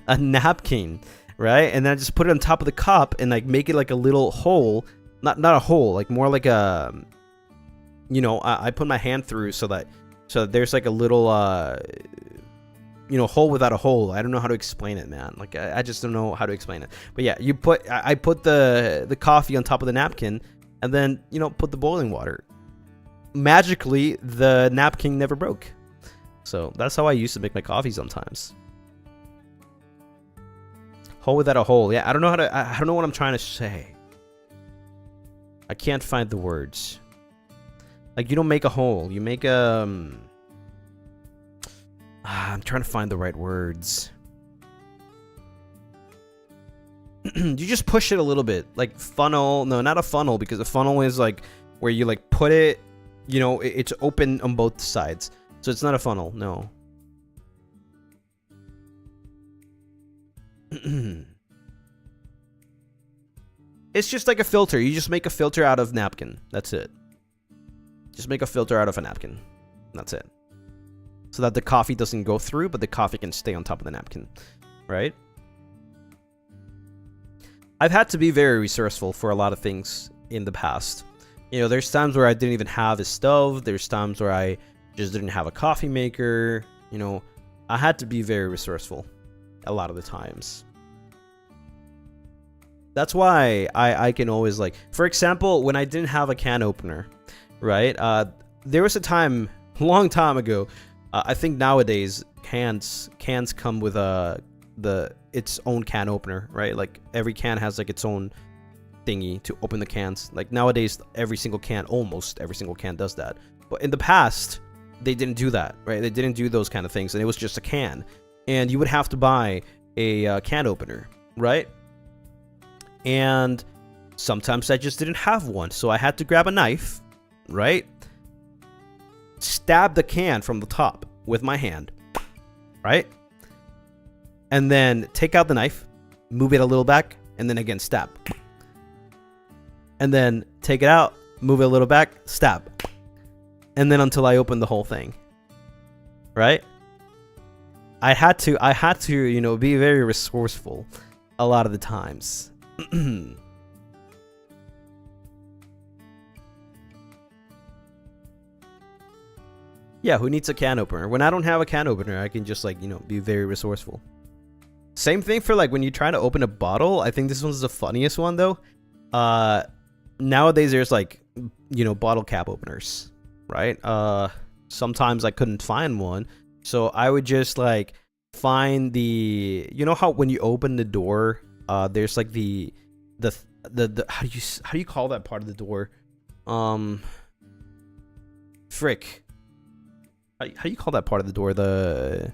a napkin, right? And then I just put it on top of the cup and like make it like a little hole, not a hole, like more like a, you know, I put my hand through so that there's like a little you know, hole without a hole. I don't know how to explain it, man. Like I just don't know how to explain it. But yeah, I put the coffee on top of the napkin and then, you know, put the boiling water. Magically, the napkin never broke. So that's how I used to make my coffee sometimes. Hole without a hole. Yeah, I don't know I don't know what I'm trying to say. I can't find the words. Like, you don't make a hole. You make a I'm trying to find the right words. You just push it a little bit, like funnel. No, not a funnel, because a funnel is like where you like put it, you know, it's open on both sides. So it's not a funnel, no. It's just like a filter. You just make a filter out of napkin. That's it. Just make a filter out of a napkin. That's it. So that the coffee doesn't go through, but the coffee can stay on top of the napkin, right? I've had to be very resourceful for a lot of things in the past. You know, there's times where I didn't even have a stove. There's times where I just didn't have a coffee maker. You know, I had to be very resourceful a lot of the times. That's why I can always, like, for example, when I didn't have a can opener, right? There was a time, long time ago, I think nowadays cans come with its own can opener, right? Like every can has like its own thingy to open the cans. Like nowadays, almost every single can does that. But in the past, they didn't do that, right? They didn't do those kind of things, and it was just a can, and you would have to buy a can opener, right? And sometimes I just didn't have one, so I had to grab a knife, right? Stab the can from the top with my hand, right? And then take out the knife, move it a little back, and then again stab. And then take it out, move it a little back, stab. And then until I open the whole thing, right? I had to, you know, be very resourceful a lot of the times. Yeah, who needs a can opener? When I don't have a can opener, I can just, like, you know, be very resourceful. Same thing for, like, when you try to open a bottle. I think this one's the funniest one, though. Nowadays, there's, like, you know, bottle cap openers, right? Sometimes I couldn't find one, so I would just, like, find the... You know how when you open the door, there's, like, the how do you call that part of the door? Frick. How do you call that part of the door? The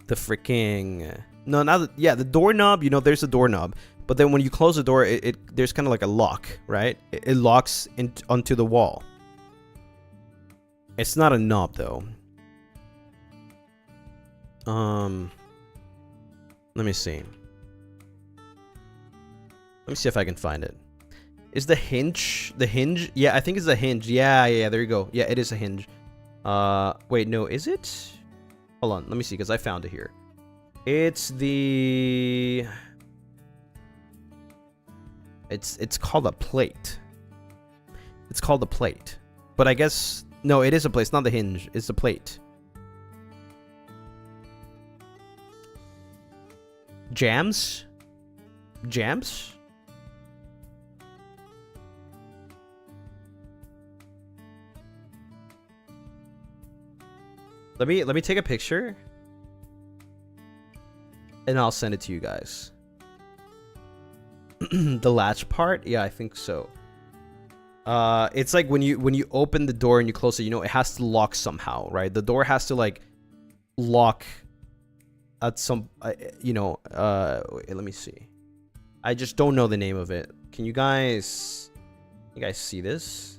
freaking... No, yeah, the doorknob. You know, there's a doorknob. But then when you close the door, there's kind of like a lock, right? It locks onto the wall. It's not a knob, though. Let me see. Let me see if I can find it. Is the hinge the hinge? Yeah, I think it's the hinge. Yeah, there you go. Yeah, it is a hinge. Wait, no, is it? Hold on, let me see, because I found it here. It's the... It's called a plate. It's called a plate. But I guess... No, it is a plate. It's not the hinge. It's the plate. Jams? Jams? Let me take a picture, and I'll send it to you guys. The latch part, yeah, I think so. It's like when you open the door and you close it, you know, it has to lock somehow, right? The door has to like lock at some, you know. Wait, let me see. I just don't know the name of it. Can you guys see this?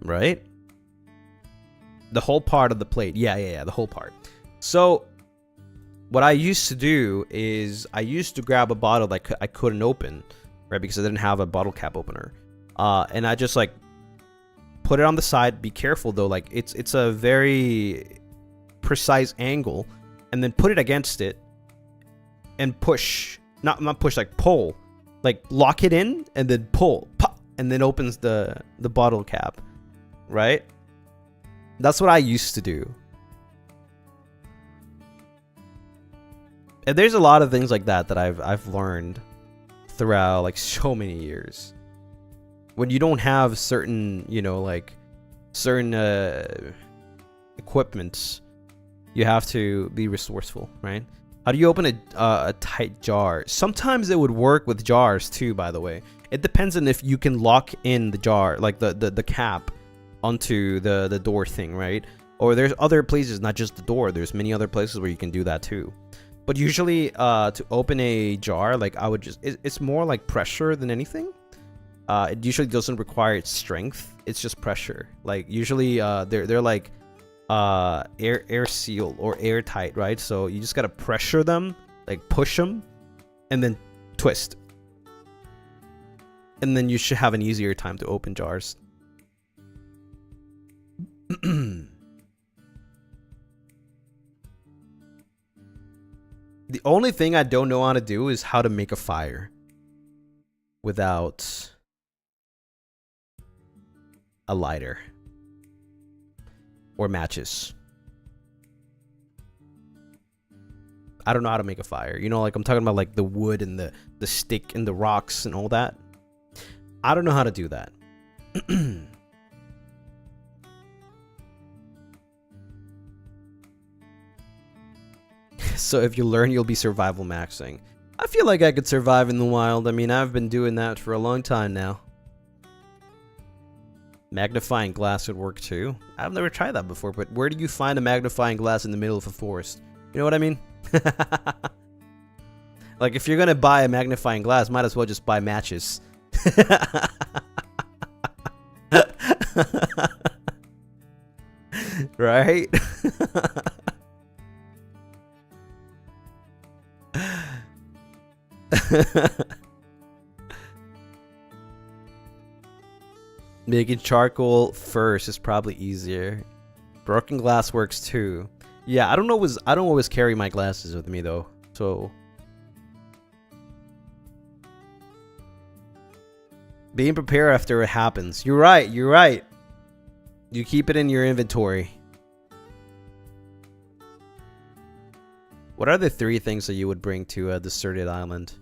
Right? The whole part of the plate. Yeah, the whole part. So what I used to do is I used to grab a bottle that I couldn't open, right? Because I didn't have a bottle cap opener. And I just like put it on the side. Be careful though, like it's a very precise angle, and then put it against it and push. Not push, like pull. Like lock it in and then pull. Pop, and then opens the bottle cap. Right? That's what I used to do. And there's a lot of things like that I've learned throughout like so many years. When you don't have certain, you know, like certain equipments, you have to be resourceful, right? How do you open a tight jar? Sometimes it would work with jars too, by the way. It depends on if you can lock in the jar, like the cap onto the door thing, right? Or there's other places, not just the door. There's many other places where you can do that too. But usually to open a jar, like I would just, it's more like pressure than anything. It usually doesn't require strength. It's just pressure. Like usually they're like air sealed or airtight, right? So you just gotta pressure them, like push them, and then twist. And then you should have an easier time to open jars. The only thing I don't know how to do is how to make a fire without a lighter or matches. I don't know how to make a fire. You know, like I'm talking about like the wood and the stick and the rocks and all that. I don't know how to do that. So if you learn, you'll be survival maxing. I feel like I could survive in the wild. I mean, I've been doing that for a long time now. Magnifying glass would work too. I've never tried that before, but where do you find a magnifying glass in the middle of a forest? You know what I mean? Like, if you're gonna buy a magnifying glass, might as well just buy matches. Right? Making charcoal first is probably easier. Broken glass works too. Yeah, I don't always carry my glasses with me though. So being prepared after it happens. You're right. You keep it in your inventory. What are the 3 things that you would bring to a deserted island?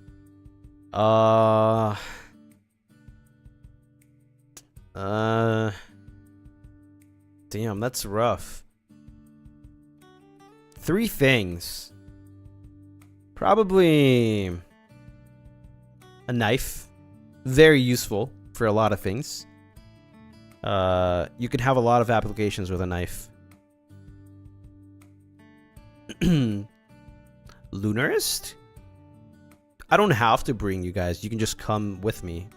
Damn, that's rough. 3 things. Probably a knife. Very useful for a lot of things. You can have a lot of applications with a knife. Lunaris? I don't have to bring you guys. You can just come with me.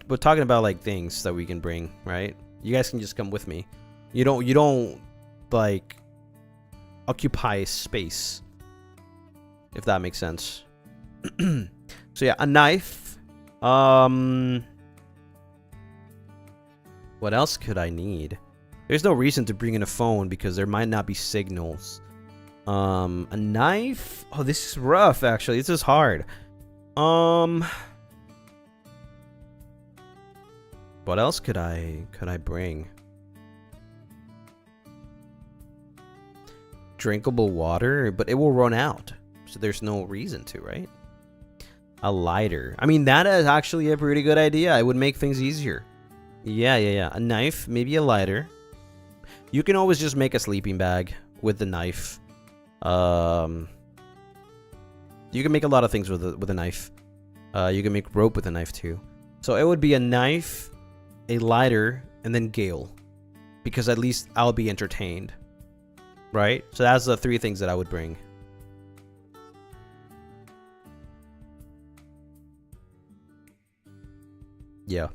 We're talking about like things that we can bring, right? You guys can just come with me. You don't like occupy space, if that makes sense. So yeah, a knife. What else could I need? There's no reason to bring in a phone because there might not be signals. A knife. Oh, this is rough. Actually, this is hard. What else could I bring? Drinkable water, but it will run out, so there's no reason to, right? A lighter. I mean, that is actually a pretty good idea. It would make things easier. Yeah. A knife, maybe a lighter. You can always just make a sleeping bag with the knife. You can make a lot of things with a knife. You can make rope with a knife too. So it would be a knife, a lighter, and then Gale, because at least I'll be entertained, right? So that's the 3 things that I would bring. Yeah.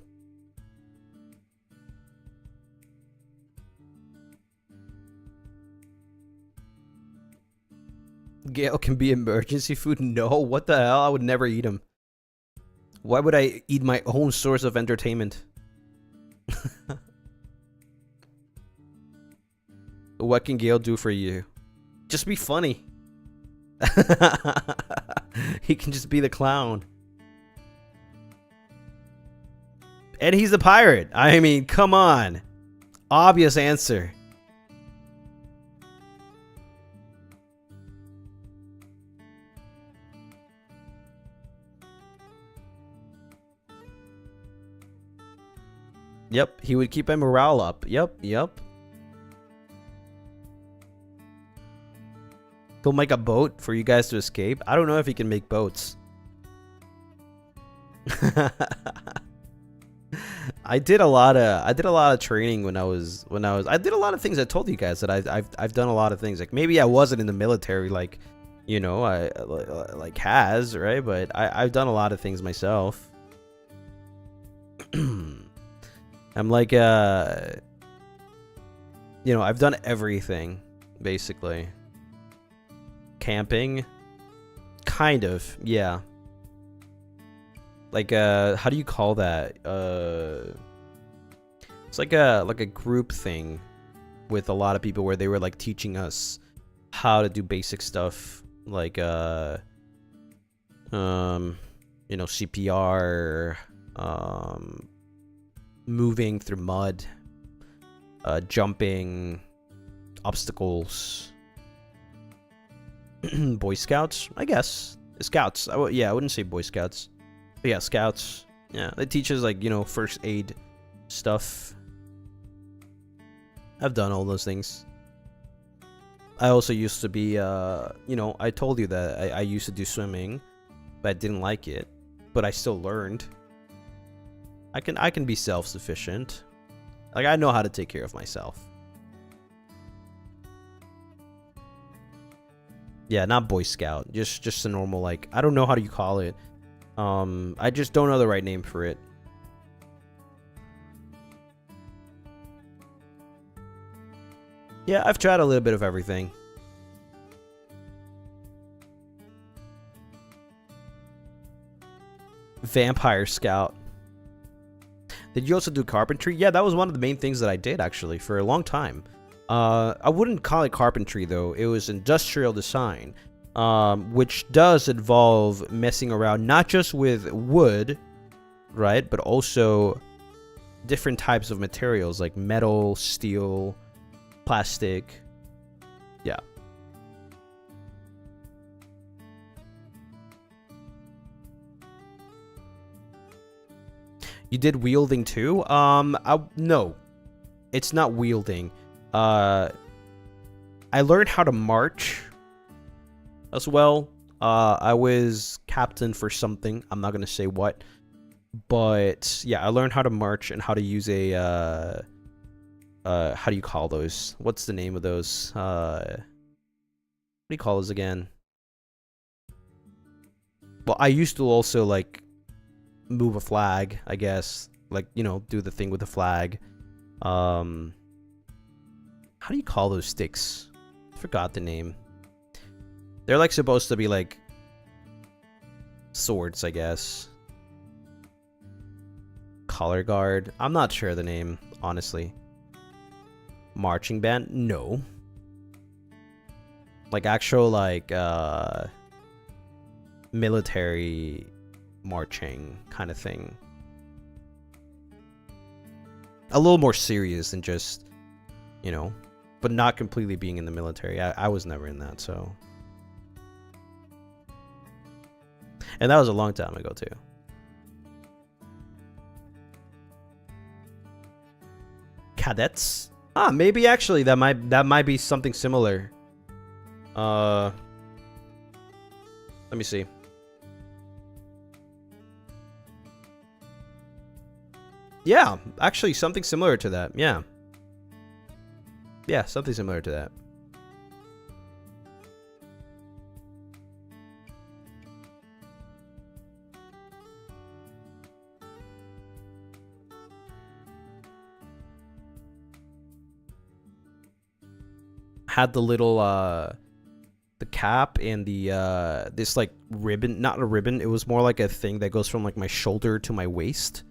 Gale can be emergency food? No, what the hell? I would never eat them. Why would I eat my own source of entertainment? What can Gale do for you? Just be funny. He can just be the clown. And he's a pirate. I mean, come on. Obvious answer. Yep, he would keep my morale up. Yep. He'll make a boat for you guys to escape. I don't know if he can make boats. I did a lot of training when I did a lot of things. I told you guys that I've done a lot of things. Like maybe I wasn't in the military, like, you know, I like has, right? But I've done a lot of things myself. I'm like you know, I've done everything basically. Camping, kind of, yeah. Like how do you call that? It's like a group thing with a lot of people where they were like teaching us how to do basic stuff, like you know, CPR, moving through mud, jumping, obstacles. Boy Scouts, I guess. Scouts. I wouldn't say Boy Scouts. But yeah, Scouts. Yeah, they teach us, like, you know, first aid stuff. I've done all those things. I also used to be, you know, I told you that I used to do swimming, but I didn't like it. But I still learned. I can be self-sufficient. Like, I know how to take care of myself. Yeah, not Boy Scout. Just a normal, like, I don't know how do you call it. I just don't know the right name for it. Yeah, I've tried a little bit of everything. Vampire Scout. Did you also do carpentry? Yeah, that was one of the main things that I did, actually, for a long time. I wouldn't call it carpentry, though. It was industrial design, which does involve messing around not just with wood, right, but also different types of materials like metal, steel, plastic. Yeah. You did wielding too? No. It's not wielding. I learned how to march as well. I was captain for something. I'm not gonna say what, but yeah, I learned how to march and how to use a how do you call those? What's the name of those? What do you call those again? Well, I used to also like move a flag, I guess, like, you know, do the thing with the flag. How do you call those sticks? I forgot the name. They're like supposed to be like swords, I guess. Collar guard. I'm not sure the name, honestly. Marching band? No. Like actual like military marching kind of thing. A little more serious than just, you know, but not completely being in the military. I was never in that, so. And that was a long time ago too. Cadets? Ah, maybe actually that might be something similar. Let me see. Yeah, actually something similar to that. Yeah. Yeah, something similar to that. Had the little the cap and the this like ribbon, not a ribbon, it was more like a thing that goes from like my shoulder to my waist.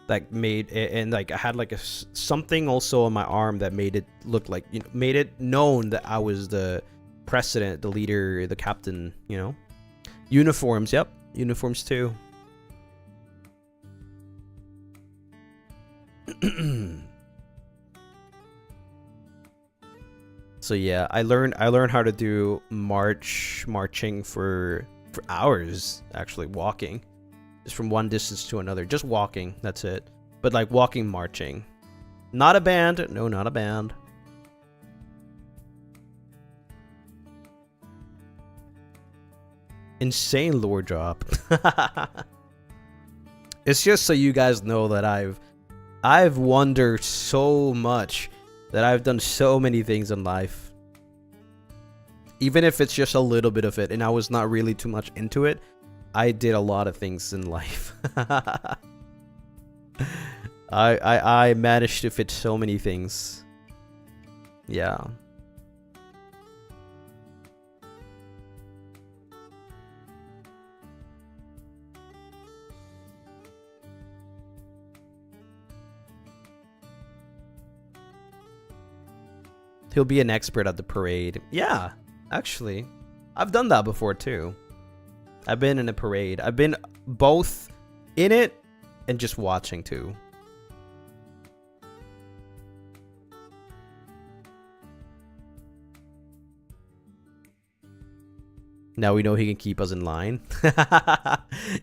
that made it, and like I had like something also on my arm that made it look like, you know, made it known that I was the president, the leader, the captain, you know. Uniforms, yep, uniforms too. So yeah, I learned how to do marching for hours, actually, walking. Just from one distance to another, just walking, that's it. But like walking, marching. Not a band, no, not a band. Insane lore drop. It's just so you guys know that I've wondered so much, that I've done so many things in life. Even if it's just a little bit of it, and I was not really too much into it, I did a lot of things in life. I managed to fit so many things. Yeah. He'll be an expert at the parade. Yeah, actually. I've done that before too. I've been in a parade. I've been both in it and just watching too. Now we know he can keep us in line.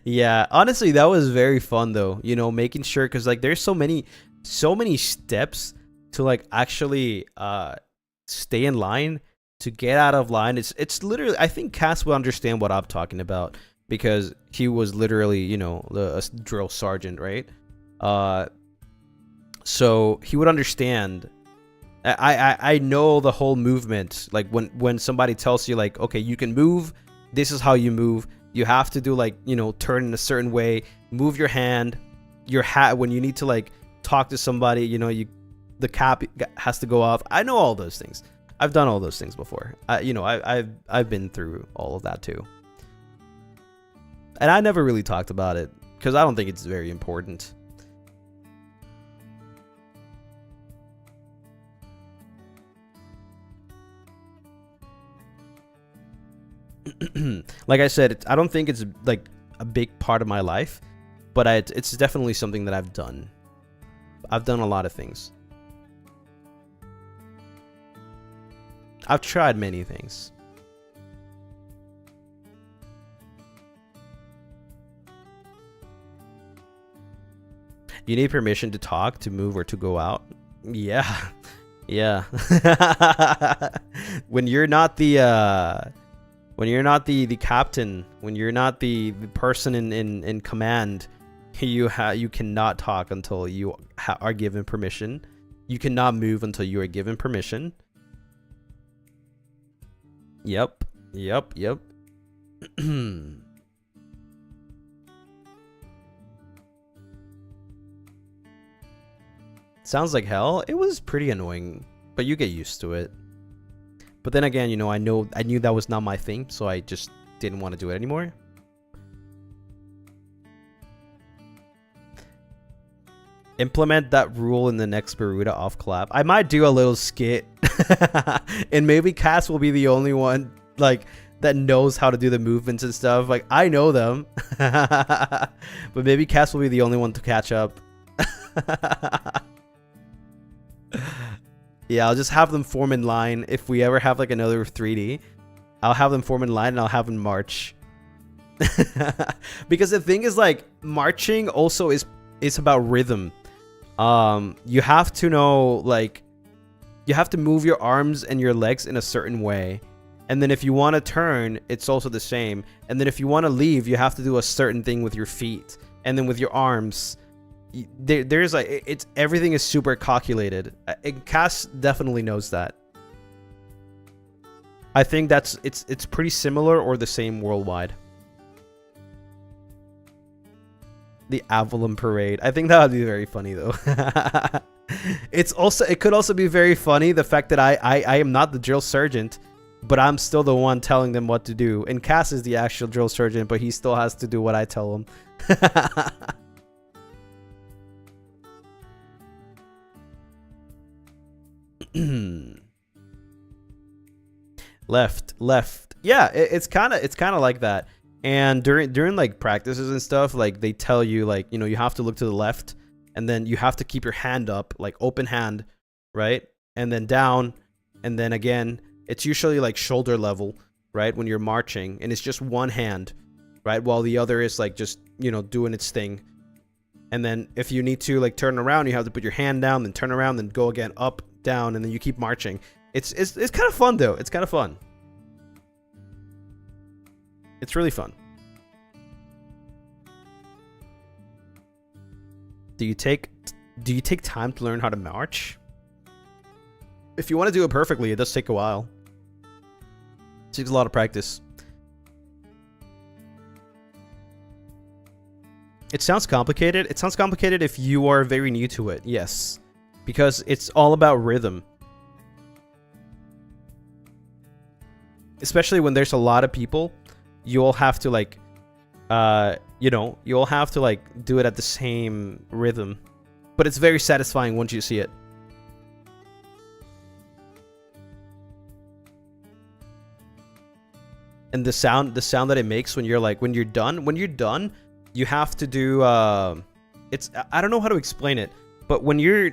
Yeah, honestly, that was very fun though. You know, making sure, because like there's so many steps to like actually stay in line, to get out of line. It's literally, I think Cass will understand what I'm talking about, because he was literally, you know, a drill sergeant, right? So he would understand. I know the whole movement. Like when somebody tells you like, okay, you can move, this is how you move. You have to do like, you know, turn in a certain way, move your hand, your hat when you need to like talk to somebody, you know, the cap has to go off. I know all those things. I've done all those things before. You know, I've been through all of that too. And I never really talked about it because I don't think it's very important. Like I said, I don't think it's like a big part of my life, but it's definitely something that I've done. I've done a lot of things. I've tried many things. You need permission to talk, to move, or to go out? Yeah. Yeah. When you're not the captain, when you're not the person in command, you cannot talk until you are given permission. You cannot move until you are given permission. Yep. Sounds like hell. It was pretty annoying, but you get used to it. But then again, you know, I knew that was not my thing, so I just didn't want to do it anymore. Implement that rule in the next Baruda off collab. I might do a little skit. And maybe Cass will be the only one like that knows how to do the movements and stuff. Like I know them. But maybe Cass will be the only one to catch up. Yeah, I'll just have them form in line. If we ever have like another 3D, I'll have them form in line and I'll have them march. Because the thing is, like, marching also is about rhythm. You have to know, like, you have to move your arms and your legs in a certain way. And then if you want to turn, it's also the same. And then if you want to leave, you have to do a certain thing with your feet. And then with your arms, there's like, it's everything is super calculated. And Cass definitely knows that. I think it's pretty similar or the same worldwide. The Avallum parade. I think that would be very funny though. It could also be very funny the fact that I am not the drill sergeant, but I'm still the one telling them what to do. And Cass is the actual drill sergeant, but he still has to do what I tell him. left. Yeah, it's kind of like that. And during like practices and stuff, like they tell you like, you know, you have to look to the left, and then you have to keep your hand up, like open hand, right? And then down, and then again, it's usually like shoulder level, right? When you're marching, and it's just one hand, right? While the other is like just, you know, doing its thing. And then if you need to like turn around, you have to put your hand down, then turn around, then go again, up, down, and then you keep marching. It's kind of fun though. It's kind of fun. It's really fun. Do you take time to learn how to march? If you want to do it perfectly, it does take a while. It takes a lot of practice. It sounds complicated. It sounds complicated if you are very new to it. Yes. Because it's all about rhythm. Especially when there's a lot of people, you'll have to like you know, you'll have to like do it at the same rhythm. But it's very satisfying once you see it. And the sound that it makes when you're like, when you're done, you have to do it's, I don't know how to explain it, but when you're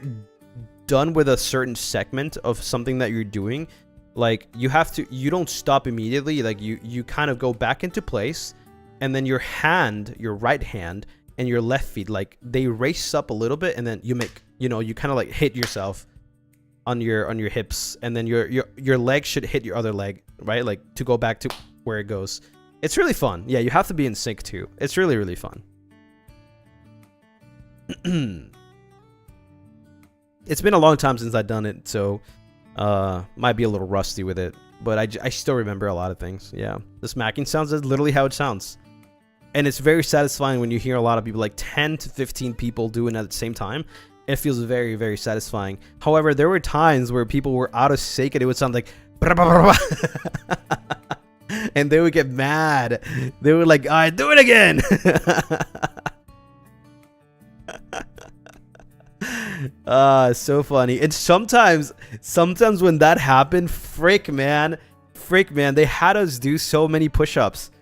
done with a certain segment of something that you're doing, like you don't stop immediately. Like you kind of go back into place, and then your right hand and your left feet, like they race up a little bit, and then you make, you know, you kind of like hit yourself on your hips, and then your leg should hit your other leg, right? Like to go back to where it goes. It's really fun. Yeah, you have to be in sync too. It's really, really fun. It's been a long time since I've done it, so might be a little rusty with it, but I still remember a lot of things. Yeah, the smacking sounds is literally how it sounds, and it's very satisfying when you hear a lot of people, like 10 to 15 people doing it at the same time. It feels very, very satisfying. However, there were times where people were out of sync and it would sound like and they would get mad. They were like, "All right, do it again." So funny. And sometimes when that happened, frick man, they had us do so many push-ups.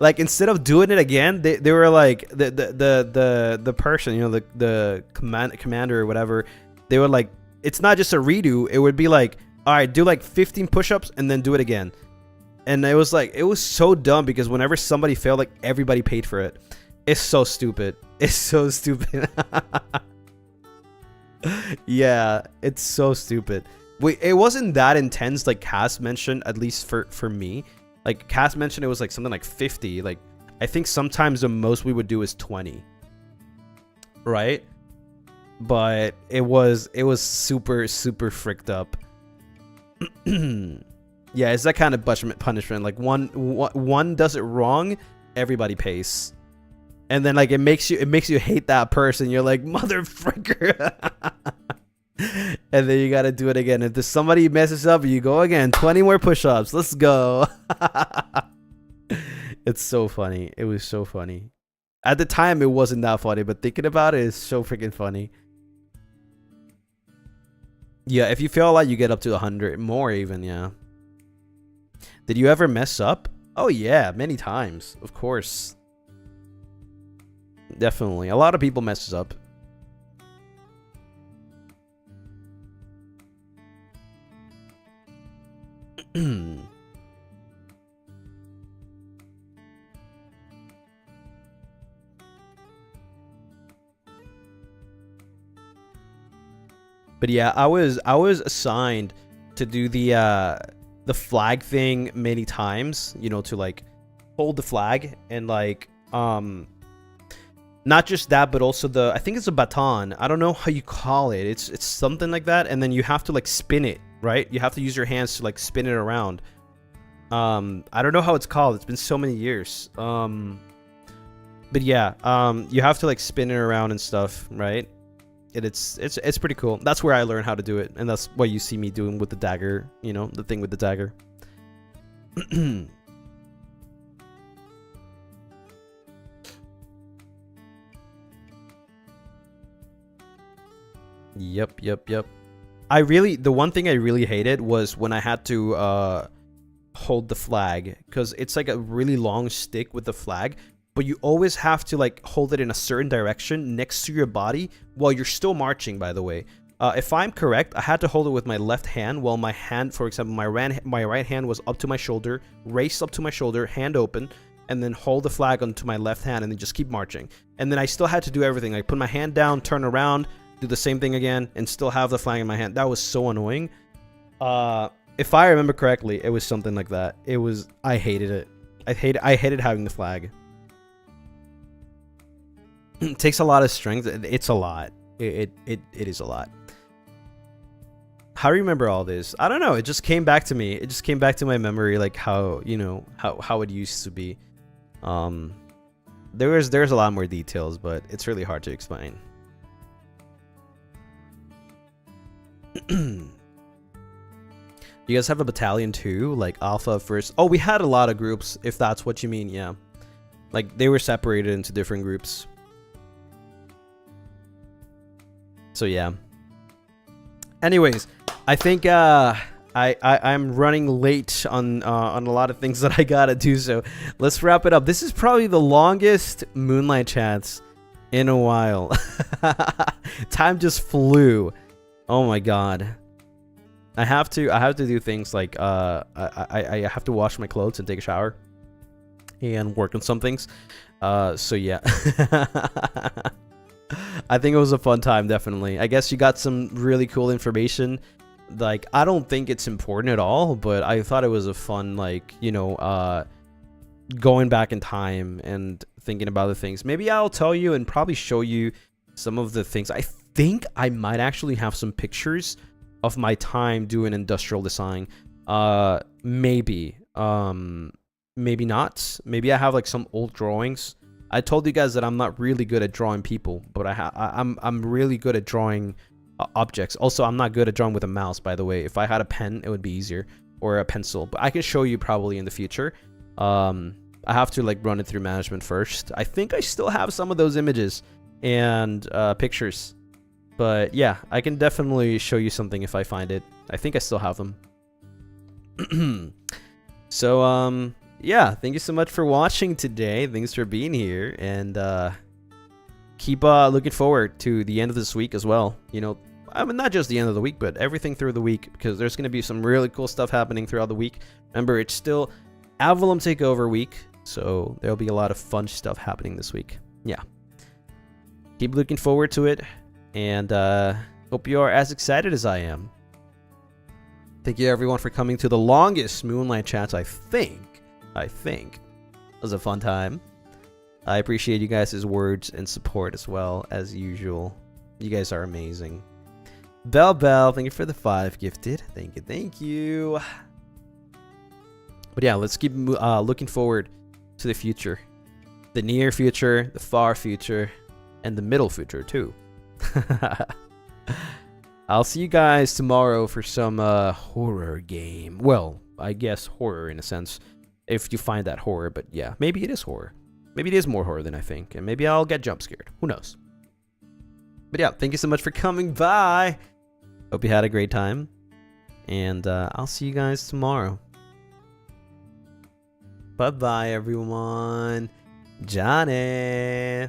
Like instead of doing it again, they were like the person, you know, the commander or whatever, they were like, it's not just a redo. It would be like, all right, do like 15 push-ups and then do it again. And it was like, it was so dumb because whenever somebody failed, like everybody paid for it. It's so stupid. It's so stupid. Yeah, it's so stupid. Wait, it wasn't that intense like Cass mentioned, at least for me. Like Cass mentioned, it was like something like 50. Like I think sometimes the most we would do is 20. Right? But it was super, super fricked up. Yeah, it's that kind of punishment. Like one does it wrong, everybody pays. And then like it makes you hate that person. You're like, motherfucker. And then you gotta do it again. If somebody messes up, you go again. 20 more push-ups. Let's go. It's so funny. It was so funny. At the time, it wasn't that funny, but thinking about it is so freaking funny. Yeah, if you fail a lot, you get up to 100 more even. Yeah. Did you ever mess up? Oh yeah, many times. Of course. Definitely. A lot of people messes up. But yeah, I was assigned to do the flag thing many times, you know, to like hold the flag and like not just that, but also I think it's a baton. I don't know how you call it. It's something like that, and then you have to like spin it, right? You have to use your hands to like spin it around. I don't know how it's called. It's been so many years. But yeah, you have to like spin it around and stuff, right? It's pretty cool. That's where I learned how to do it, and that's what you see me doing with the dagger, you know, the thing with the dagger. Yep. The one thing I really hated was when I had to hold the flag, because it's like a really long stick with the flag, but you always have to like hold it in a certain direction next to your body while you're still marching, by the way. If I'm correct, I had to hold it with my left hand while my hand, for example, my right hand was up to my shoulder, raised up to my shoulder, hand open, and then hold the flag onto my left hand and then just keep marching. And then I still had to do everything. Like put my hand down, turn around, do the same thing again, and still have the flag in my hand. That was so annoying. If I remember correctly, it was something like that. I hated it. I hated having the flag. It takes a lot of strength. It's a lot. It is a lot. How do you remember all this? I don't know. It just came back to me. It just came back to my memory, like how, you know, how it used to be. There's a lot more details, but it's really hard to explain. You guys have a battalion too, like Alpha first? Oh, we had a lot of groups, if that's what you mean. Yeah, like they were separated into different groups. So yeah. Anyways, I think I'm running late on a lot of things that I gotta do, so let's wrap it up. This is probably the longest Moonlight chats in a while. Time just flew. Oh my god. I have to do things like I have to wash my clothes and take a shower and work on some things. So yeah. I think it was a fun time, definitely. I guess you got some really cool information. Like, I don't think it's important at all, but I thought it was a fun, like, you know, going back in time and thinking about the things. Maybe I'll tell you and probably show you some of the things. I think I might actually have some pictures of my time doing industrial design. Maybe not. Maybe I have like some old drawings. I told you guys that I'm not really good at drawing people, but I'm really good at drawing objects. Also, I'm not good at drawing with a mouse, by the way. If I had a pen, it would be easier, or a pencil. But I can show you probably in the future. I have to like run it through management first. I think I still have some of those images and pictures. But yeah, I can definitely show you something if I find it. I think I still have them. So, yeah, thank you so much for watching today. Thanks for being here. And keep looking forward to the end of this week as well. You know, I mean, not just the end of the week, but everything through the week, because there's going to be some really cool stuff happening throughout the week. Remember, it's still Avallum Takeover week, so there'll be a lot of fun stuff happening this week. Yeah. Keep looking forward to it. And hope you are as excited as I am. Thank you everyone for coming to the longest Moonlight chats, I think. It was a fun time. I appreciate you guys' words and support as well, as usual. You guys are amazing. Bell, thank you for the 5 gifted. Thank you. But yeah, let's keep looking forward to the future. The near future, the far future, and the middle future too. I'll see you guys tomorrow for some horror game. Well, I guess horror in a sense, if you find that horror. But yeah, maybe it is horror. Maybe it is more horror than I think, and maybe I'll get jump scared. Who knows? But yeah, thank you so much for coming by. Hope you had a great time, and I'll see you guys tomorrow. Bye bye everyone. Johnny.